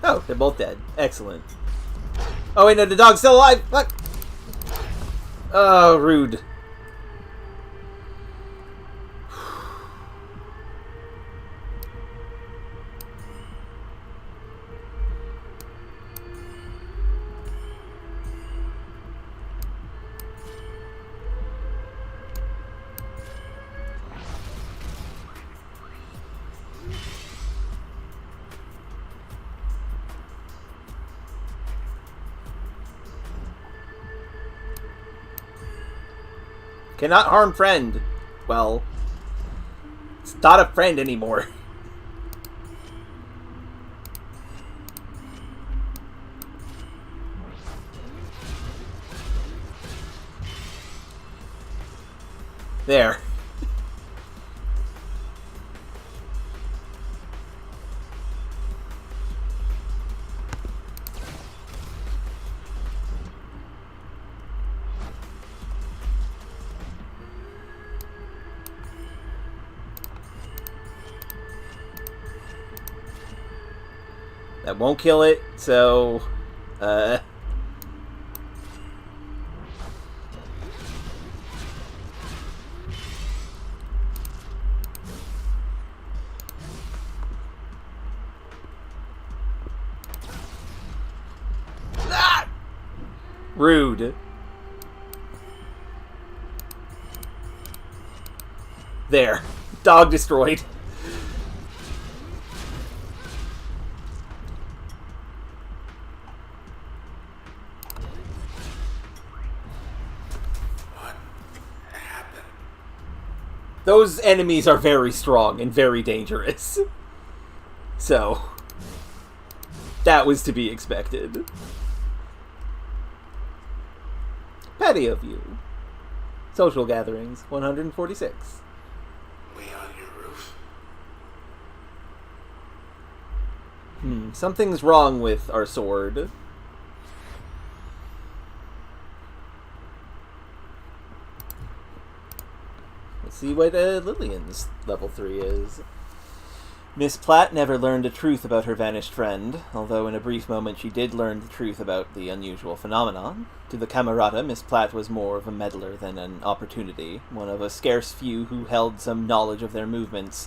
Oh, they're both dead. Excellent. Oh wait, no, the dog's still alive! Fuck! Oh, rude. Cannot harm friend. Well, it's not a friend anymore. There. That won't kill it, so... Ah! Rude. There. Dog destroyed. Those enemies are very strong and very dangerous. So, that was to be expected. Patio view. Social gatherings, 146. We on your roof? Something's wrong with our sword. See what Lillian's level 3 is. Miss Platt never learned the truth about her vanished friend, although in a brief moment she did learn the truth about the unusual phenomenon. To the Camerata, Miss Platt was more of a meddler than an opportunity, one of a scarce few who held some knowledge of their movements.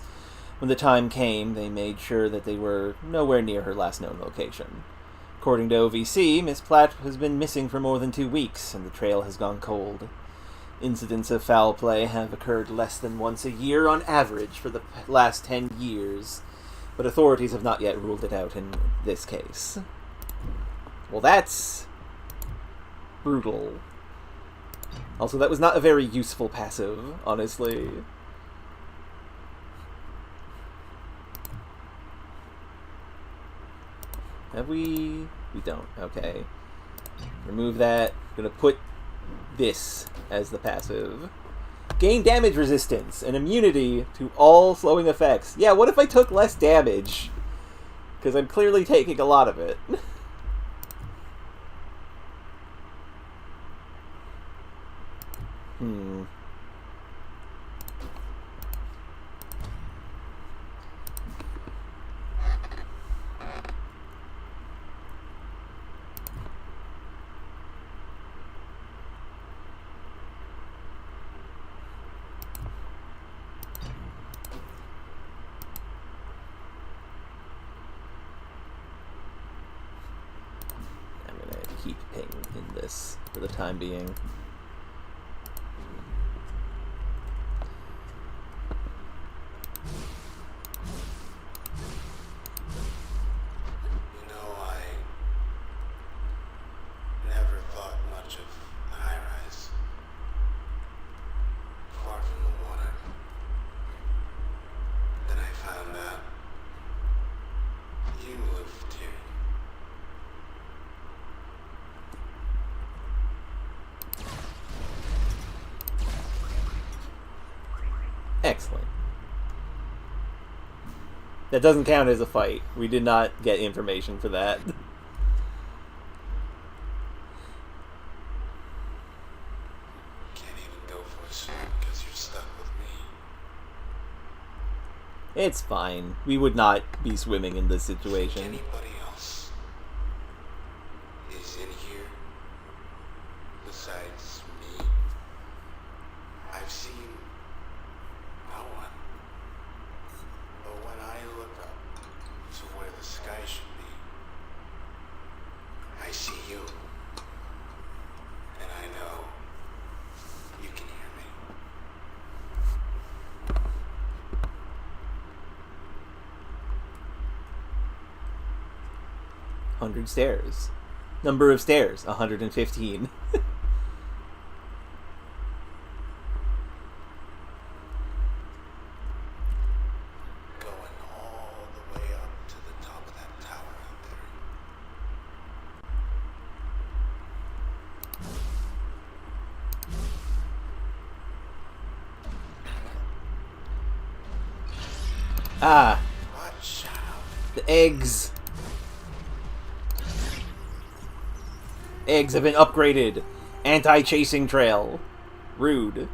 When the time came, they made sure that they were nowhere near her last known location. According to OVC, Miss Platt has been missing for more than 2 weeks, and the trail has gone cold. Incidents of foul play have occurred less than once a year on average for the last 10 years, but authorities have not yet ruled it out in this case. Well, that's brutal. Also, that was not a very useful passive, honestly. Have we? We don't. Okay. Remove that. I'm gonna put this as the passive. Gain damage resistance and immunity to all slowing effects. Yeah, what if I took less damage? Because I'm clearly taking a lot of it. this for the time being. Excellent. That doesn't count as a fight. We did not get information for that. Can't even go for a swim because you're stuck with me. It's fine. We would not be swimming in this situation. Anybody else is in here besides me? I've seen no one. But when I look up to where the sky should be, I see you. And I know you can hear me. 100 stairs. Number of stairs, 115. Going all the way up to the top of that tower out there. Ah, Watch out. the eggs. Eggs have been upgraded. Anti-chasing trail. Rude.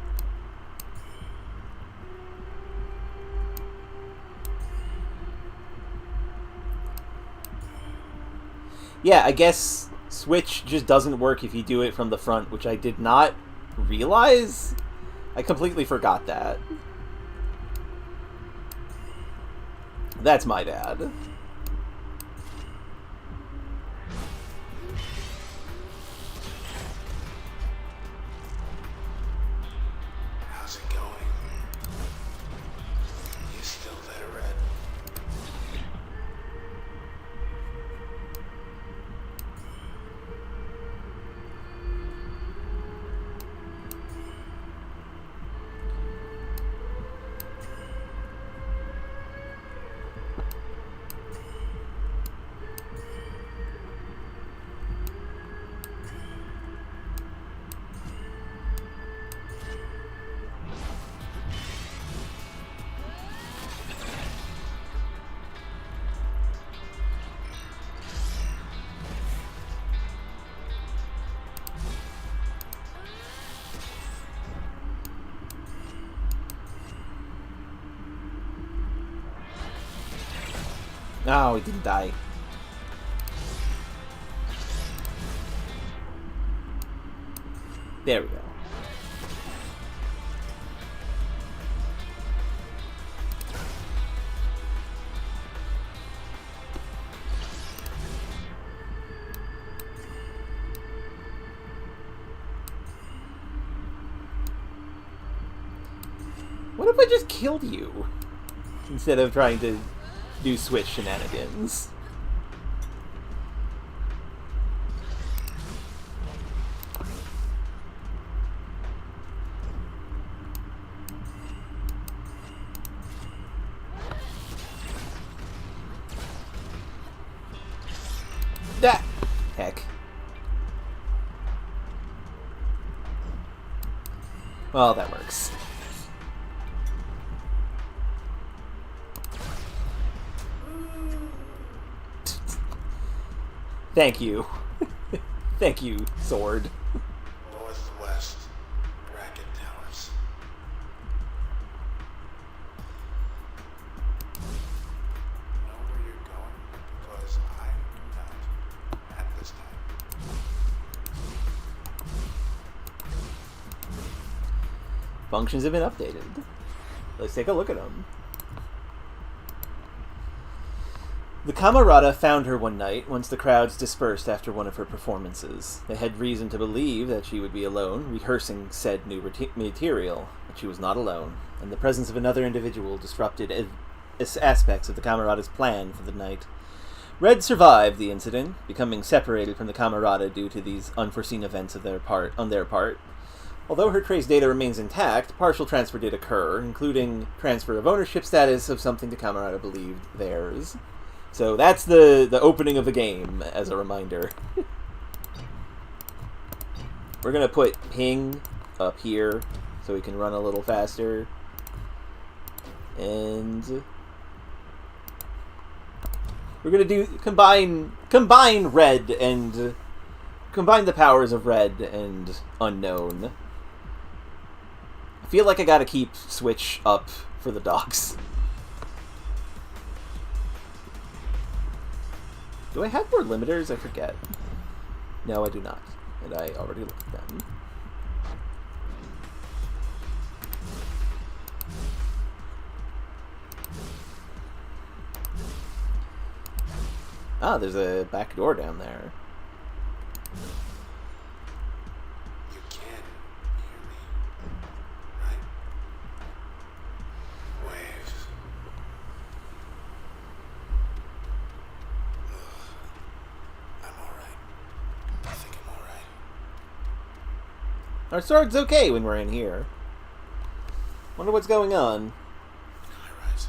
Yeah, I guess Switch just doesn't work if you do it from the front, which I did not realize. I completely forgot that. That's my bad. How's it going? You still there, Red? Oh, he didn't die. There we go. What if I just killed you? Instead of trying to do Switch shenanigans. That heck. Well, that works. Thank you. Thank you, sword. Northwest Racket Towers. Know where you're going? Because I'm not at this time. Functions have been updated. Let's take a look at them. The Camerata found her one night once the crowds dispersed after one of her performances. They had reason to believe that she would be alone, rehearsing said new material, but she was not alone, and the presence of another individual disrupted aspects of the Camerata's plan for the night. Red survived the incident, becoming separated from the Camerata due to these unforeseen events on their part. Although her trace data remains intact, partial transfer did occur, including transfer of ownership status of something the Camerata believed theirs. So that's the opening of the game, as a reminder. We're going to put ping up here so we can run a little faster. And we're going to do combine red and combine the powers of red and unknown. I feel like I got to keep switch up for the dogs. Do I have more limiters? I forget. No, I do not. And I already looked at them. Ah, there's a back door down there. You can hear me, right? Waves. I'm alright. I think I'm alright. Our sword's okay when we're in here. Wonder what's going on. High rise.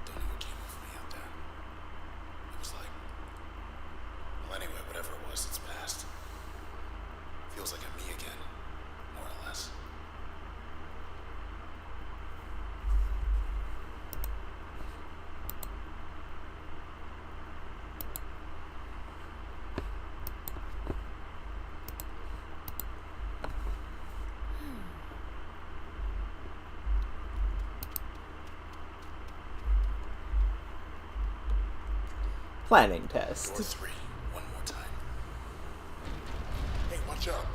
Don't know what came over me out there. It was like... Well, anyway, whatever it was, it's past. Feels like I'm me again, more or less. Planning test. Door 3, one more time. Hey, watch out.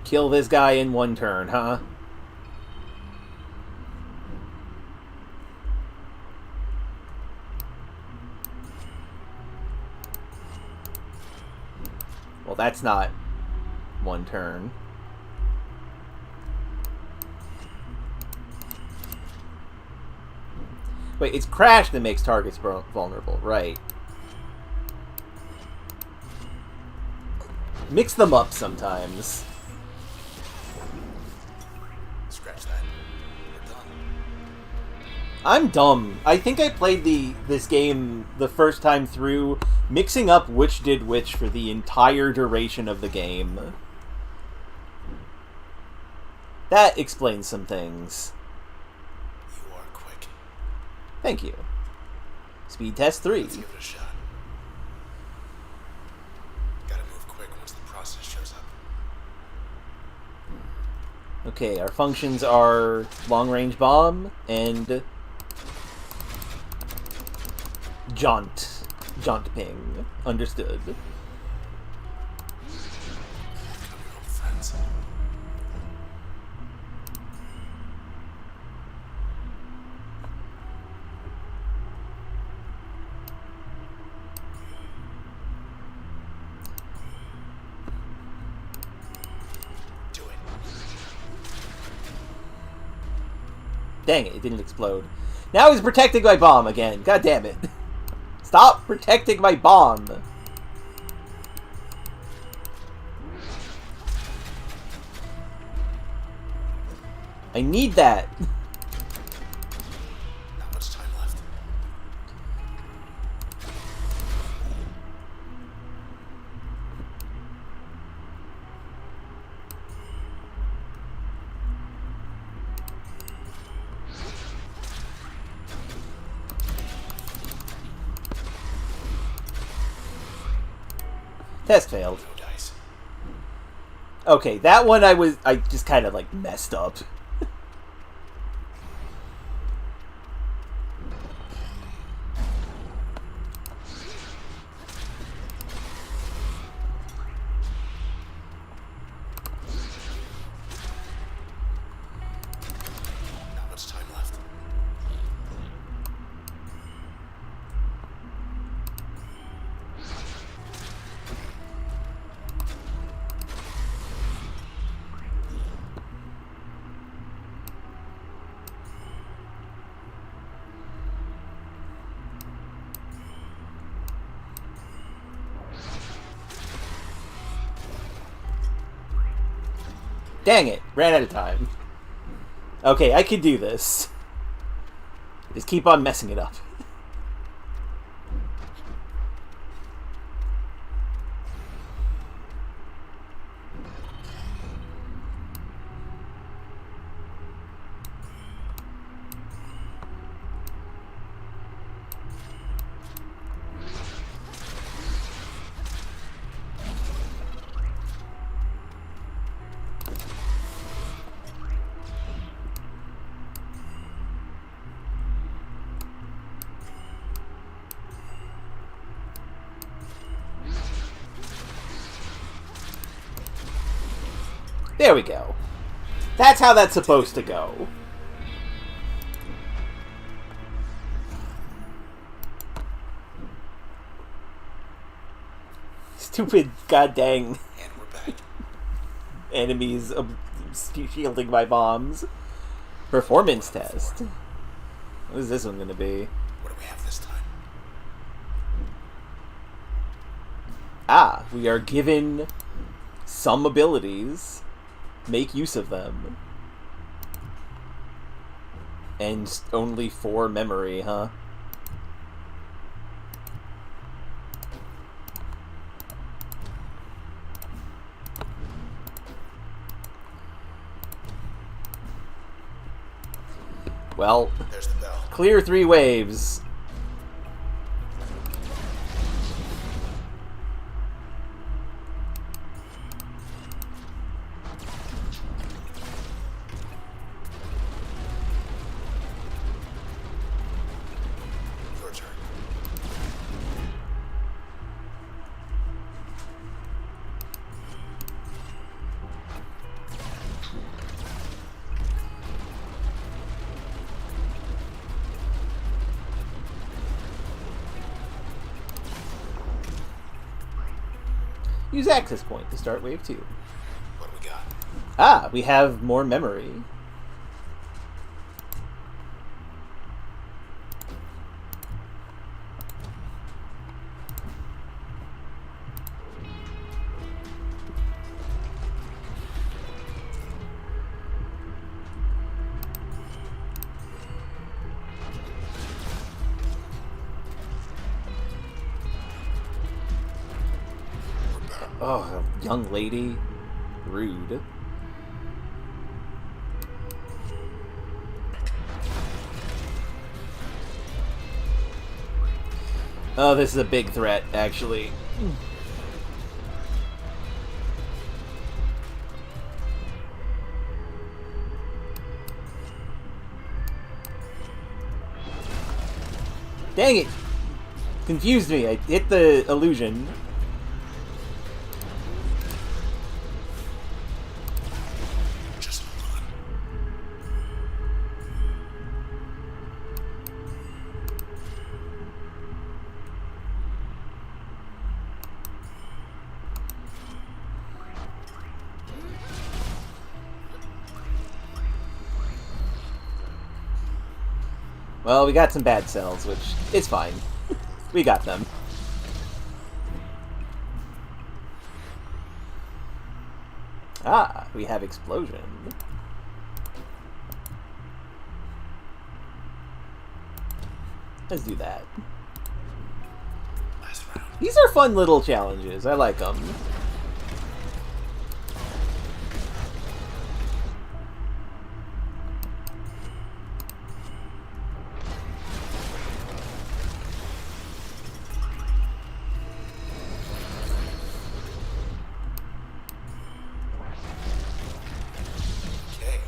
Kill this guy in one turn, huh? Well, that's not one turn. Wait, it's crash that makes targets vulnerable, right? Mix them up sometimes. Scratch that. We're done. I'm dumb. I think I played this game the first time through, mixing up which did which for the entire duration of the game. That explains some things. You are quick. Thank you. Speed test 3. Let's give it a shot. Gotta move quick once the process shows up. Okay, our functions are long-range bomb and jaunt ping. Understood. Come your old friends. Do it. Dang it didn't explode. Now he's protecting my bomb again. God damn it. Stop protecting my bomb. I need that. Not much time left. Test failed. No dice. Okay, that one I just kind of like messed up. Not much time left. Dang it! Ran out of time. Okay, I can do this. Just keep on messing it up. There we go. That's how that's supposed to go. Stupid goddamn And we're back. enemies shielding my bombs. Performance test. What is this one going to be? What do we have this time? Ah, we are given some abilities. Make use of them. And only 4 memory, huh? Well, There's the bell. clear 3 waves. Your turn. Use access point to start wave 2. What do we got? Ah, we have more memory. Oh, young lady. Rude. Oh, this is a big threat, actually. Dang it! Confused me. I hit the illusion. Just hold on. Well, we got some bad cells, which is fine. We got them. Ah, we have explosion. Let's do that. Last round. These are fun little challenges. I like them. Okay.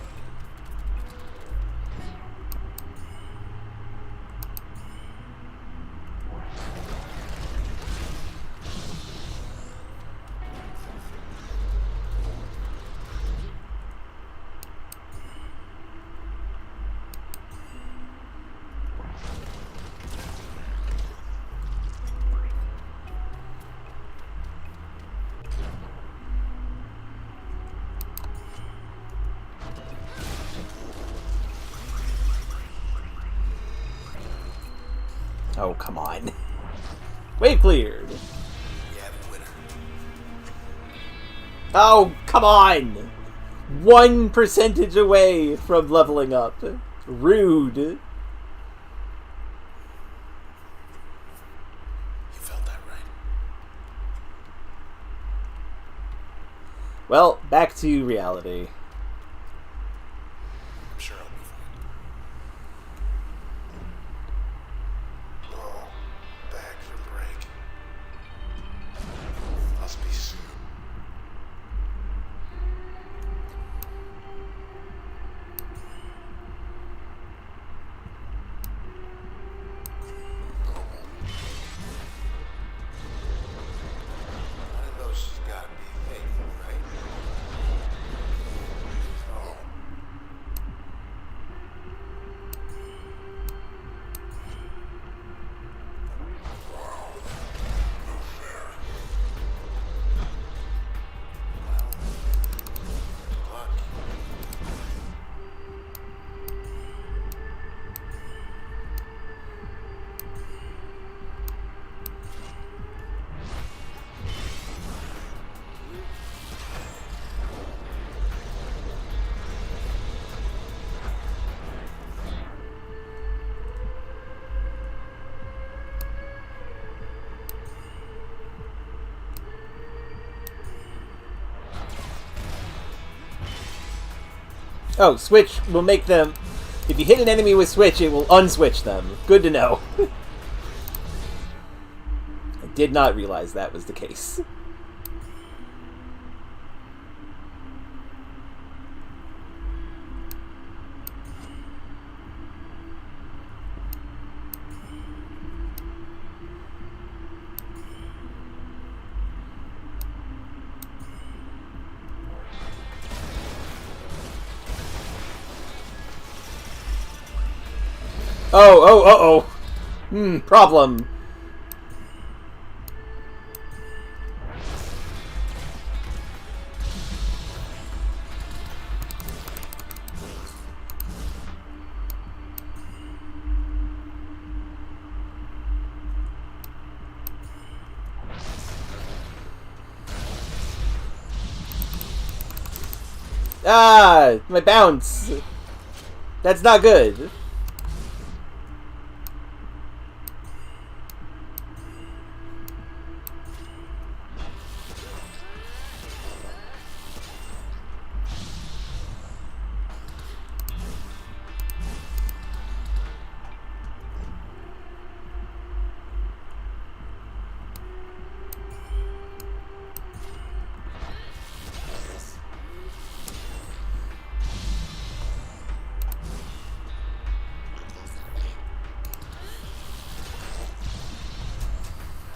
Oh, come on. Wave cleared. We have a winner. Oh, come on! 1% away from leveling up. Rude. You felt that, right? Well, back to reality. I'm sure I'll be fine. Oh, back for break. Must be soon. One of those has got to be fake, right? Oh. Luck. Oh, switch will make them... If you hit an enemy with switch, it will unswitch them. Good to know. I did not realize that was the case. Oh, problem. Ah, my bounce. That's not good.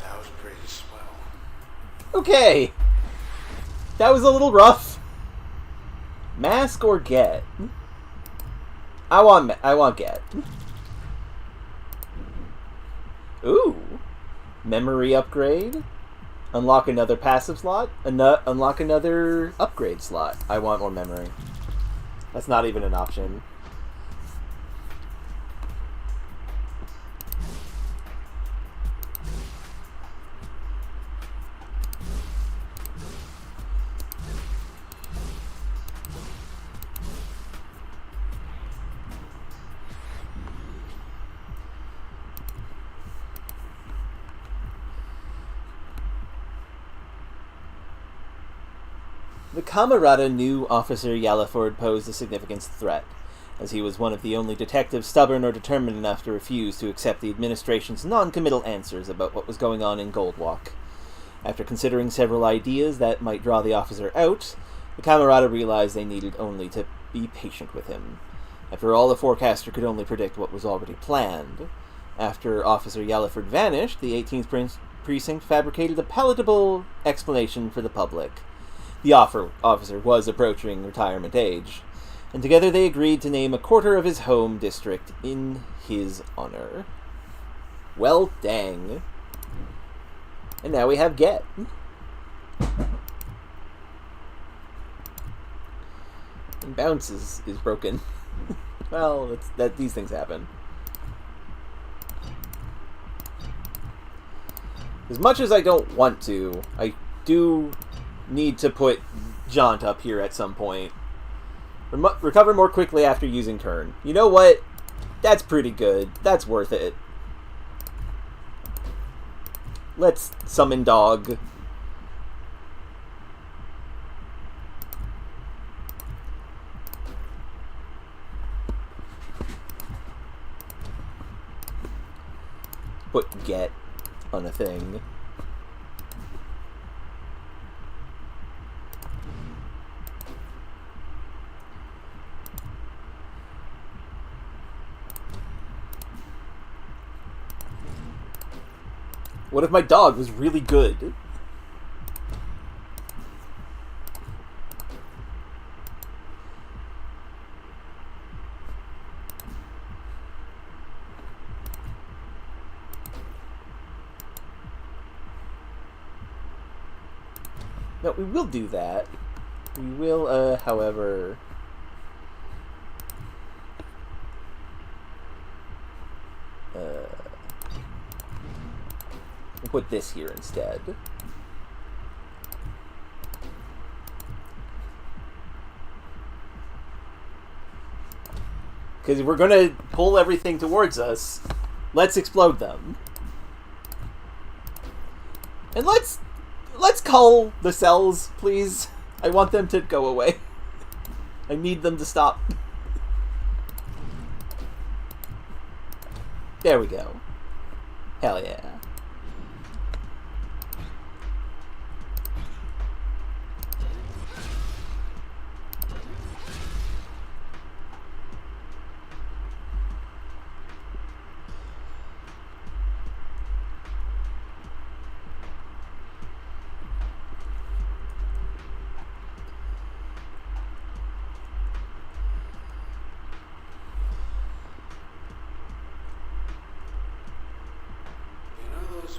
That was pretty swell. Okay. That was a little rough. Mask or get? I want get. Ooh. Memory upgrade. Unlock another passive slot. Unlock another upgrade slot. I want more memory. That's not even an option. The Camerata knew Officer Yellowford posed a significant threat, as he was one of the only detectives stubborn or determined enough to refuse to accept the administration's non-committal answers about what was going on in Goldwalk. After considering several ideas that might draw the officer out, the Camerata realized they needed only to be patient with him. After all, the forecaster could only predict what was already planned. After Officer Yellowford vanished, the 18th Precinct fabricated a palatable explanation for the public. The officer was approaching retirement age, and together they agreed to name a quarter of his home district in his honor. Well, dang. And now we have get. And bounce is broken. Well, these things happen. As much as I don't want to, I do need to put Jaunt up here at some point. Recover more quickly after using turn. You know what? That's pretty good. That's worth it. Let's summon dog. Put get on a thing. What if my dog was really good? No, we will do that. We will, however... we'll put this here instead. Because if we're gonna pull everything towards us, let's explode them. And let's cull the cells, please. I want them to go away. I need them to stop. There we go. Hell yeah.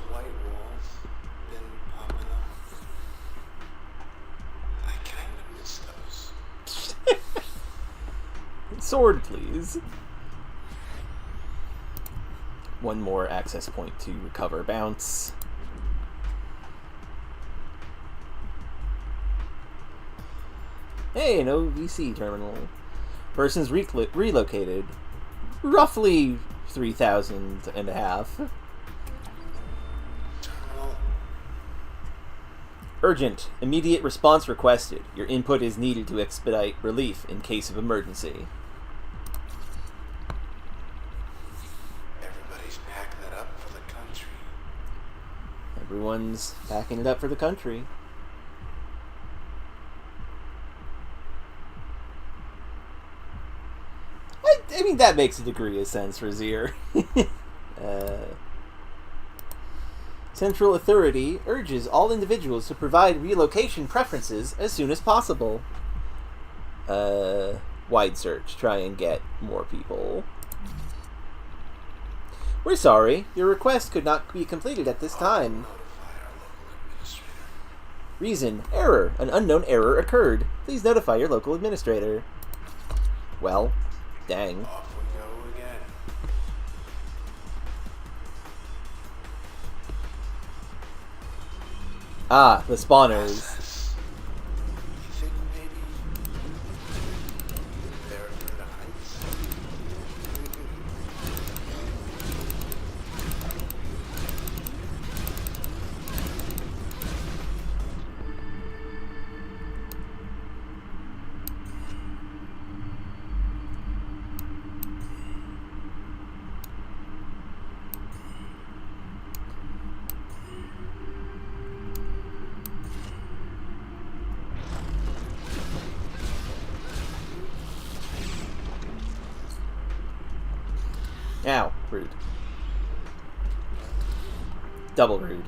White walls been popping up. I kind of miss those. Sword, please. One more access point to recover bounce. Hey, an OVC terminal. Person's relocated. Roughly 3,000 and a half. Urgent. Immediate response requested. Your input is needed to expedite relief in case of emergency. Everybody's packing it up for the country. Everyone's packing it up for the country. I mean, that makes a degree of sense for Zier. Central Authority urges all individuals to provide relocation preferences as soon as possible. Wide search. Try and get more people. We're sorry. Your request could not be completed at this time. Reason. Error. An unknown error occurred. Please notify your local administrator. Well, dang. Off we go again. Ah, the spawners. You think maybe they're in the heights? Ow, rude. Double rude.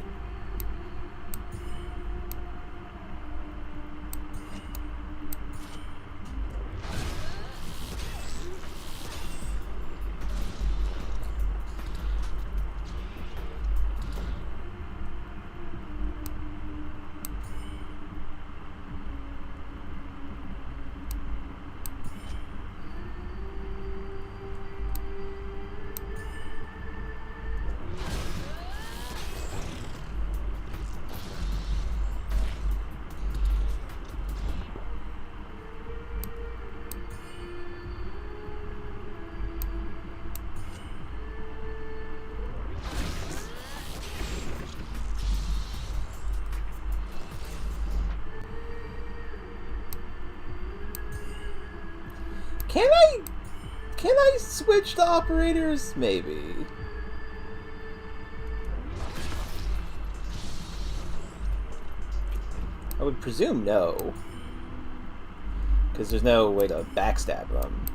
Can I switch the operators? Maybe. I would presume no. Because there's no way to backstab them.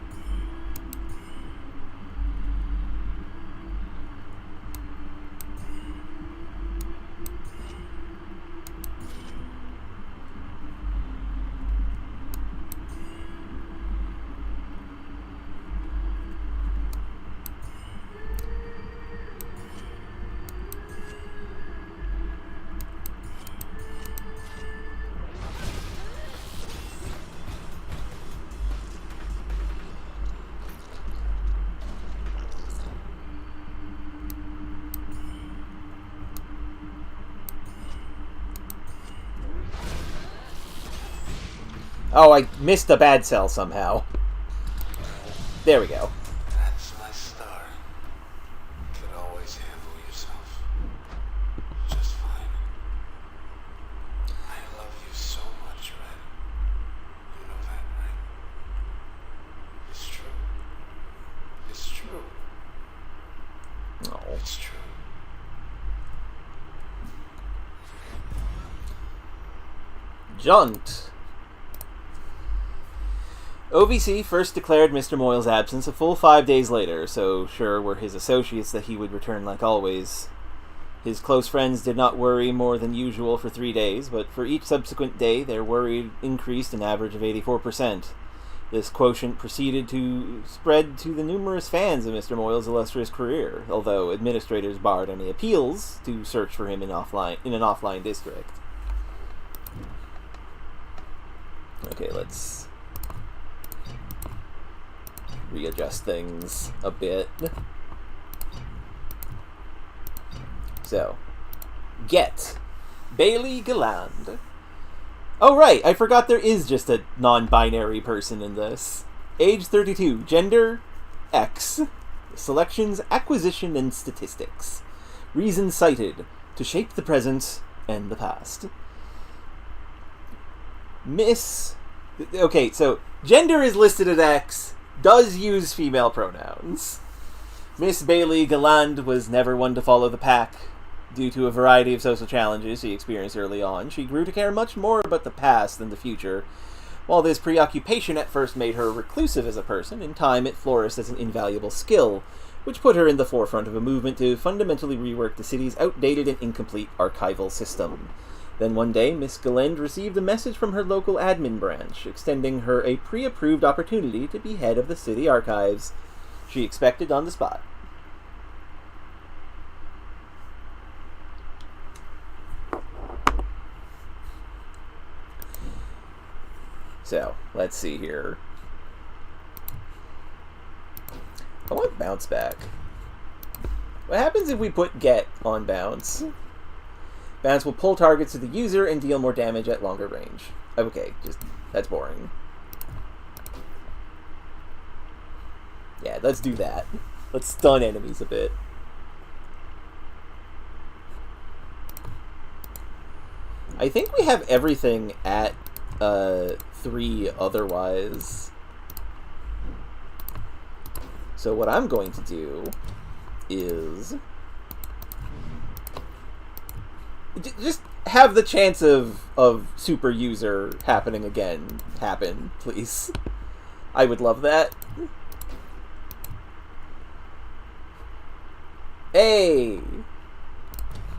Oh, I missed a bad cell somehow. There we go. That's my star. You could always handle yourself just fine. I love you so much, Red. You know that, right? It's true. It's true. Oh. It's true. Jaunt. OVC first declared Mr. Moyle's absence a full 5 days later, so sure were his associates that he would return like always. His close friends did not worry more than usual for 3 days, but for each subsequent day their worry increased an average of 84%. This quotient proceeded to spread to the numerous fans of Mr. Moyle's illustrious career, although administrators barred any appeals to search for him in an offline district. Okay, let's readjust things a bit. So, get Bailey Galland. Oh right, I forgot there is just a non-binary person in this. Age 32, gender X. Selections, acquisition, and statistics. Reason cited, to shape the present and the past. Okay, so gender is listed as X, does use female pronouns. Miss Bailey Galland was never one to follow the pack. Due to a variety of social challenges she experienced early on, she grew to care much more about the past than the future. While this preoccupation at first made her reclusive as a person, in time it flourished as an invaluable skill, which put her in the forefront of a movement to fundamentally rework the city's outdated and incomplete archival system. Then one day, Miss Galland received a message from her local admin branch, extending her a pre-approved opportunity to be head of the city archives. She expected on the spot. So, let's see here. I want bounce back. What happens if we put get on bounce? Bounce will pull targets to the user and deal more damage at longer range. Okay, that's boring. Yeah, let's do that. Let's stun enemies a bit. I think we have everything at 3 otherwise. So what I'm going to do is just have the chance of super user happening again happen, please. I would love that. Hey!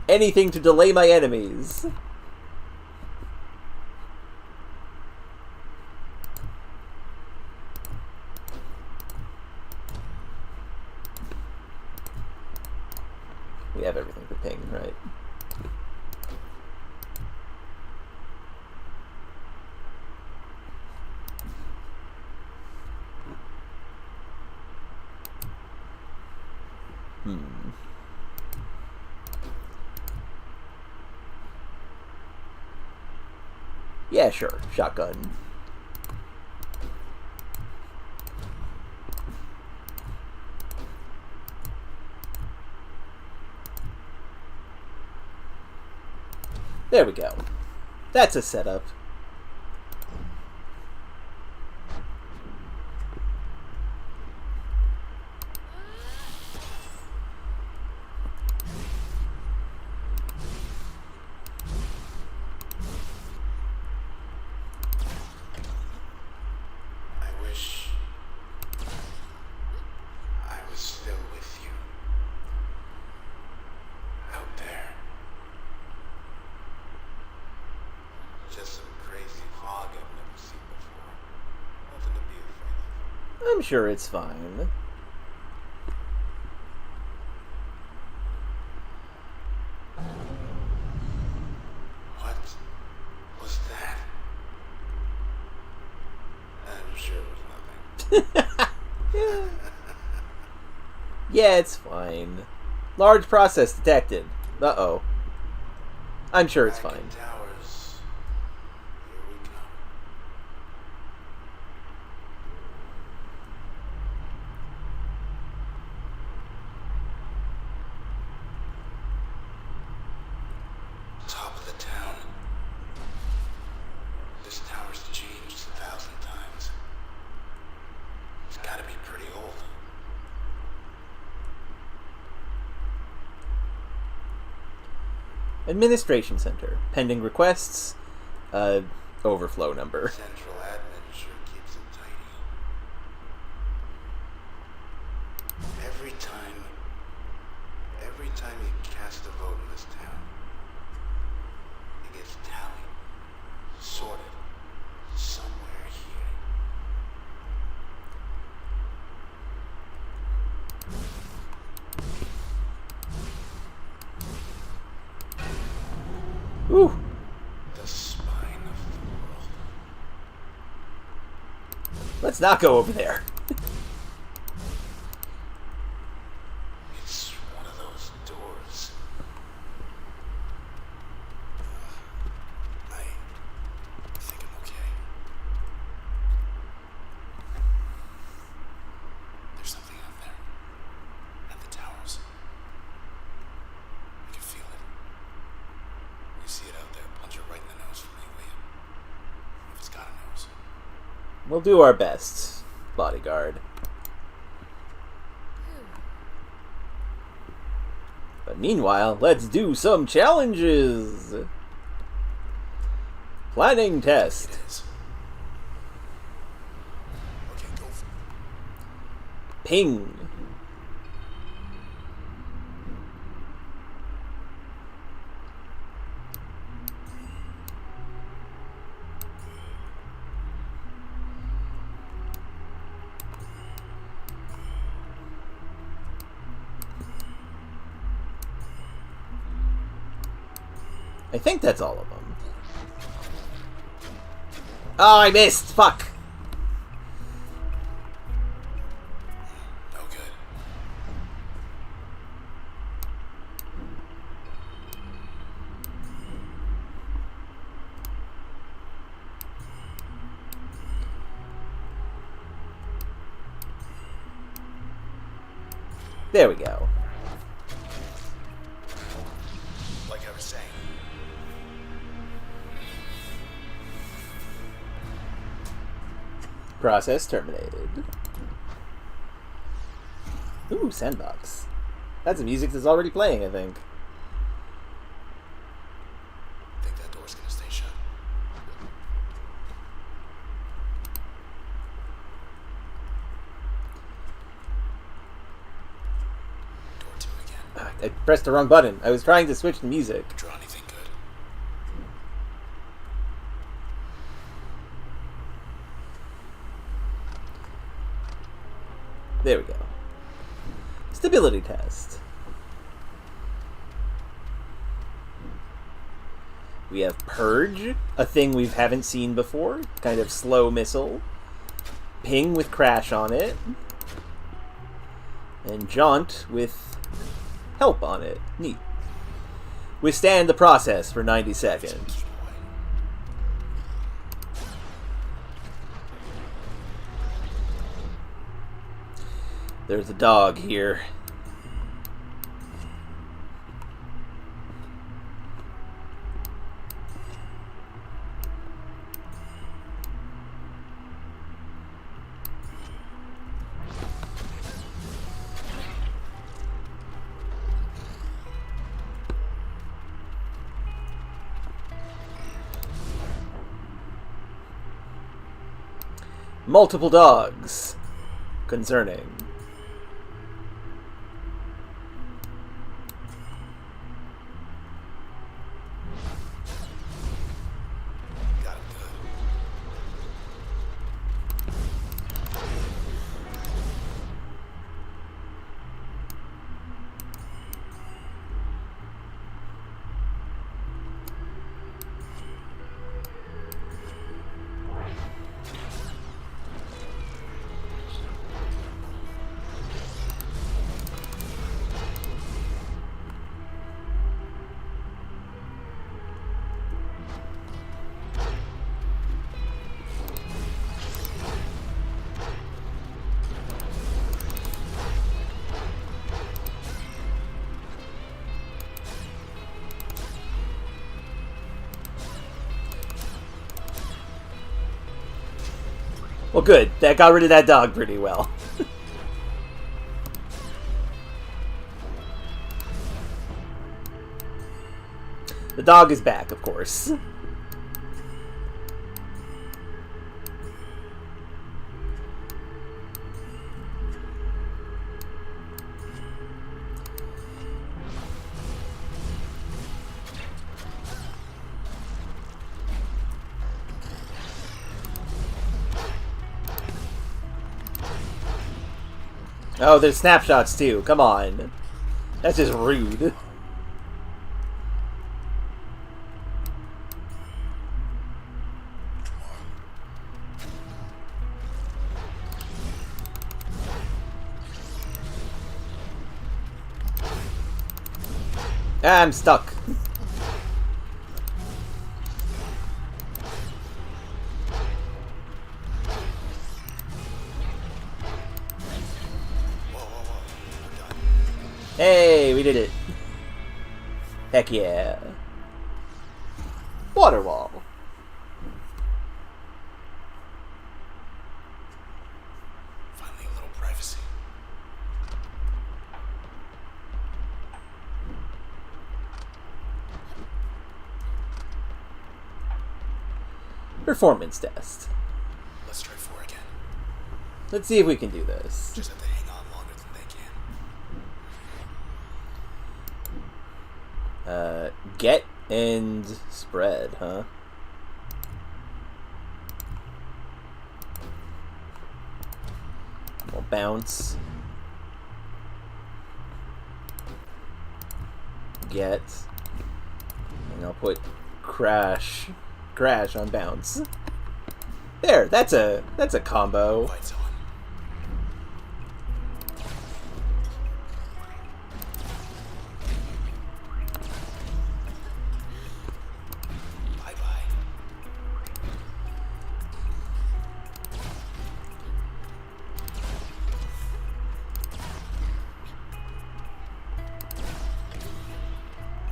Anything to delay my enemies. We have everything for ping, right? Yeah, sure. Shotgun. There we go. That's a setup. I'm sure it's fine. What was that? I'm sure it was nothing. Yeah, it's fine. Large process detected. Uh-oh. I'm sure it's Back in fine. Towers. Here we go. Top of the town. This tower's changed 1,000 times. It's gotta be pretty old. Administration Center. Pending requests. Overflow number. Central admin sure keeps it tidy. Every time you cast a vote in this town, it gets tallied, sorted, somewhere here. Ooh. The spine of the world. Let's not go over there. It's one of those doors. I think I'm okay. There's something out there. At the towers. I can feel it. You see it out there, punch it right in the nose for me, will you? If it's got a nose. We'll do our best, bodyguard. But meanwhile, let's do some challenges! Planning test. It is. Okay, go for it. Ping. I think that's all of them. Oh, I missed! Fuck! No good. There we go. Like I was saying. Process terminated. Ooh, sandbox. That's the music that's already playing, I think. Think that door's gonna stay shut. Door 2 again. I pressed the wrong button. I was trying to switch the music. Draw anything good? There we go. Stability test. We have Purge, a thing we haven't seen before. Kind of slow missile. Ping with crash on it. And Jaunt with help on it. Neat. Withstand the process for 90 seconds. Keep away. There's a dog here. Multiple dogs. Concerning. Got it good. Well, good. That got rid of that dog pretty well. The dog is back, of course. Oh, there's snapshots too. Come on. That's just rude. I'm stuck. Hey, we did it. Heck yeah. Water wall. Finally, a little privacy. Performance test. Let's try 4 again. Let's see if we can do this. Just have to hang on longer than they can. Get and spread, huh? We'll bounce. Get. And I'll put crash on bounce. There, that's a combo. Lights on. Bye-bye.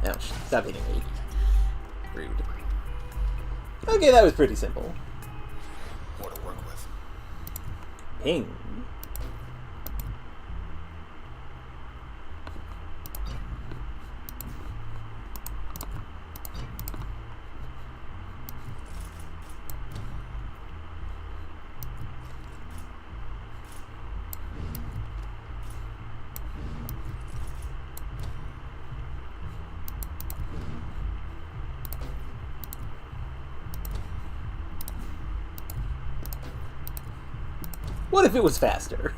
Ouch, stop hitting me. Rude. Okay, that was pretty simple. More to work with. Ping. What if it was faster?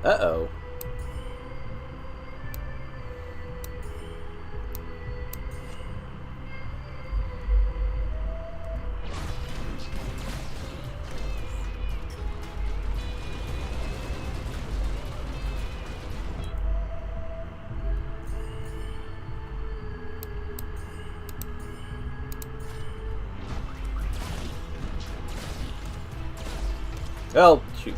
Uh-oh. Oh, shoot.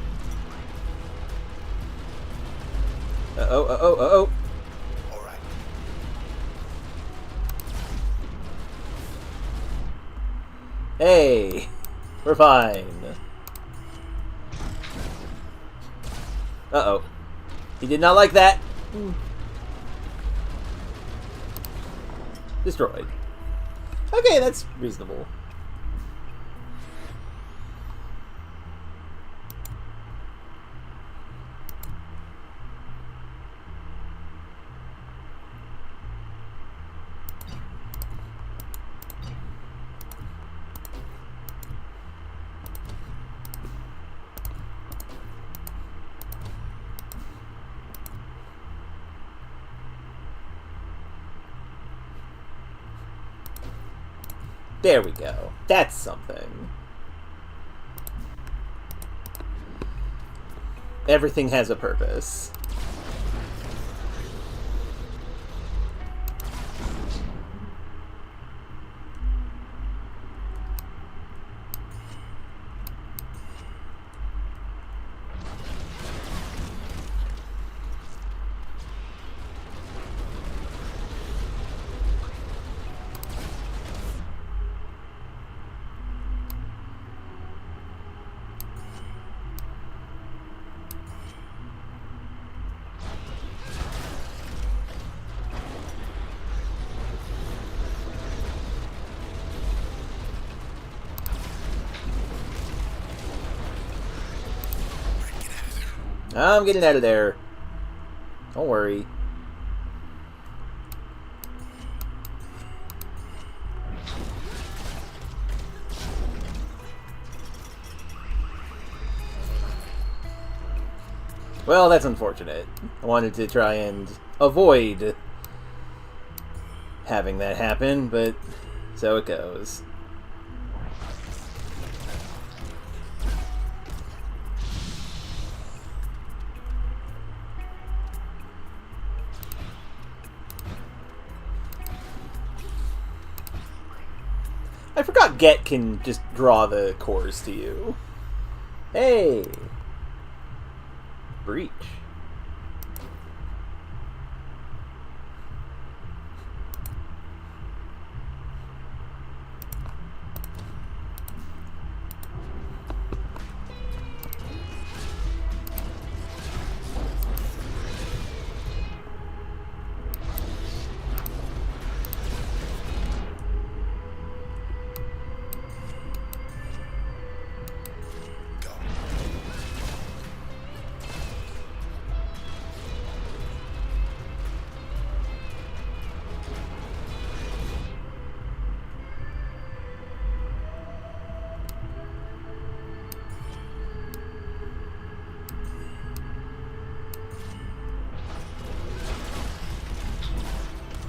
Uh-oh, uh-oh, uh-oh. All right. Hey, we're fine. Uh-oh. He did not like that. Destroyed. Okay, that's reasonable. There we go. That's something. Everything has a purpose. I'm getting out of there. Don't worry. Well, that's unfortunate. I wanted to try and avoid having that happen, but so it goes. I forgot Get can just draw the cores to you. Hey! Breach.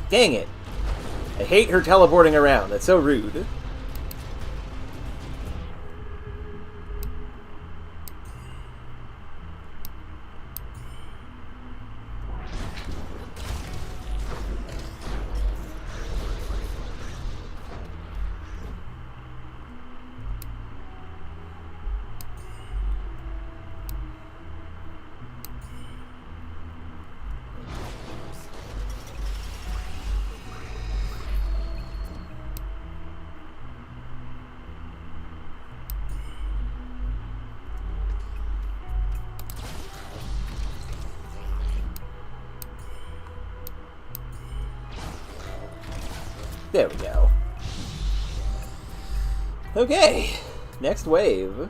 Dang it. I hate her teleporting around. That's so rude. There we go. Okay, next wave.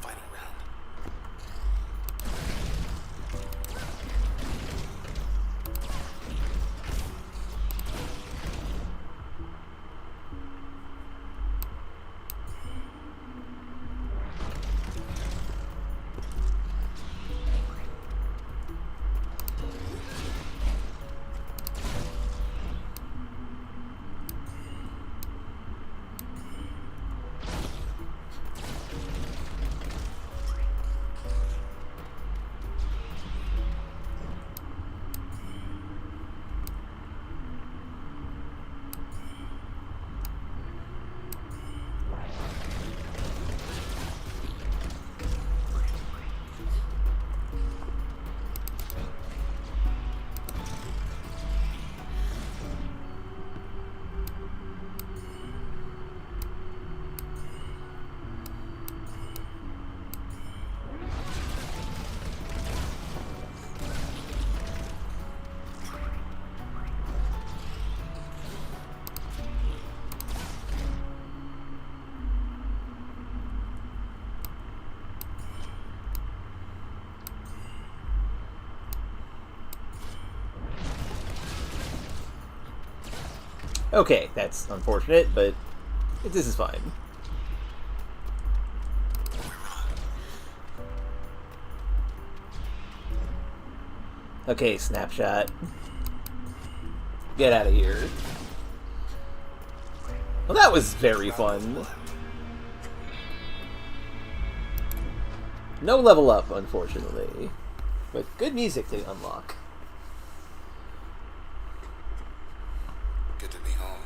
Final round. Okay, that's unfortunate, but this is fine. Okay, Snapshot. Get out of here. Well, that was very fun. No level up, unfortunately. But good music to unlock. Good to be home.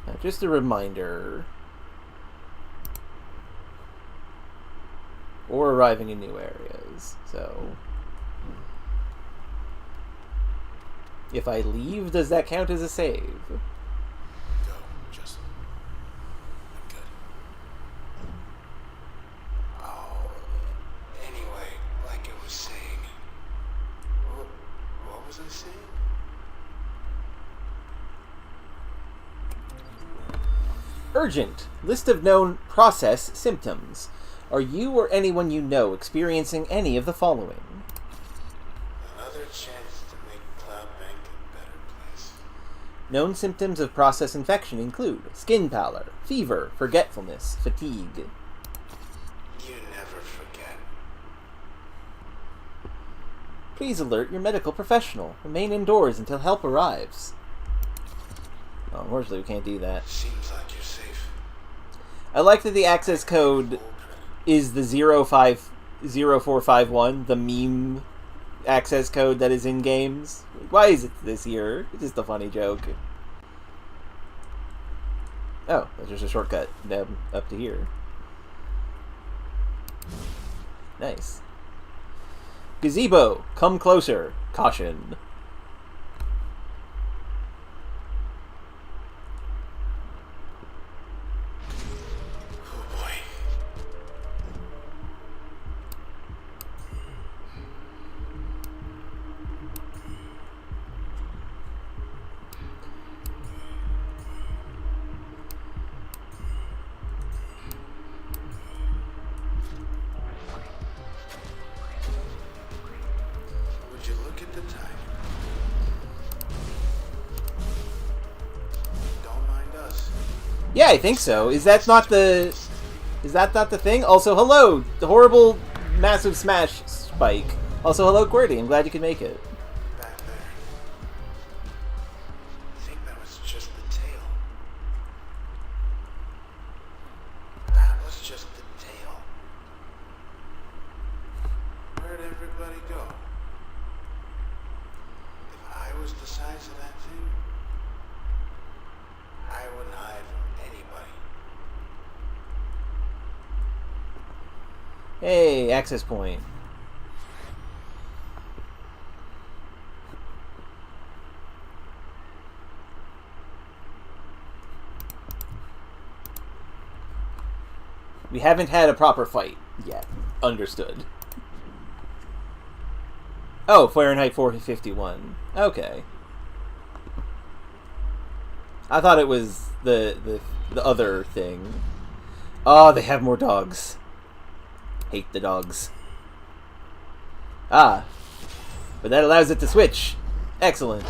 Now, just a reminder. Or arriving in new areas, so... If I leave, does that count as a save? Go, just... I'm good. Oh, anyway, like I was saying... Urgent. List of known process symptoms. Are you or anyone you know experiencing any of the following? Another chance to make Cloud Bank a better place. Known symptoms of process infection include skin pallor, fever, forgetfulness, fatigue. You never forget. Please alert your medical professional. Remain indoors until help arrives. Oh, unfortunately, we can't do that. Seems like you're safe. I like that the access code is the 050451, the meme access code that is in games. Why is it this year? It's just a funny joke. Oh, that's just a shortcut up to here. Nice. Gazebo, come closer. Caution. Oh boy. Would you look at the time? Don't mind us. Yeah, I think so. Is that not the thing? Also, hello, the horrible massive smash spike. Also, hello, QWERTY. I'm glad you could make it. Back there. I think that was just the tail. That was just the tail. Where'd everybody go? If I was the size of that thing, I wouldn't hide from anybody. Hey, access point. We haven't had a proper fight yet. Understood. Oh, Fahrenheit 451. Okay. I thought it was the other thing. Oh, they have more dogs. Hate the dogs. Ah. But that allows it to switch. Excellent.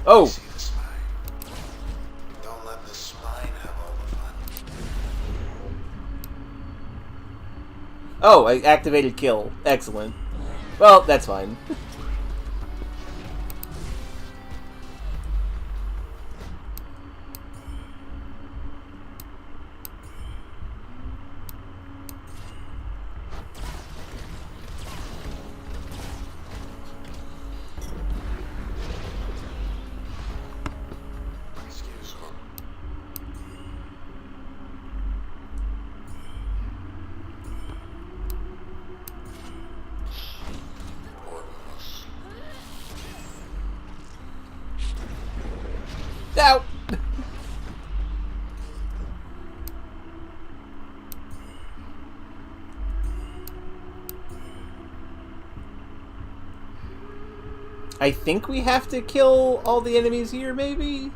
Oh! See the spine. Don't let the spine have all the fun. Oh, I activated kill. Excellent. Well, that's fine. Excuse me. Ow! I think we have to kill all the enemies here, maybe?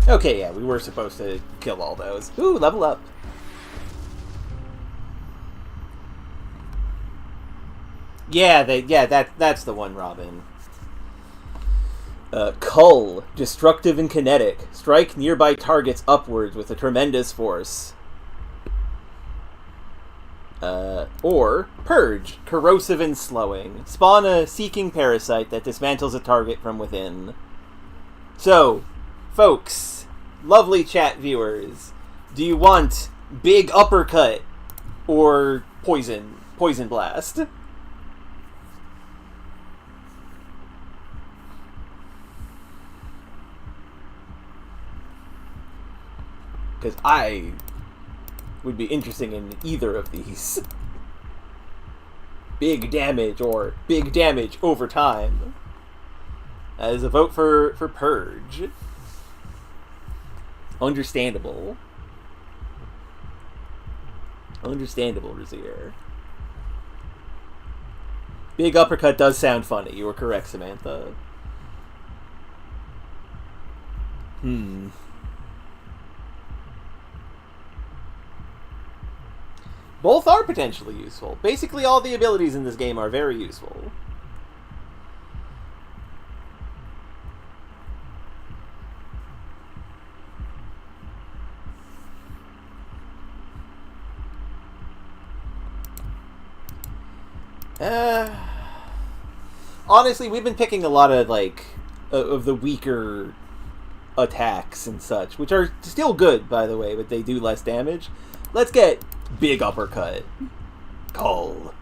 Okay, yeah, we were supposed to kill all those. Ooh, level up. Yeah, that's the one, Robin. Cull, destructive and kinetic. Strike nearby targets upwards with a tremendous force. Or Purge, corrosive and slowing. Spawn a seeking parasite that dismantles a target from within. So, folks, lovely chat viewers, do you want big uppercut or poison blast? because I would be interested in either of these. Big damage or big damage over time. As a vote for Purge. Understandable. Understandable, Razier. Big uppercut does sound funny. You were correct, Samantha. Both are potentially useful. Basically, all the abilities in this game are very useful. Honestly, we've been picking a lot of, like, of the weaker attacks and such, which are still good, by the way, but they do less damage. Let's get Big Uppercut. Cull.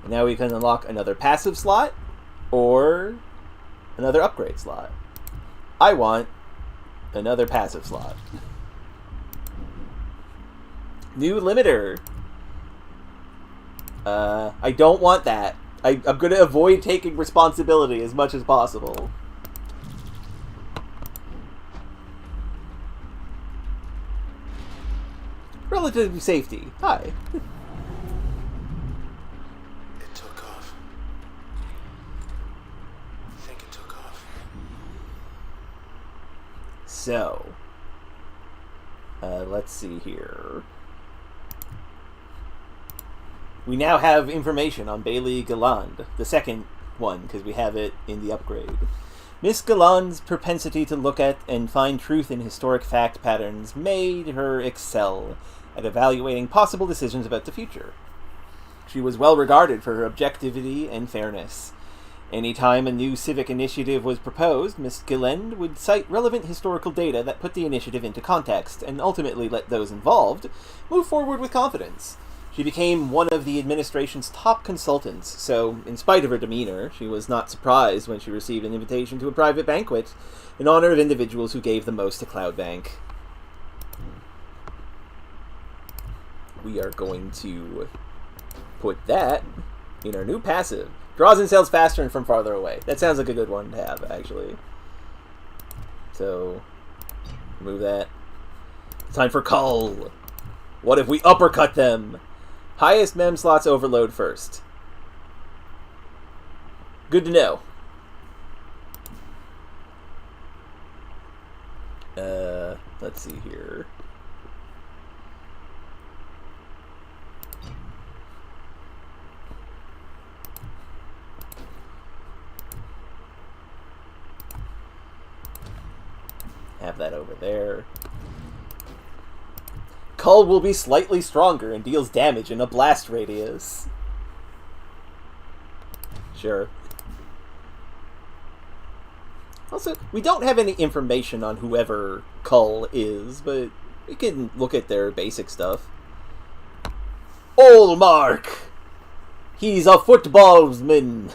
And now we can unlock another passive slot or another upgrade slot. I want another passive slot. New limiter. I don't want that. I'm going to avoid taking responsibility as much as possible. Relative safety. Hi. It took off. I think it took off. So, let's see here. We now have information on Bailey Galland, the second one, because we have it in the upgrade. Miss Galland's propensity to look at and find truth in historic fact patterns made her excel at evaluating possible decisions about the future. She was well regarded for her objectivity and fairness. Any time a new civic initiative was proposed, Miss Galland would cite relevant historical data that put the initiative into context, and ultimately let those involved move forward with confidence. She became one of the administration's top consultants, so, in spite of her demeanor, she was not surprised when she received an invitation to a private banquet in honor of individuals who gave the most to Cloudbank. We are going to put that in our new passive. Draws and sells faster and from farther away. That sounds like a good one to have, actually. So, remove that. It's time for Cull. What if we uppercut them? Highest mem slots overload first. Good to know. Let's see here. Have that over there. Cull will be slightly stronger and deals damage in a blast radius. Sure. Also, we don't have any information on whoever Cull is, but we can look at their basic stuff. Olmark! He's a footballsman.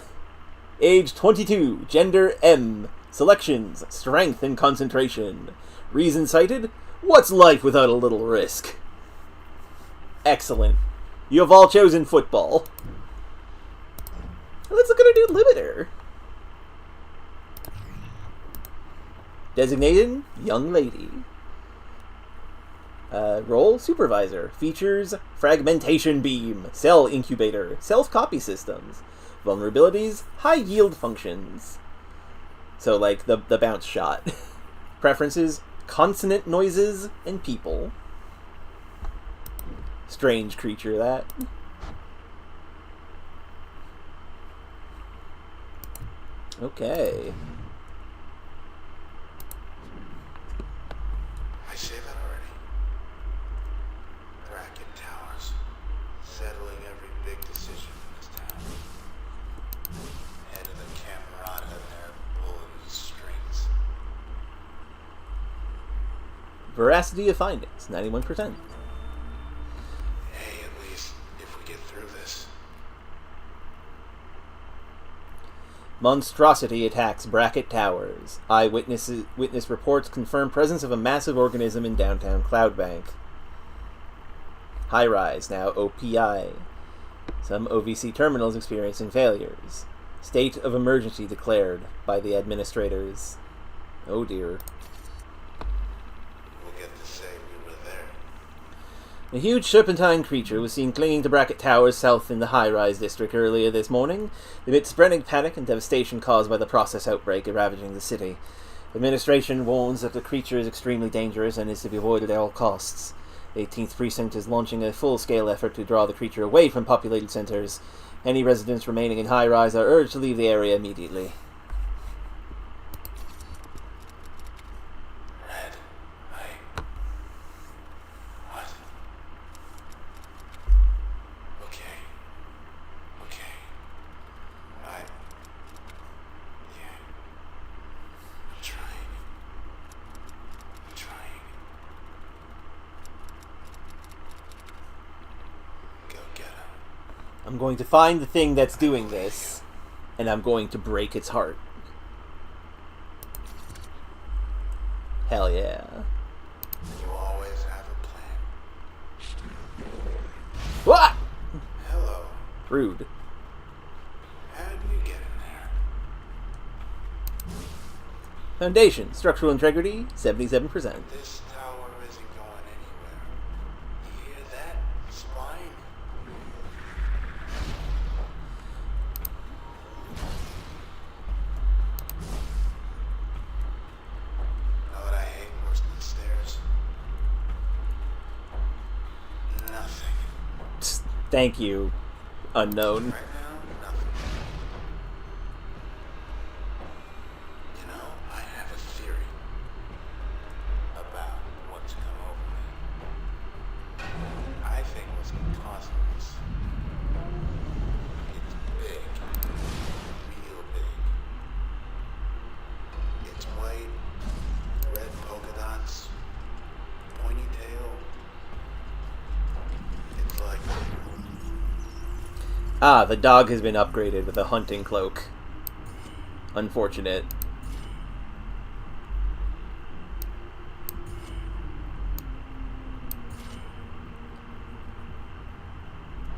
Age 22, gender M. Selections, strength and concentration. Reason cited, what's life without a little risk? Excellent. You have all chosen football. Let's look at our new limiter. Designated, young lady. Role, supervisor. Features, fragmentation beam, cell incubator, self-copy systems. Vulnerabilities, high yield functions. So, like, the bounce shot. Preferences, consonant noises, and people. Strange creature, that. Okay. I say that already. Bracket towers, settling every big decision in this town. Head of the Camerata there, pulling the strings. Veracity of findings, 91%. Hey, at least, if we get through this. Monstrosity attacks Bracket Towers. Witness reports confirm presence of a massive organism in downtown Cloudbank. High Rise, now OPI. Some OVC terminals experiencing failures. State of emergency declared by the administrators. Oh dear. We'll get to say we were there. A huge serpentine creature was seen clinging to Bracket Towers south in the high-rise district earlier this morning, amid spreading panic and devastation caused by the process outbreak ravaging the city. Administration warns that the creature is extremely dangerous and is to be avoided at all costs. The 18th Precinct is launching a full-scale effort to draw the creature away from populated centers. Any residents remaining in high-rise are urged to leave the area immediately. I'm going to find the thing that's doing this, and I'm going to break its heart. Hell yeah. You always have a plan. What? Hello. Rude. How do you get in there? Foundation. Structural integrity, 77%. This tower isn't going anywhere. You hear that? Spine? Know what I hate worse than the stairs? Nothing. Thank you, unknown. Right now, nothing. You know, I have a theory about what's come over me. I think what's causing this, it's big. Real big. It's white, red polka dots, pointy tail. It's like... Ah, the dog has been upgraded with a hunting cloak. Unfortunate.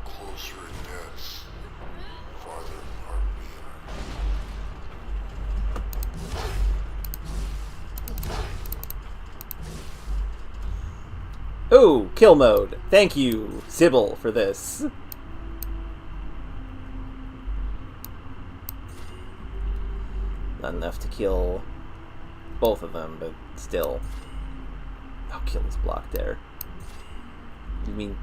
Closer it gets, farther apart we are. Oh, kill mode. Thank you, Sybil, for this. Not enough to kill both of them, but still. I'll kill this block there. You mean...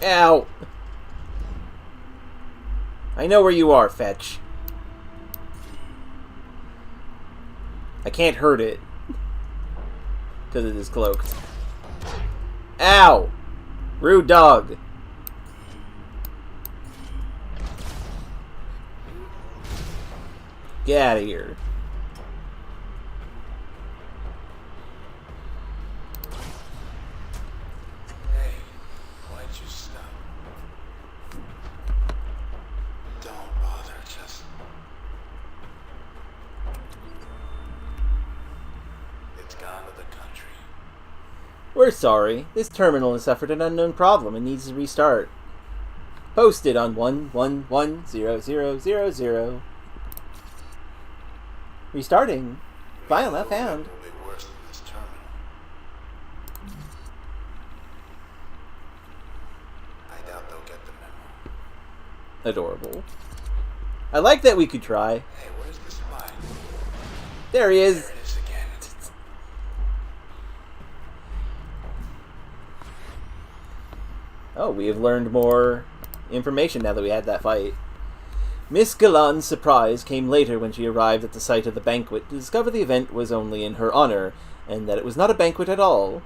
Ow! I know where you are, Fetch. I can't hurt it. Because it is cloaked. Ow! Rude dog. Get out of here. Hey, why'd you stop? Don't bother, just... It's gone to the country. We're sorry. This terminal has suffered an unknown problem and needs to restart. Posted on 1110000. Restarting. File not found. It will be worse than this terminal. I doubt they'll get the memo. Adorable. I like that we could try. Hey, where's the spy? There he is. There it is again. Oh, we have learned more information now that we had that fight. Miss Galan's surprise came later when she arrived at the site of the banquet to discover the event was only in her honor, and that it was not a banquet at all.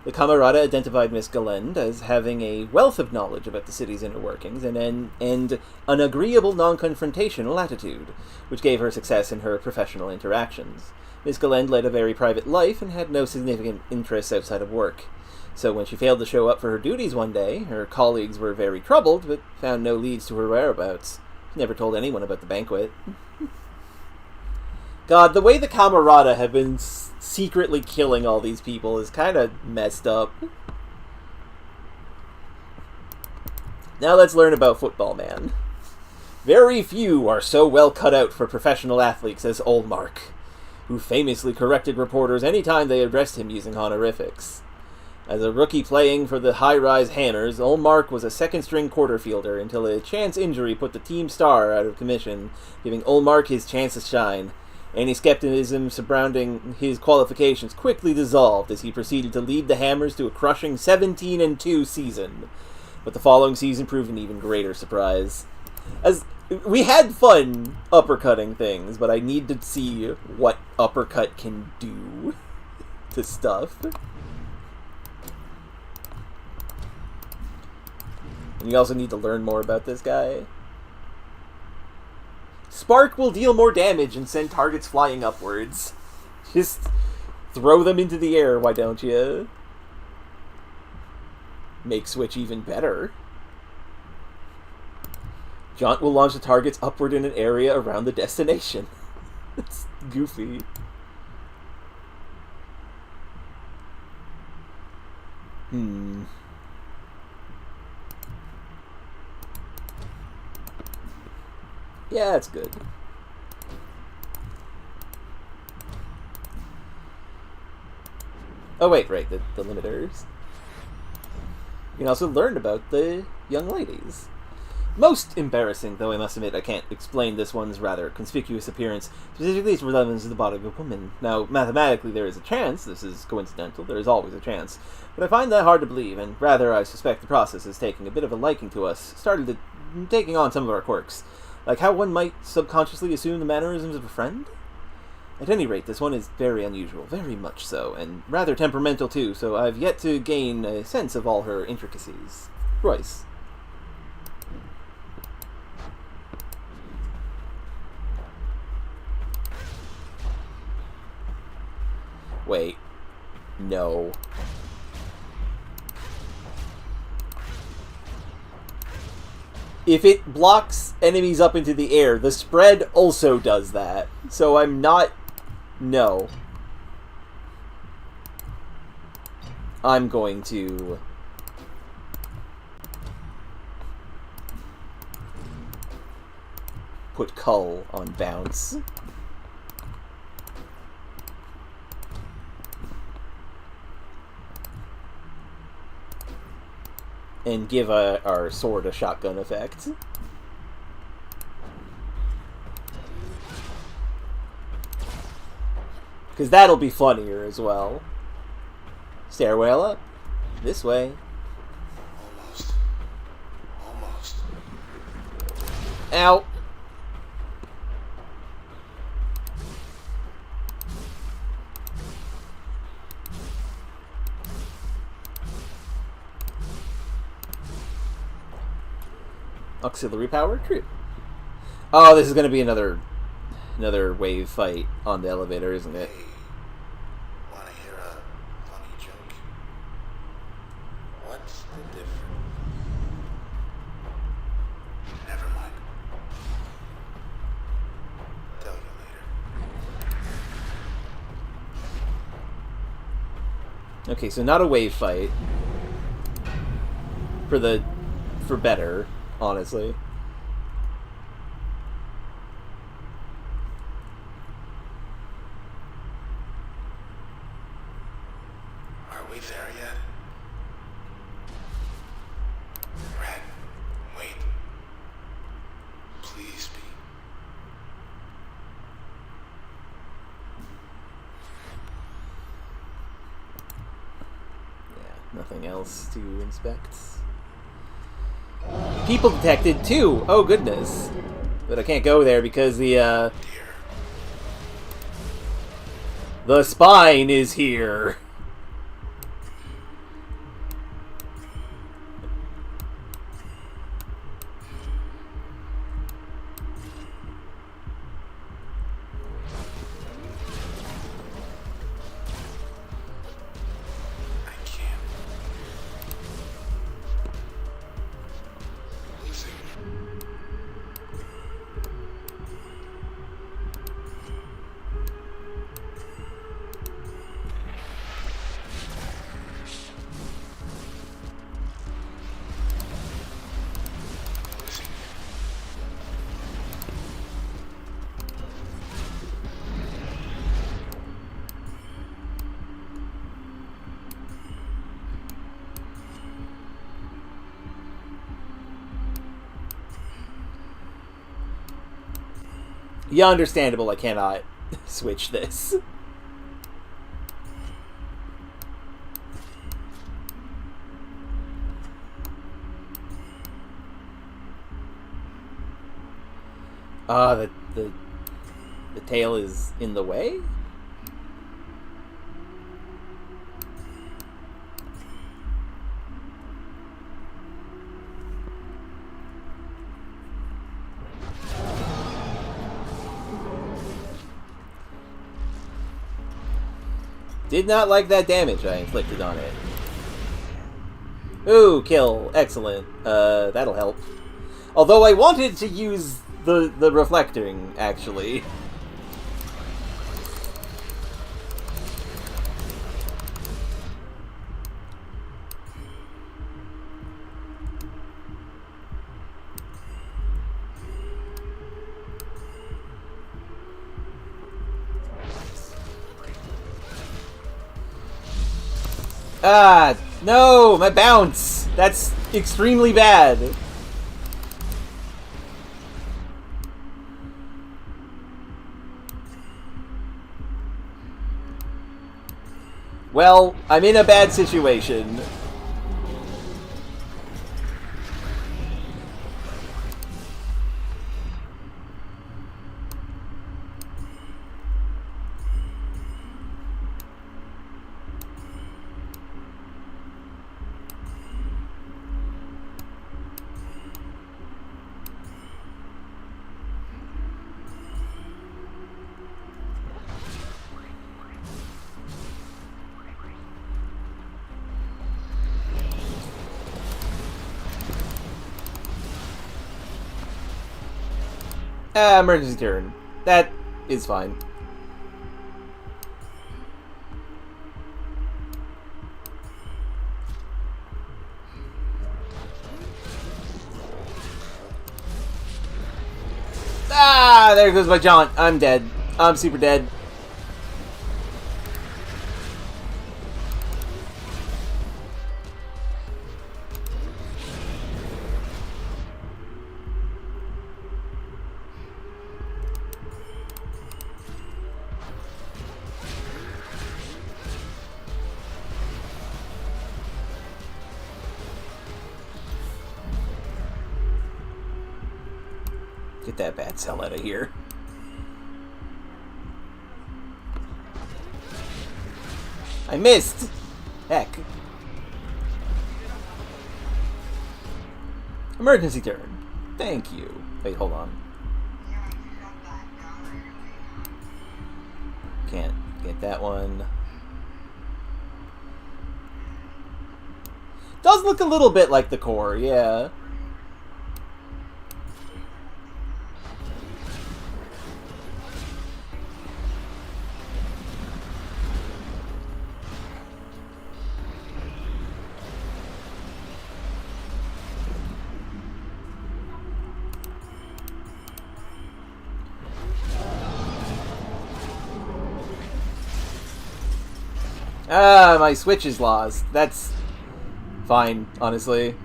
The Camerata identified Miss Galend as having a wealth of knowledge about the city's inner workings and an agreeable non-confrontational attitude, which gave her success in her professional interactions. Miss Galend led a very private life and had no significant interests outside of work. So when she failed to show up for her duties one day, her colleagues were very troubled, but found no leads to her whereabouts. She never told anyone about the banquet. God, the way the Camerata have been secretly killing all these people is kind of messed up. Now let's learn about Football Man. Very few are so well cut out for professional athletes as Olmark, who famously corrected reporters anytime they addressed him using honorifics. As a rookie playing for the high-rise Hanners, Olmark was a second-string quarter fielder until a chance injury put the team star out of commission, giving Olmark his chance to shine. Any skepticism surrounding his qualifications quickly dissolved as he proceeded to lead the Hammers to a crushing 17-2 season. But the following season proved an even greater surprise. As we had fun uppercutting things, but I need to see what uppercut can do to stuff. And you also need to learn more about this guy. Spark will deal more damage and send targets flying upwards. Just throw them into the air, why don't you? Make Switch even better. Jaunt will launch the targets upward in an area around the destination. It's goofy. Yeah, that's good. Oh, wait, right, the limiters. You can also learn about the young ladies. Most embarrassing, though I must admit I can't explain this one's rather conspicuous appearance, specifically its relevance to the body of a woman. Now, mathematically there is a chance, this is coincidental, there is always a chance, but I find that hard to believe, and rather I suspect the process is taking a bit of a liking to us, taking on some of our quirks. Like how one might subconsciously assume the mannerisms of a friend? At any rate, this one is very unusual, very much so, and rather temperamental too, so I've yet to gain a sense of all her intricacies. Royce. Wait. No. If it blocks enemies up into the air, the spread also does that. So I'm not... No. I'm going to... put Cull on bounce. And give our sword a shotgun effect. Because that'll be funnier as well. Stairwell up. This way. Almost. Ow. Auxiliary power? True. Oh, this is going to be another wave fight on the elevator, isn't it? Hey, wanna hear a funny joke? What's the difference? Never mind. Tell you later. Okay, so not a wave fight. For better, honestly. Are we there yet? Red, wait. Please be. Yeah, nothing else to inspect. People detected too. Oh goodness. But I can't go there because the spine is here. Yeah, understandable, I cannot switch this. The tail is in the way? Did not like that damage I inflicted on it. Ooh, kill. Excellent. That'll help. Although I wanted to use the reflecting, actually. Ah, no, my bounce. That's extremely bad. Well, I'm in a bad situation. Emergency turn. That is fine. Ah, there goes my jaunt. I'm dead. I'm super dead. Get that bad cell out of here. I missed! Heck. Emergency turn. Thank you. Wait, hold on. Can't get that one. Does look a little bit like the core, yeah. Ah, my switch is lost. That's fine, honestly.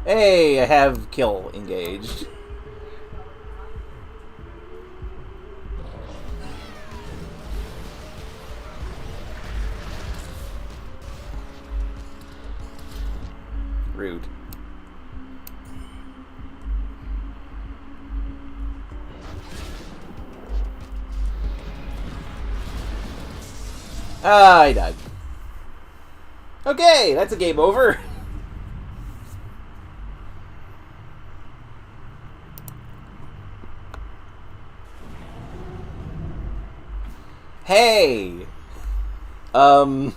Hey, I have kill engaged. Rude. Ah, I died. Okay, that's a game over. Hey! I'm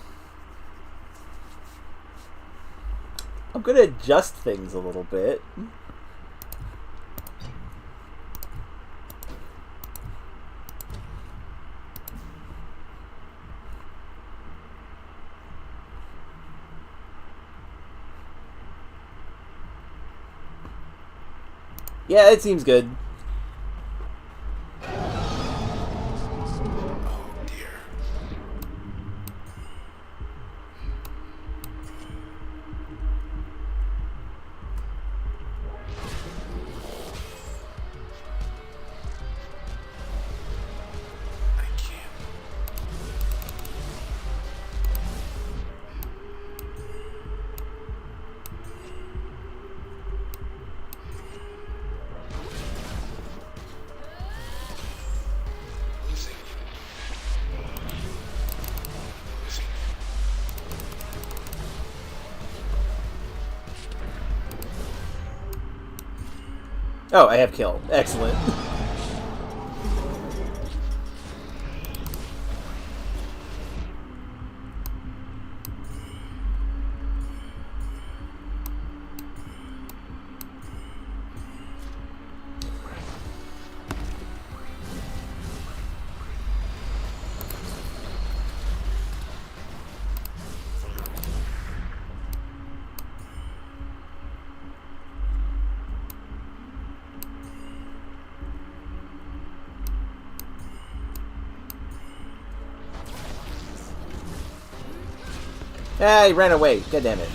gonna adjust things a little bit. Yeah, it seems good. Oh dear. I can't. Losing. Losing. Oh, I have kill. Excellent. Ah, he ran away. God damn it.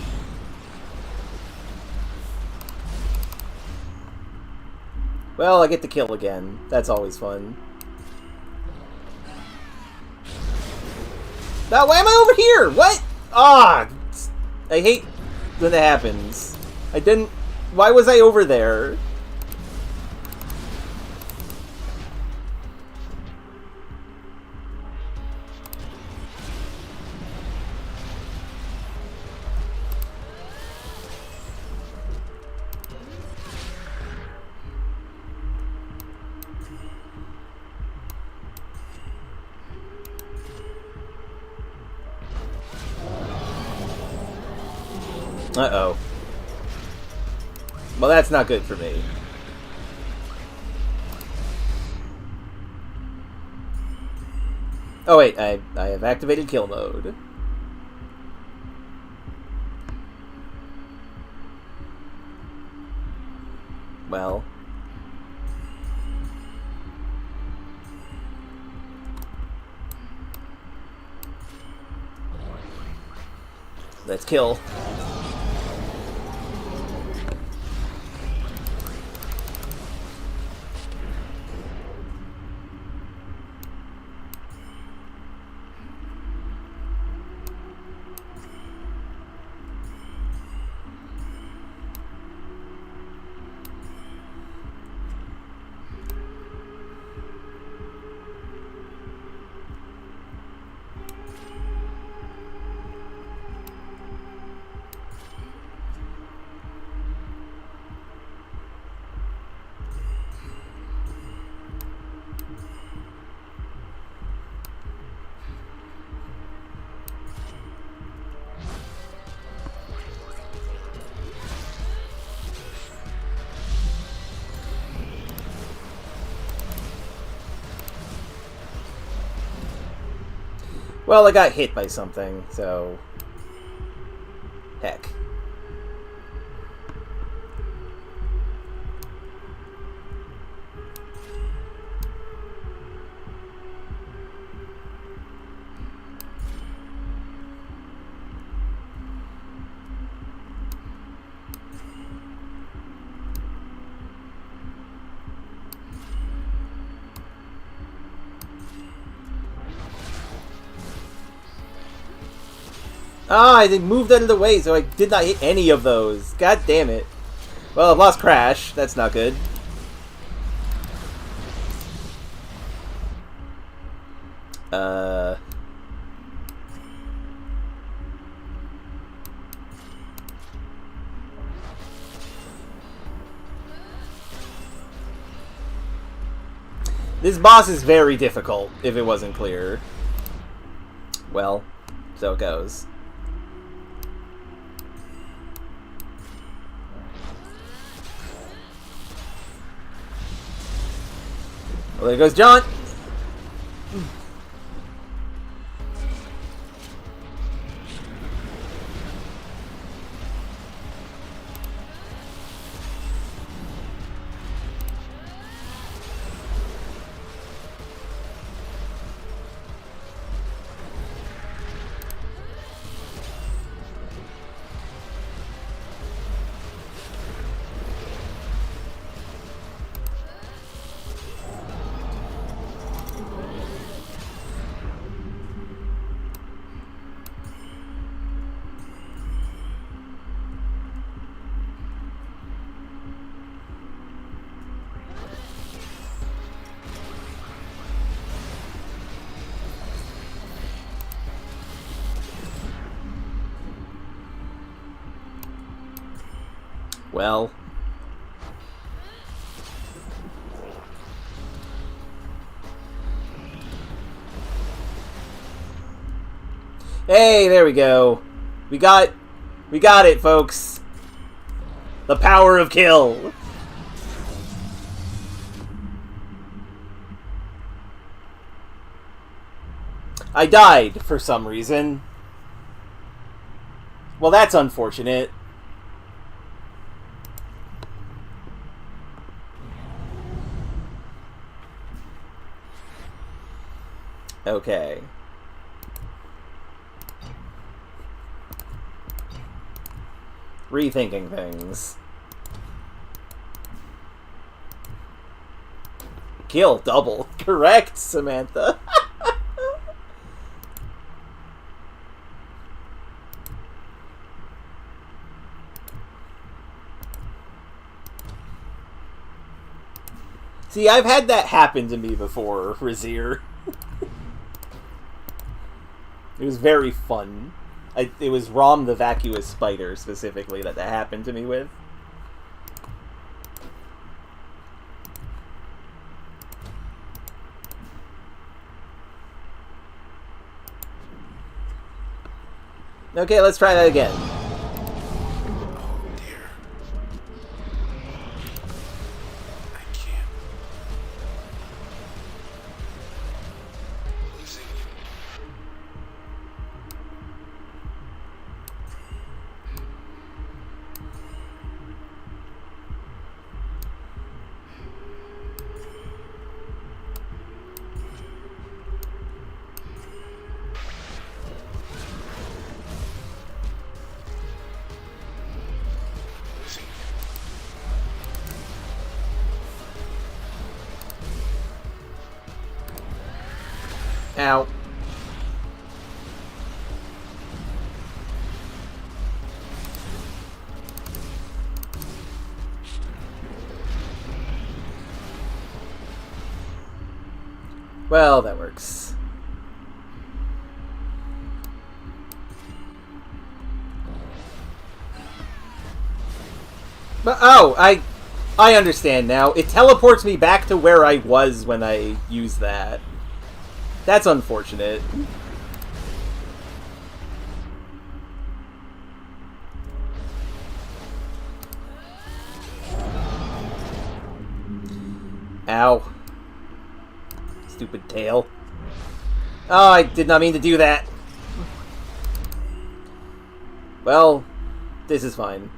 Well, I get to kill again. That's always fun. Now, why am I over here? What? Ah! I hate when that happens. I didn't... Why was I over there? Uh-oh. Well, that's not good for me. Oh, wait. I have activated kill mode. Well... Let's kill. Well, I got hit by something, so... Heck. Ah, they moved out of the way, so I did not hit any of those. God damn it. Well, I've lost Crash. That's not good. This boss is very difficult, if it wasn't clear. Well, so it goes. Well, there goes John. Well. Hey, there we go. We got it, folks. The power of kill. I died for some reason. Well, that's unfortunate. Okay. Rethinking things. Kill double. Correct, Samantha. See, I've had that happen to me before, Razir. It was very fun. It was Rom the Vacuous Spider, specifically, that happened to me with. Okay, let's try that again. Ow. Well, that works. But, oh, I understand now. It teleports me back to where I was when I used that. That's unfortunate. Ow. Stupid tail. Oh, I did not mean to do that. Well, this is fine.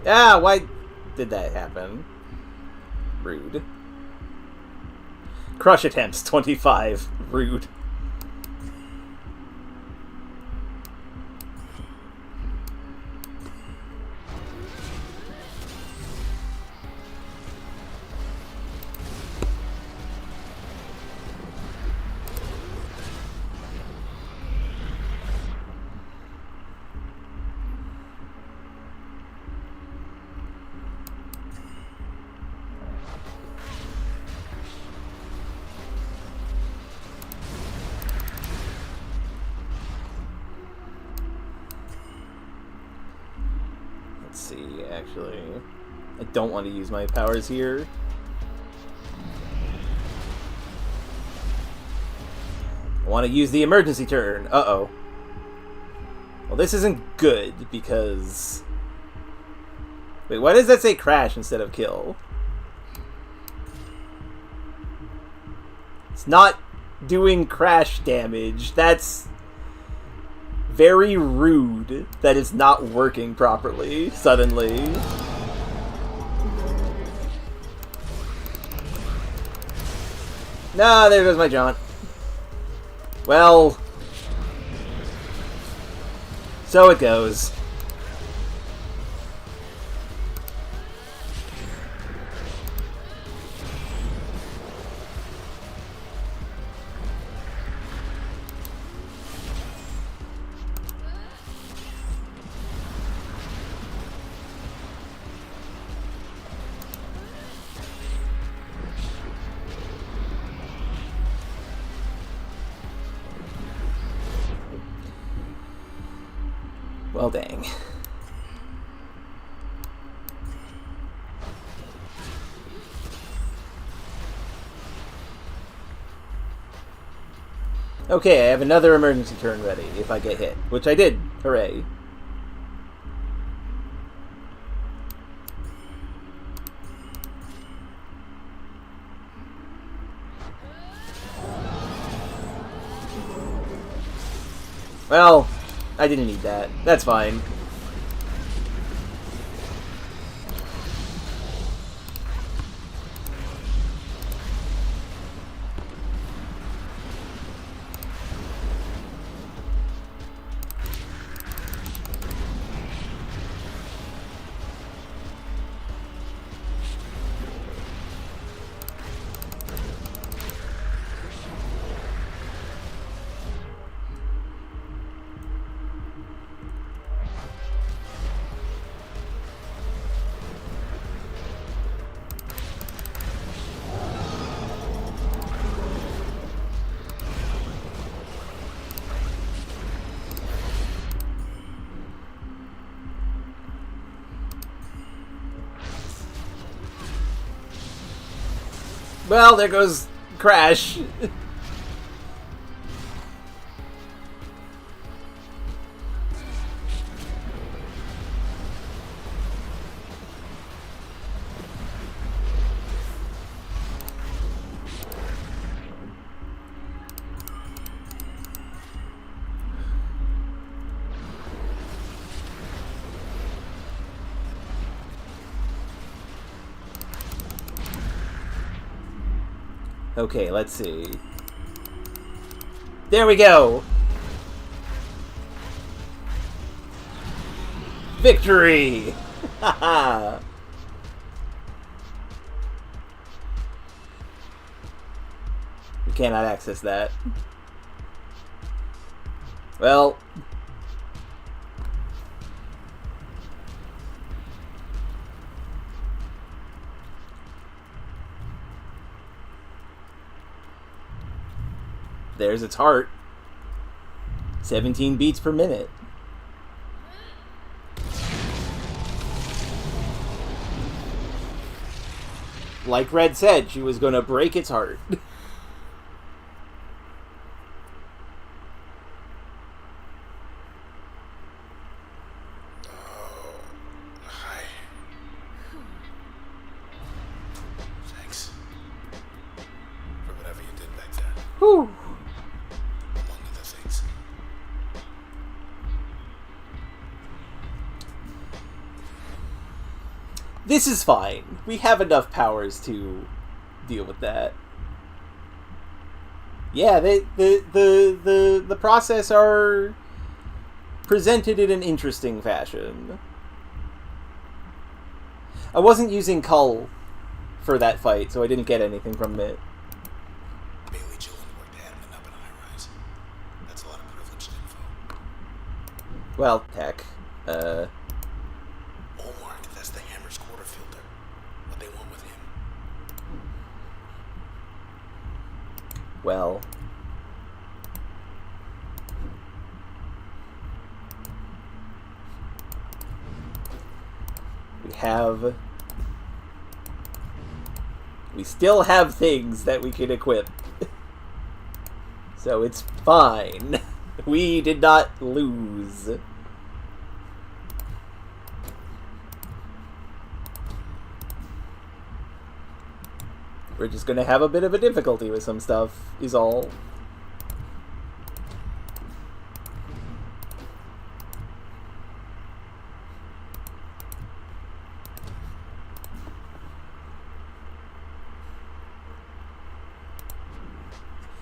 Ah, why did that happen? Rude. Crush attempts, 25. Rude. Actually, I don't want to use my powers here. I want to use the emergency turn. Uh-oh. Well, this isn't good because... Wait, why does that say crash instead of kill? It's not doing crash damage. That's very rude that it's not working properly suddenly. Nah, there goes my jaunt. Well, so it goes. Well, dang. Okay, I have another emergency turn ready if I get hit, which I did. Hooray. Well, I didn't need that. That's fine. Well, there goes Crash. Okay, let's see. There we go! Victory! Haha! We cannot access that. Well... there's its heart. 17 beats per minute. Like Red said, she was gonna break its heart. Hi. Thanks. For whatever you did back there. Whew. Among other things. This is fine. We have enough powers to deal with that. Yeah, the process are presented in an interesting fashion. I wasn't using Cull for that fight, so I didn't get anything from it. Bailey Gillen worked admin up in high rise. That's a lot of privileged info. Well, heck. Hallmark, that's the Hammer's quarter filter. What they want with him. Well. We still have things that we can equip. So it's fine. We did not lose. We're just gonna have a bit of a difficulty with some stuff, is all.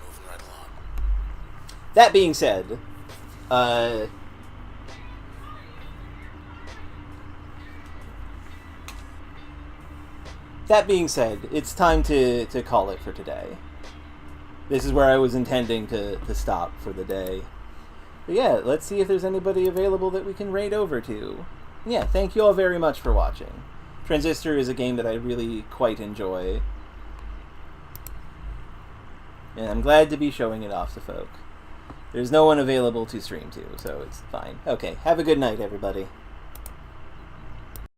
Moving right along. That being said, it's time to call it for today. This is where I was intending to stop for the day. But yeah, let's see if there's anybody available that we can raid over to. Yeah, thank you all very much for watching. Transistor is a game that I really quite enjoy. And I'm glad to be showing it off to folk. There's no one available to stream to, so it's fine. Okay, have a good night, everybody.